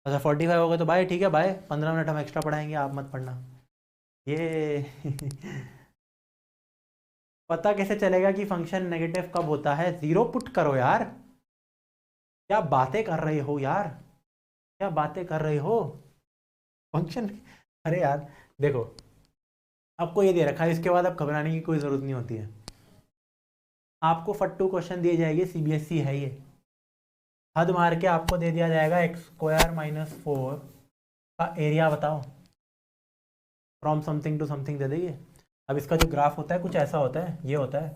अच्छा 45 हो गए तो बाय, ठीक है बाय, 15 मिनट हम एक्स्ट्रा पढ़ाएंगे, आप मत पढ़ना ये पता कैसे चलेगा कि फंक्शन नेगेटिव कब होता है, जीरो पुट करो यार, क्या बातें कर रहे हो यार, क्या बातें कर रहे हो फंक्शन। अरे यार देखो, आपको ये दे रखा है, इसके बाद अब घबराने की कोई ज़रूरत नहीं होती है। आपको फट्टू क्वेश्चन दिए जाएंगे, CBSE है ये, हद मार के आपको दे दिया जाएगा x² - 4 का एरिया बताओ, फ्रॉम समथिंग टू समथिंग दे देंगे। अब इसका जो ग्राफ होता है कुछ ऐसा होता है, ये होता है।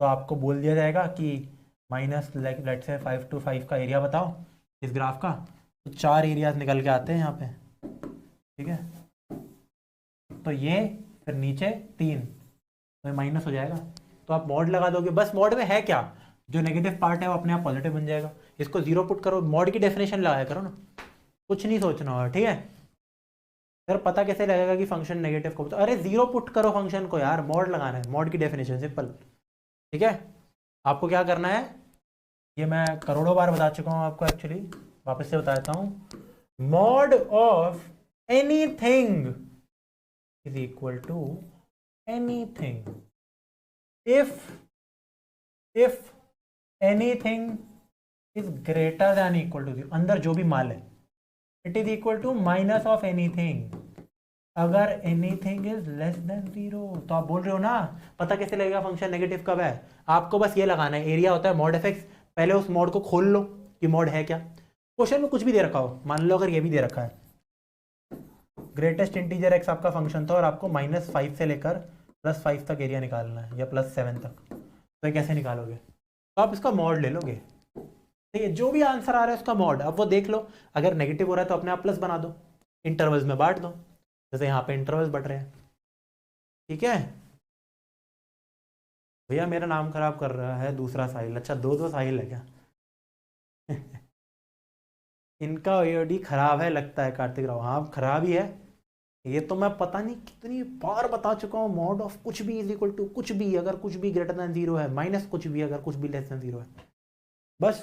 तो आपको बोल दिया जाएगा कि माइनस लेट से 5 to 5 का एरिया बताओ इस ग्राफ का, तो 4 एरियाज निकल के आते हैं यहाँ पे, ठीक है। तो ये फिर नीचे 3, तो माइनस हो जाएगा, तो आप मॉड लगा दोगे, बस मॉड में है क्या, जो नेगेटिव पार्ट है वो अपने आप पॉजिटिव बन जाएगा। इसको 0 पुट करो, मॉड की डेफिनेशन लगाया करो ना, कुछ नहीं सोचना होगा, ठीक है। सर पता कैसे लगेगा कि फंक्शन नेगेटिव को, तो अरे 0 पुट करो फंक्शन को यार, मॉड लगाना है, मॉड की डेफिनेशन सिंपल, ठीक है। आपको क्या करना है, ये मैं करोड़ों बार बता चुका हूँ आपको एक्चुअली, वापस से बता देता हूँ। Mod of anything is equal to anything if anything is greater than equal to 0, अंदर जो भी माल है, it is equal to minus of anything अगर एनीथिंग इज लेस देन 0। तो आप बोल रहे हो ना, पता कैसे लगेगा फंक्शन नेगेटिव कब है, आपको बस ये लगाना है, एरिया होता है मॉड एफ एक्स, पहले उस मॉड को खोल लो कि मॉड है क्या। क्वेश्चन में कुछ भी दे रखा हो, मान लो अगर ये भी दे रखा है, ग्रेटेस्ट इंटीजर एक्स आपका फंक्शन था और आपको -5 से लेकर +5 तक एरिया निकालना है, या +7 तक, तो ये कैसे निकालोगे, तो आप इसका मॉड ले लोगे, ठीक है। जो भी आंसर आ रहा है उसका मॉड, अब वो देख लो, अगर नेगेटिव हो रहा है तो अपने आप प्लस बना दो, इंटरवल्स में बांट दो, जैसे यहाँ पे इंटरवल्स बढ़ रहे हैं, ठीक है। भैया मेरा नाम खराब कर रहा है दूसरा साहिल, अच्छा दो साहिल है क्या इनका OOD खराब है लगता है कार्तिक राव, हाँ खराब ही है। ये तो मैं पता नहीं कितनी बार बता चुका हूँ, मॉड ऑफ कुछ भी इज इक्वल टू कुछ भी, अगर कुछ भी ग्रेटर देन 0 है, माइनस कुछ भी अगर कुछ भी लेस देन 0 है, बस।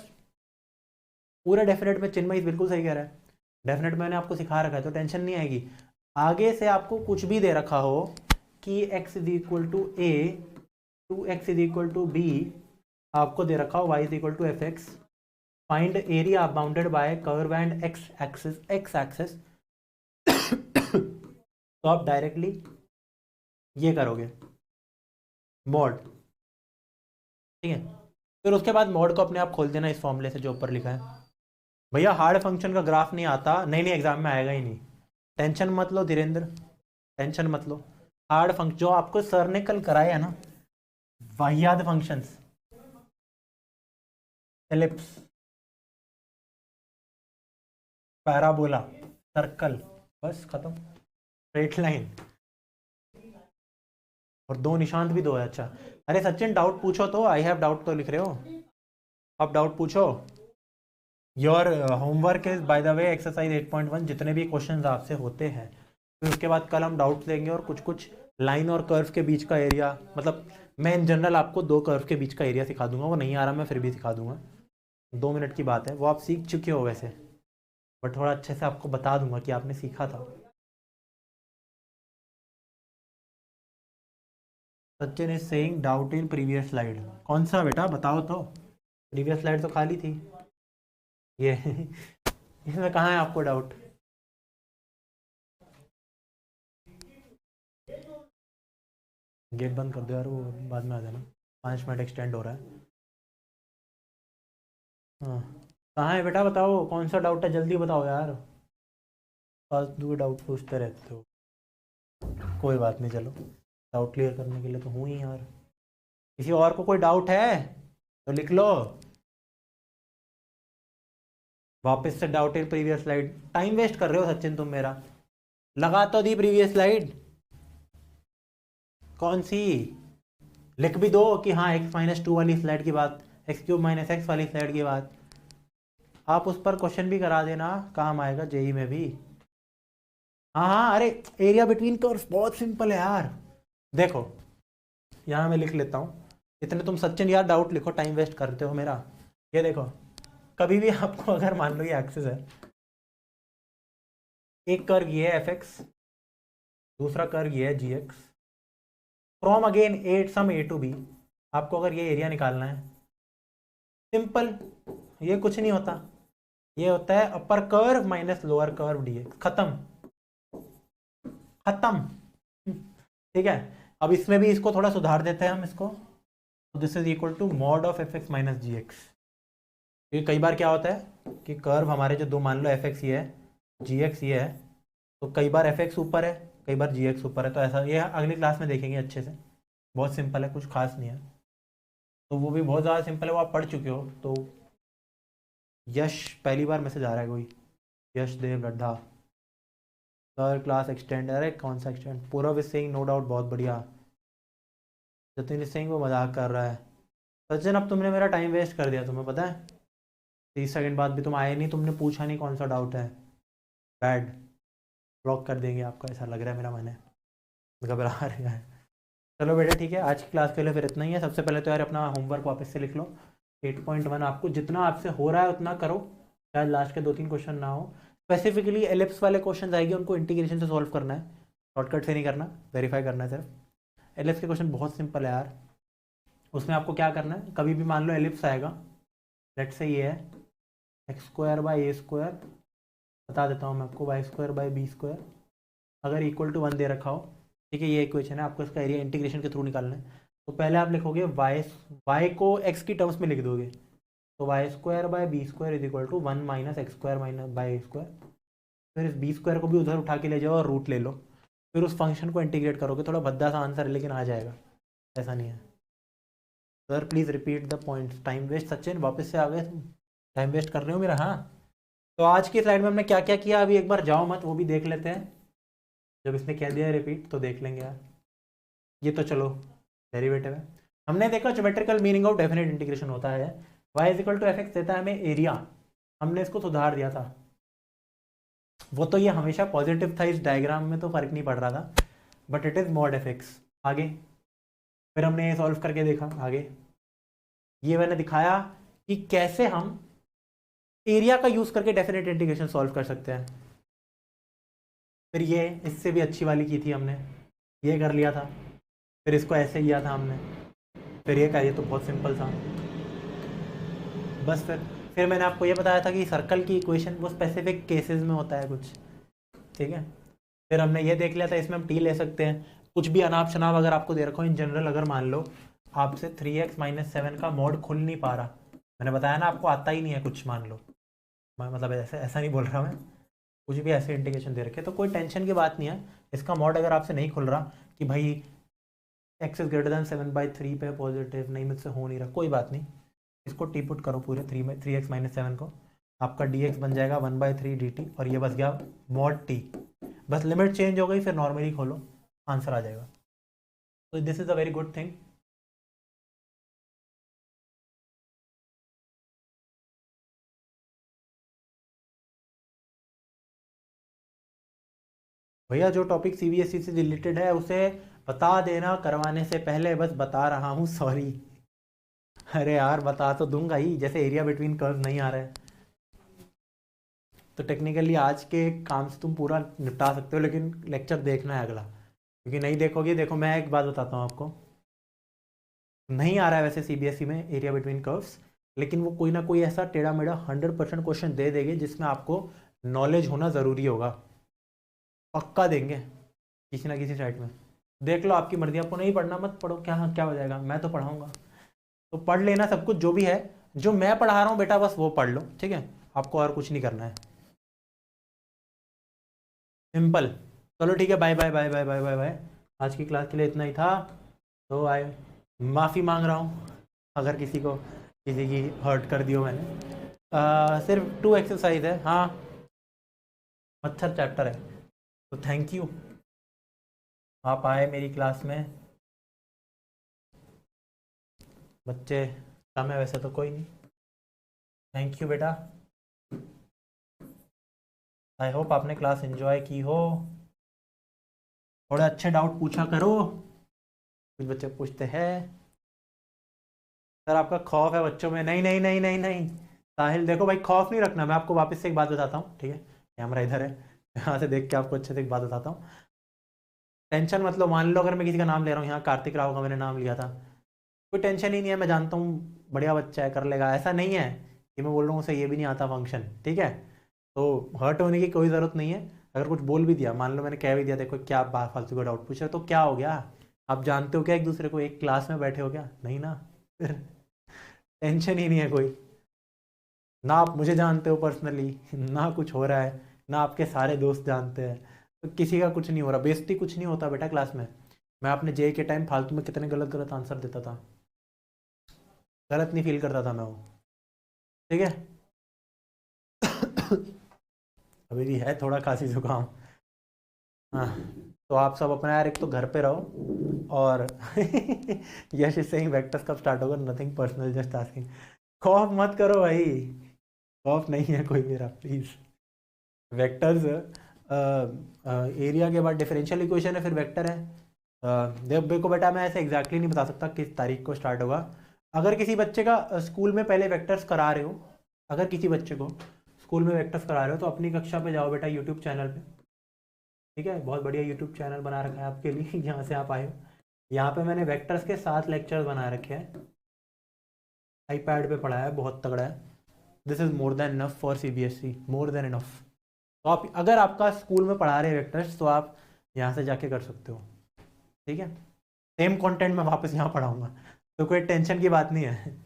पूरे डेफिनेट में चिन्मय बिल्कुल सही कह रहा है, डेफिनेट मैंने आपको सिखा रखा है, तो टेंशन नहीं आएगी। आगे से आपको कुछ भी दे रखा हो कि x is equal to a, 2x is equal to b, आपको दे रखा हो y is equal to F x, find area bounded by curve and x axis तो आप डायरेक्टली ये करोगे मॉड, ठीक है। फिर उसके बाद मॉड को अपने आप खोल देना इस फॉर्मूले से जो ऊपर लिखा है। भैया हार्ड फंक्शन का ग्राफ नहीं आता, नहीं नहीं एग्जाम में आएगा ही नहीं, टेंशन मत लो धीरेन्द्र, टेंशन मत लो। हार्ड फंक्शन जो आपको सर ने कल कराया है ना, वाहियात फंक्शंस, एलिप्स, पैराबोला, सर्कल, बस खत्म, स्ट्रेट लाइन, और दो निशांत भी दो है, अच्छा। अरे सचिन डाउट पूछो तो, आई हैव डाउट तो लिख रहे हो, आप डाउट पूछो। Your homework is by the way exercise 8.1, जितने भी क्वेश्चंस आपसे होते हैं, फिर उसके बाद कल हम डाउट लेंगे, और कुछ कुछ लाइन और कर्व के बीच का एरिया, मतलब मैं इन जनरल आपको 2 कर्व के बीच का एरिया सिखा दूंगा, वो नहीं आ रहा मैं फिर भी सिखा दूंगा, 2 मिनट की बात है, वो आप सीख चुके हो वैसे, बट थोड़ा अच्छे से आपको बता दूंगा कि आपने सीखा था। Sachin is saying doubt in previous slide, कौन सा बेटा बताओ तो, प्रीवियस स्लाइड तो खाली थी ये इसमें कहाँ है आपको डाउट, गेट बंद कर दो यार, वो बाद में आ जाना, 5 मिनट एक्सटेंड हो रहा है। हाँ, कहाँ है बेटा, बताओ कौन सा डाउट है, जल्दी बताओ यार, फालतू के डाउट पूछते रहते हो। कोई बात नहीं, चलो डाउट क्लियर करने के लिए तो हूँ ही यार। किसी और को कोई डाउट है तो लिख लो। वापस से doubt in previous slide, time waste कर रहे हो सचिन तुम मेरा। लगा तो दी प्रीवियस स्लाइड, कौन सी, लिख भी दो कि हाँ x-2 वाली स्लाइड की बात, x³ - x वाली स्लाइड की बात। आप उस पर क्वेश्चन भी करा देना, काम आएगा जेई में भी। हाँ हाँ, अरे एरिया बिटवीन कर्व्स बहुत सिंपल है यार। देखो यहाँ मैं लिख लेता हूँ, इतने तुम सचिन यार डाउट लिखो, टाइम वेस्ट करते हो मेरा। ये देखो, कभी भी आपको अगर मान लो ये एक्सिस है, एक कर्व ये है fx, दूसरा कर्व ये है gx, from again a sum a to b, आपको अगर ये एरिया निकालना है, सिंपल, ये कुछ नहीं होता, ये होता है upper curve minus lower curve dx, खत्म खत्म। ठीक है, अब इसमें भी इसको थोड़ा सुधार देते हैं हम इसको, तो this is equal to mod of fx minus gx। क्योंकि कई बार क्या होता है कि कर्व हमारे जो दो, मान लो fx ये है, gx ये है, तो कई बार fx ऊपर है, कई बार gx ऊपर है, तो ऐसा ये अगली क्लास में देखेंगे अच्छे से। बहुत सिंपल है, कुछ खास नहीं है, तो वो भी बहुत ज़्यादा सिंपल है, वो आप पढ़ चुके हो। तो यश पहली बार मैसेज आ रहा है कोई, Yash Dev Laddha, sir class extend, अरे कौन सा extend, Purav is saying no doubt, बहुत बढ़िया। जतिन सिंह वो मजाक कर रहा है। सचिन अब तुमने मेरा टाइम वेस्ट कर दिया, तुम्हें पता है, 30 सेकंड बाद भी तुम आए नहीं, तुमने पूछा नहीं कौन सा डाउट है, बैड, ब्लॉक कर देंगे आपको, ऐसा लग रहा है मेरा मन है, घबरा रहा है। चलो बेटा ठीक है, आज की क्लास के लिए फिर इतना ही है। सबसे पहले तो यार अपना होमवर्क वापस से लिख लो, 8.1 आपको जितना आपसे हो रहा है उतना करो, शायद लास्ट के 2-3 क्वेश्चन ना हो। स्पेसिफिकली एलिप्स वाले क्वेश्चन आएंगे, उनको इंटीग्रेशन से सॉल्व करना है, शॉर्टकट से नहीं करना, वेरीफाई करना है सिर्फ। एलिप्स के क्वेश्चन बहुत सिंपल है यार, उसमें आपको क्या करना है, कभी भी मान लो एलिप्स आएगा, लेट से ये है x² / a², बता देता हूँ मैं आपको, y² / b², अगर इक्वल टू 1 दे रखा हो, ठीक है, ये इक्वेशन है, आपको इसका एरिया इंटीग्रेशन के थ्रू निकालना है। तो पहले आप लिखोगे y को x की टर्म्स में लिख दोगे, तो y² / b² is equal to 1 - x² - a²। फिर इस b² को भी उधर उठा के ले जाओ और रूट ले लो, फिर उस फंक्शन को इंटीग्रेट करोगे, थोड़ा भद्दा सा आंसर है लेकिन आ जाएगा, ऐसा नहीं है। Sir please repeat the points, time waste, Sachin वापस से आ गए तुम, टाइम वेस्ट कर रहे हो मेरा। हाँ, तो आज की स्लाइड में हमने क्या क्या किया, अभी एक बार जाओ मत, वो भी देख लेते हैं, जब इसने कह दिया है रिपीट तो देख लेंगे यार। ये तो चलो डेरिवेटिव है, हमने देखा geometrical meaning of definite integration होता है y is equal to fx देता है हमें एरिया, हमने इसको सुधार दिया था, वो तो ये हमेशा पॉजिटिव था, इस डायग्राम में तो फर्क नहीं पड़ रहा था, but it is mod fx। आगे फिर हमने ये सॉल्व करके देखा, आगे ये मैंने दिखाया कि कैसे हम एरिया का यूज करके डेफिनेट इंटीग्रेशन सॉल्व कर सकते हैं। फिर ये इससे भी अच्छी वाली की थी हमने, ये कर लिया था, फिर इसको ऐसे किया था हमने, फिर ये ये तो बहुत सिंपल था बस। फिर मैंने आपको ये बताया था कि सर्कल की इक्वेशन वो स्पेसिफिक केसेस में होता है कुछ, ठीक है। फिर हमने ये देख लिया था, इसमें हम टी ले सकते हैं, कुछ भी अनाप शनाप अगर आपको दे रखा हो, इन जनरल अगर मान लो आपसे 3x - 7 का मॉड खुल नहीं पा रहा, मैंने बताया ना आपको आता ही नहीं है कुछ, मान लो, मतलब ऐसे ऐसा नहीं बोल रहा मैं, कुछ भी ऐसे इंटीग्रेशन दे रखे तो कोई टेंशन की बात नहीं है, इसका मॉड अगर आपसे नहीं खुल रहा कि भाई x इज ग्रेटर दैन 7/3 पे पॉजिटिव, नहीं मुझसे हो नहीं रहा, कोई बात नहीं, इसको टी पुट करो पूरे 3x - 7 को, आपका dx बन जाएगा 1/3 dt, और ये बस गया मॉड t, बस लिमिट चेंज हो गई, फिर नॉर्मली खोलो, आंसर आ जाएगा। तो this is a very good thing. भैया जो टॉपिक CBSE से रिलेटेड है उसे बता देना करवाने से पहले, बस बता रहा हूँ, सॉरी। अरे यार बता तो दूंगा ही, जैसे एरिया बिटवीन कर्व नहीं आ रहा है, तो टेक्निकली आज के काम से तुम पूरा निपटा सकते हो, लेकिन लेक्चर देखना है अगला, क्योंकि नहीं देखोगे, देखो मैं एक बात बताता हूँ आपको, नहीं आ रहा है वैसे CBSE में एरिया बिटवीन कर्व्स, लेकिन वो कोई ना कोई ऐसा टेढ़ा मेढ़ा 100% क्वेश्चन दे देंगे जिसमें आपको नॉलेज होना ज़रूरी होगा, पक्का देंगे किसी ना किसी साइड में, देख लो, आपकी मर्जी, आपको नहीं पढ़ना मत पढ़ो, क्या क्या हो जाएगा, मैं तो पढ़ाऊंगा। तो पढ़ लेना सब कुछ जो भी है, जो मैं पढ़ा रहा हूँ बेटा बस वो पढ़ लो, ठीक है, आपको और कुछ नहीं करना है। सिंपल। चलो ठीक है, bye bye bye bye bye bye bye. आज की क्लास के लिए इतना ही था। तो आए, माफ़ी मांग रहा हूँ अगर किसी की हर्ट कर दी हो मैंने। सिर्फ 2 एक्सरसाइज है, हाँ, मच्छर चैप्टर है। तो थैंक यू, आप आए मेरी क्लास में। बच्चे कम है वैसे तो, कोई नहीं। थैंक यू बेटा, आई होप आपने क्लास एंजॉय की हो। थोड़े अच्छे डाउट पूछा करो, कुछ बच्चे पूछते हैं सर आपका खौफ है बच्चों में। नहीं नहीं नहीं नहीं नहीं साहिल, देखो भाई, खौफ नहीं रखना। मैं आपको वापस से एक बात बताता हूँ, ठीक है, कैमरा इधर है, यहाँ से देख के आपको अच्छे से एक बात बताता हूँ। टेंशन मत लो, मान लो अगर मैं किसी का नाम ले रहा हूँ, यहाँ कार्तिक राव का मैंने नाम लिया था, कोई टेंशन ही नहीं है, मैं जानता हूँ बढ़िया बच्चा है, कर लेगा, ऐसा नहीं है कि मैं बोल रहा हूँ उसे ये भी नहीं आता फंक्शन, ठीक है। तो हर्ट होने की कोई ज़रूरत नहीं है। अगर कुछ बोल भी दिया, मान लो मैंने कह भी दिया, देखो क्या बात फालतू का डाउट पूछ रहे हो, तो क्या हो गया, आप जानते हो क्या एक दूसरे को, एक क्लास में बैठे हो क्या, नहीं ना। टेंशन ही नहीं है कोई, ना आप मुझे जानते हो पर्सनली, ना कुछ हो रहा है, ना आपके सारे दोस्त जानते हैं, तो किसी का कुछ नहीं हो रहा, बेइज्जती कुछ नहीं होता बेटा क्लास में। मैं अपने जे के टाइम फालतू में कितने गलत गलत आंसर देता था, गलत नहीं फील करता था मैं वो, ठीक है। अभी भी है थोड़ा खांसी जुकाम, हाँ। तो आप सब अपना यार एक तो घर पे रहो, और यश इज सेइंग वेक्टर्स कब स्टार्ट होगा, नथिंग पर्सनल जस्ट आस्किंग। खौफ मत करो भाई, खौफ नहीं है कोई मेरा, प्लीज। वेक्टर्स एरिया के बाद डिफरेंशियल इक्वेशन है, फिर वेक्टर है। देखो बेटा, मैं ऐसे एग्जैक्टली नहीं बता सकता किस तारीख को स्टार्ट होगा। अगर किसी बच्चे का स्कूल में पहले वेक्टर्स करा रहे हो, अगर किसी बच्चे को स्कूल में वेक्टर्स करा रहे हो, तो अपनी कक्षा पे जाओ बेटा, यूट्यूब चैनल पे, ठीक है, बहुत बढ़िया यूट्यूब चैनल बना रखा है आपके लिए, यहाँ से आप आए हो। यहाँ पे मैंने वेक्टर्स के 7 लेक्चर बना रखे हैं, आईपैड पे पढ़ाया है, बहुत तगड़ा है। This is more than enough for CBSE, more than enough. तो आप, अगर आपका स्कूल में पढ़ा रहे हैं वेक्टर्स, तो आप यहाँ से जाके कर सकते हो, ठीक है। सेम कंटेंट मैं वापस यहाँ पढ़ाऊँगा, तो कोई टेंशन की बात नहीं है।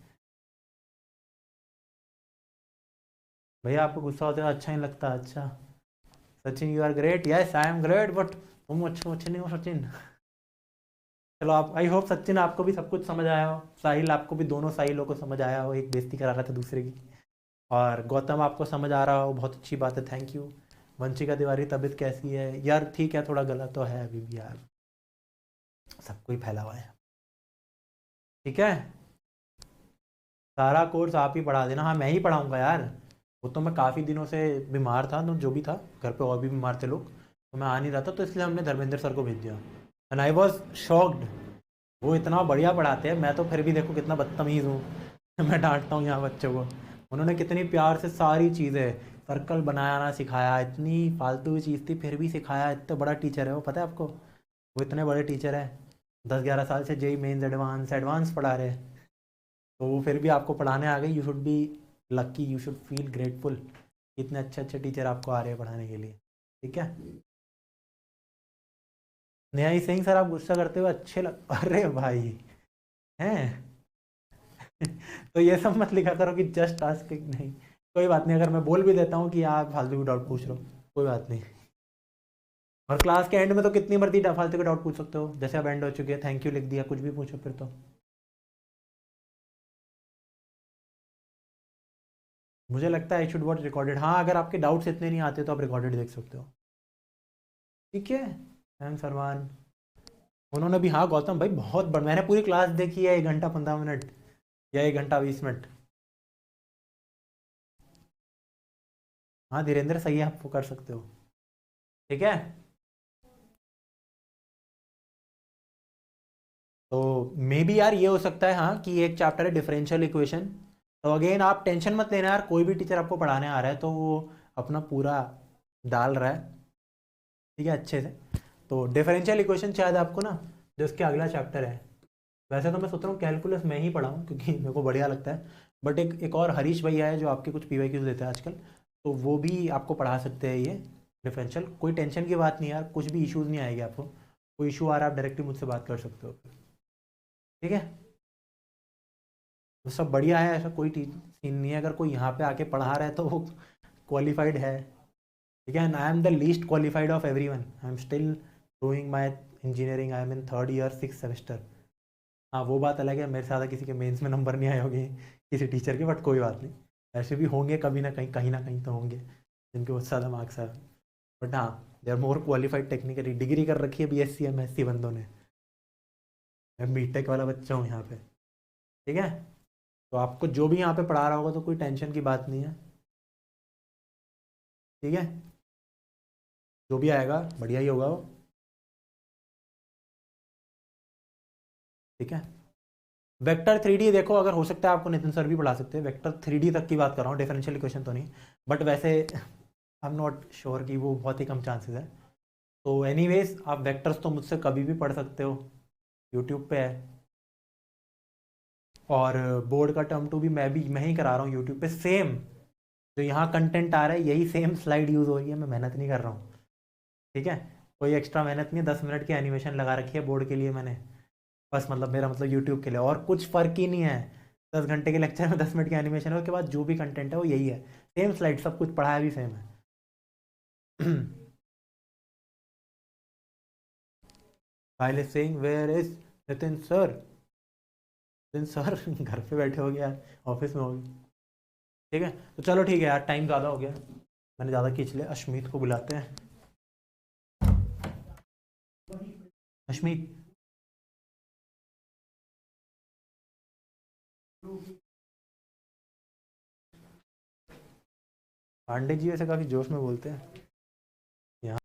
भैया आपको गुस्सा होता है, अच्छा नहीं लगता, अच्छा। Sachin you are great, yes I am great, but तुम अच्छे अच्छे नहीं हो सचिन। चलो, आप, आई होप सचिन आपको भी सब कुछ समझ आया हो, साहिल आपको भी, दोनों साहिलों को समझ आया हो, एक बेइज्जती करा रहा था दूसरे की, और गौतम आपको समझ आ रहा हो, बहुत अच्छी बात है, थैंक यू। वंशिका तिवारी, तबीयत कैसी है यार, ठीक है, थोड़ा गलत तो है अभी भी यार, सबको ही फैला हुआ है, ठीक है। सारा कोर्स आप ही पढ़ा देना, हाँ मैं ही पढ़ाऊँगा यार। वो तो मैं काफ़ी दिनों से बीमार था, तो जो भी था घर पे और भी बीमार थे लोग, तो मैं आ नहीं रहा था, तो इसलिए हमने धर्मेंद्र सर को भेज दिया, एंड आई वॉज शॉक्ड। वो इतना बढ़िया पढ़ाते हैं, मैं तो फिर भी देखो कितना बदतमीज़ हूँ। मैं डांटता हूँ यहाँ बच्चों को, उन्होंने कितनी प्यार से सारी चीज़ें, सर्कल बनाना सिखाया, इतनी फालतू की चीज़ थी फिर भी सिखाया, इतना बड़ा टीचर है वो, पता है आपको, वो इतने बड़े टीचर है, 10-11 साल से जेई मेंस एडवांस एडवांस पढ़ा रहे हैं, तो वो फिर भी आपको पढ़ाने आ गए, you should be lucky, you should feel grateful, इतने अच्छे अच्छे टीचर आपको आ रहे हैं पढ़ाने के लिए, ठीक है। नेहा सिंह सर, आप गुस्सा करते हुए अच्छे लग, अरे भाई हैं। तो ये सब मत लिखा करो कि जस्ट आस्किंग, नहीं, कोई बात नहीं, अगर मैं बोल भी देता हूँ कि आप फालतू के डाउट पूछ रहे हो, कोई बात नहीं। और क्लास के एंड में तो कितनी मर्जी फालतू के डाउट पूछ सकते हो, जैसे अब एंड हो चुके हैं, थैंक यू लिख दिया, कुछ भी पूछो फिर तो। मुझे लगता है आई शुड वॉच रिकॉर्डेड, हाँ, अगर आपके डाउट्स इतने नहीं आते तो आप रिकॉर्डेड देख सकते हो, ठीक है। थैंक्स अरमान, उन्होंने भी, हाँ गौतम भाई बहुत बड़ा, मैंने पूरी क्लास देखी है, 1 घंटा 15 मिनट या 1 घंटा 20 मिनट। हाँ धीरेन्द्र, सही है, आप वो कर सकते हो, ठीक है। तो मे बी यार ये हो सकता है, हाँ, कि एक चैप्टर है डिफरेंशियल इक्वेशन, तो अगेन आप टेंशन मत लेना यार, कोई भी टीचर आपको पढ़ाने आ रहा है तो वो अपना पूरा डाल रहा है, ठीक है, अच्छे से। तो डिफरेंशियल इक्वेशन शायद आपको ना, जो इसके अगला चैप्टर है, वैसे तो मैं सोच रहा हूँ कैलकुलस में ही पढ़ाऊँ, क्योंकि मेरे को बढ़िया लगता है, बट एक और हरीश भैया है जो आपके कुछ PYQs देते हैं आजकल, तो वो भी आपको पढ़ा सकते हैं ये डिफरेंशियल, कोई टेंशन की बात नहीं यार, कुछ भी इश्यूज़ नहीं आएगी आपको। कोई इशू आ रहा है आप डायरेक्टली मुझसे बात कर सकते हो। ठीक है, तो सब बढ़िया है, ऐसा कोई सीन नहीं है। अगर कोई यहाँ पे आके पढ़ा रहा है तो वो क्वालिफाइड है। ठीक है, and I am the least qualified of every one, I am still doing my engineering, I am in third year 6th semester. हाँ वो बात अलग है, मेरे से ज़्यादा किसी के मेंस में नंबर नहीं आए होंगे किसी टीचर के, बट कोई बात नहीं। ऐसे भी होंगे कभी ना कहीं तो होंगे जिनके बहुत ज़्यादा मार्क्स आए। बट हाँ, they are more qualified technically, degree कर रखी है BSc MSc बंदों ने। मैं बीटेक वाला बच्चा हूँ यहाँ पे। ठीक है, तो आपको जो भी यहाँ पे पढ़ा रहा होगा तो कोई टेंशन की बात नहीं है। ठीक है, जो भी आएगा बढ़िया ही होगा वो। ठीक है, वेक्टर 3D देखो, अगर हो सकता है आपको नितिन सर भी पढ़ा सकते हैं, वेक्टर 3D तक की बात कर रहा हूँ, डिफरेंशियल इक्वेशन तो नहीं। बट वैसे आई एम नॉट श्योर कि वो बहुत ही कम चांसेस है। तो एनीवेज आप वेक्टर्स तो मुझसे कभी भी पढ़ सकते हो, यूट्यूब पे है। और बोर्ड का टर्म 2 भी मैं ही करा रहा हूँ यूट्यूब पे, सेम जो यहाँ कंटेंट आ रहा है यही सेम स्लाइड यूज़ हो रही है, मैं मेहनत नहीं कर रहा हूँ। ठीक है, कोई एक्स्ट्रा मेहनत नहीं है, 10 मिनट की एनिमेशन लगा रखी है बोर्ड के लिए मैंने, बस मतलब मेरा मतलब यूट्यूब के लिए, और कुछ फ़र्क ही नहीं है। 10 घंटे के लेक्चर में 10 मिनट की एनिमेशन है, उसके बाद जो भी कंटेंट है वो यही है, सेम स्लाइड, सब कुछ पढ़ाया भी सेम है। While saying where is Nitin sir, Nitin sir घर पे बैठे हो गया, ऑफिस में हो गए। ठीक है, तो चलो ठीक है यार, टाइम ज़्यादा हो गया, मैंने ज़्यादा खींच लिया, अश्मीत को बुलाते हैं। अश्मीत, पांडे जी वैसे काफ़ी जोश में बोलते हैं यहाँ।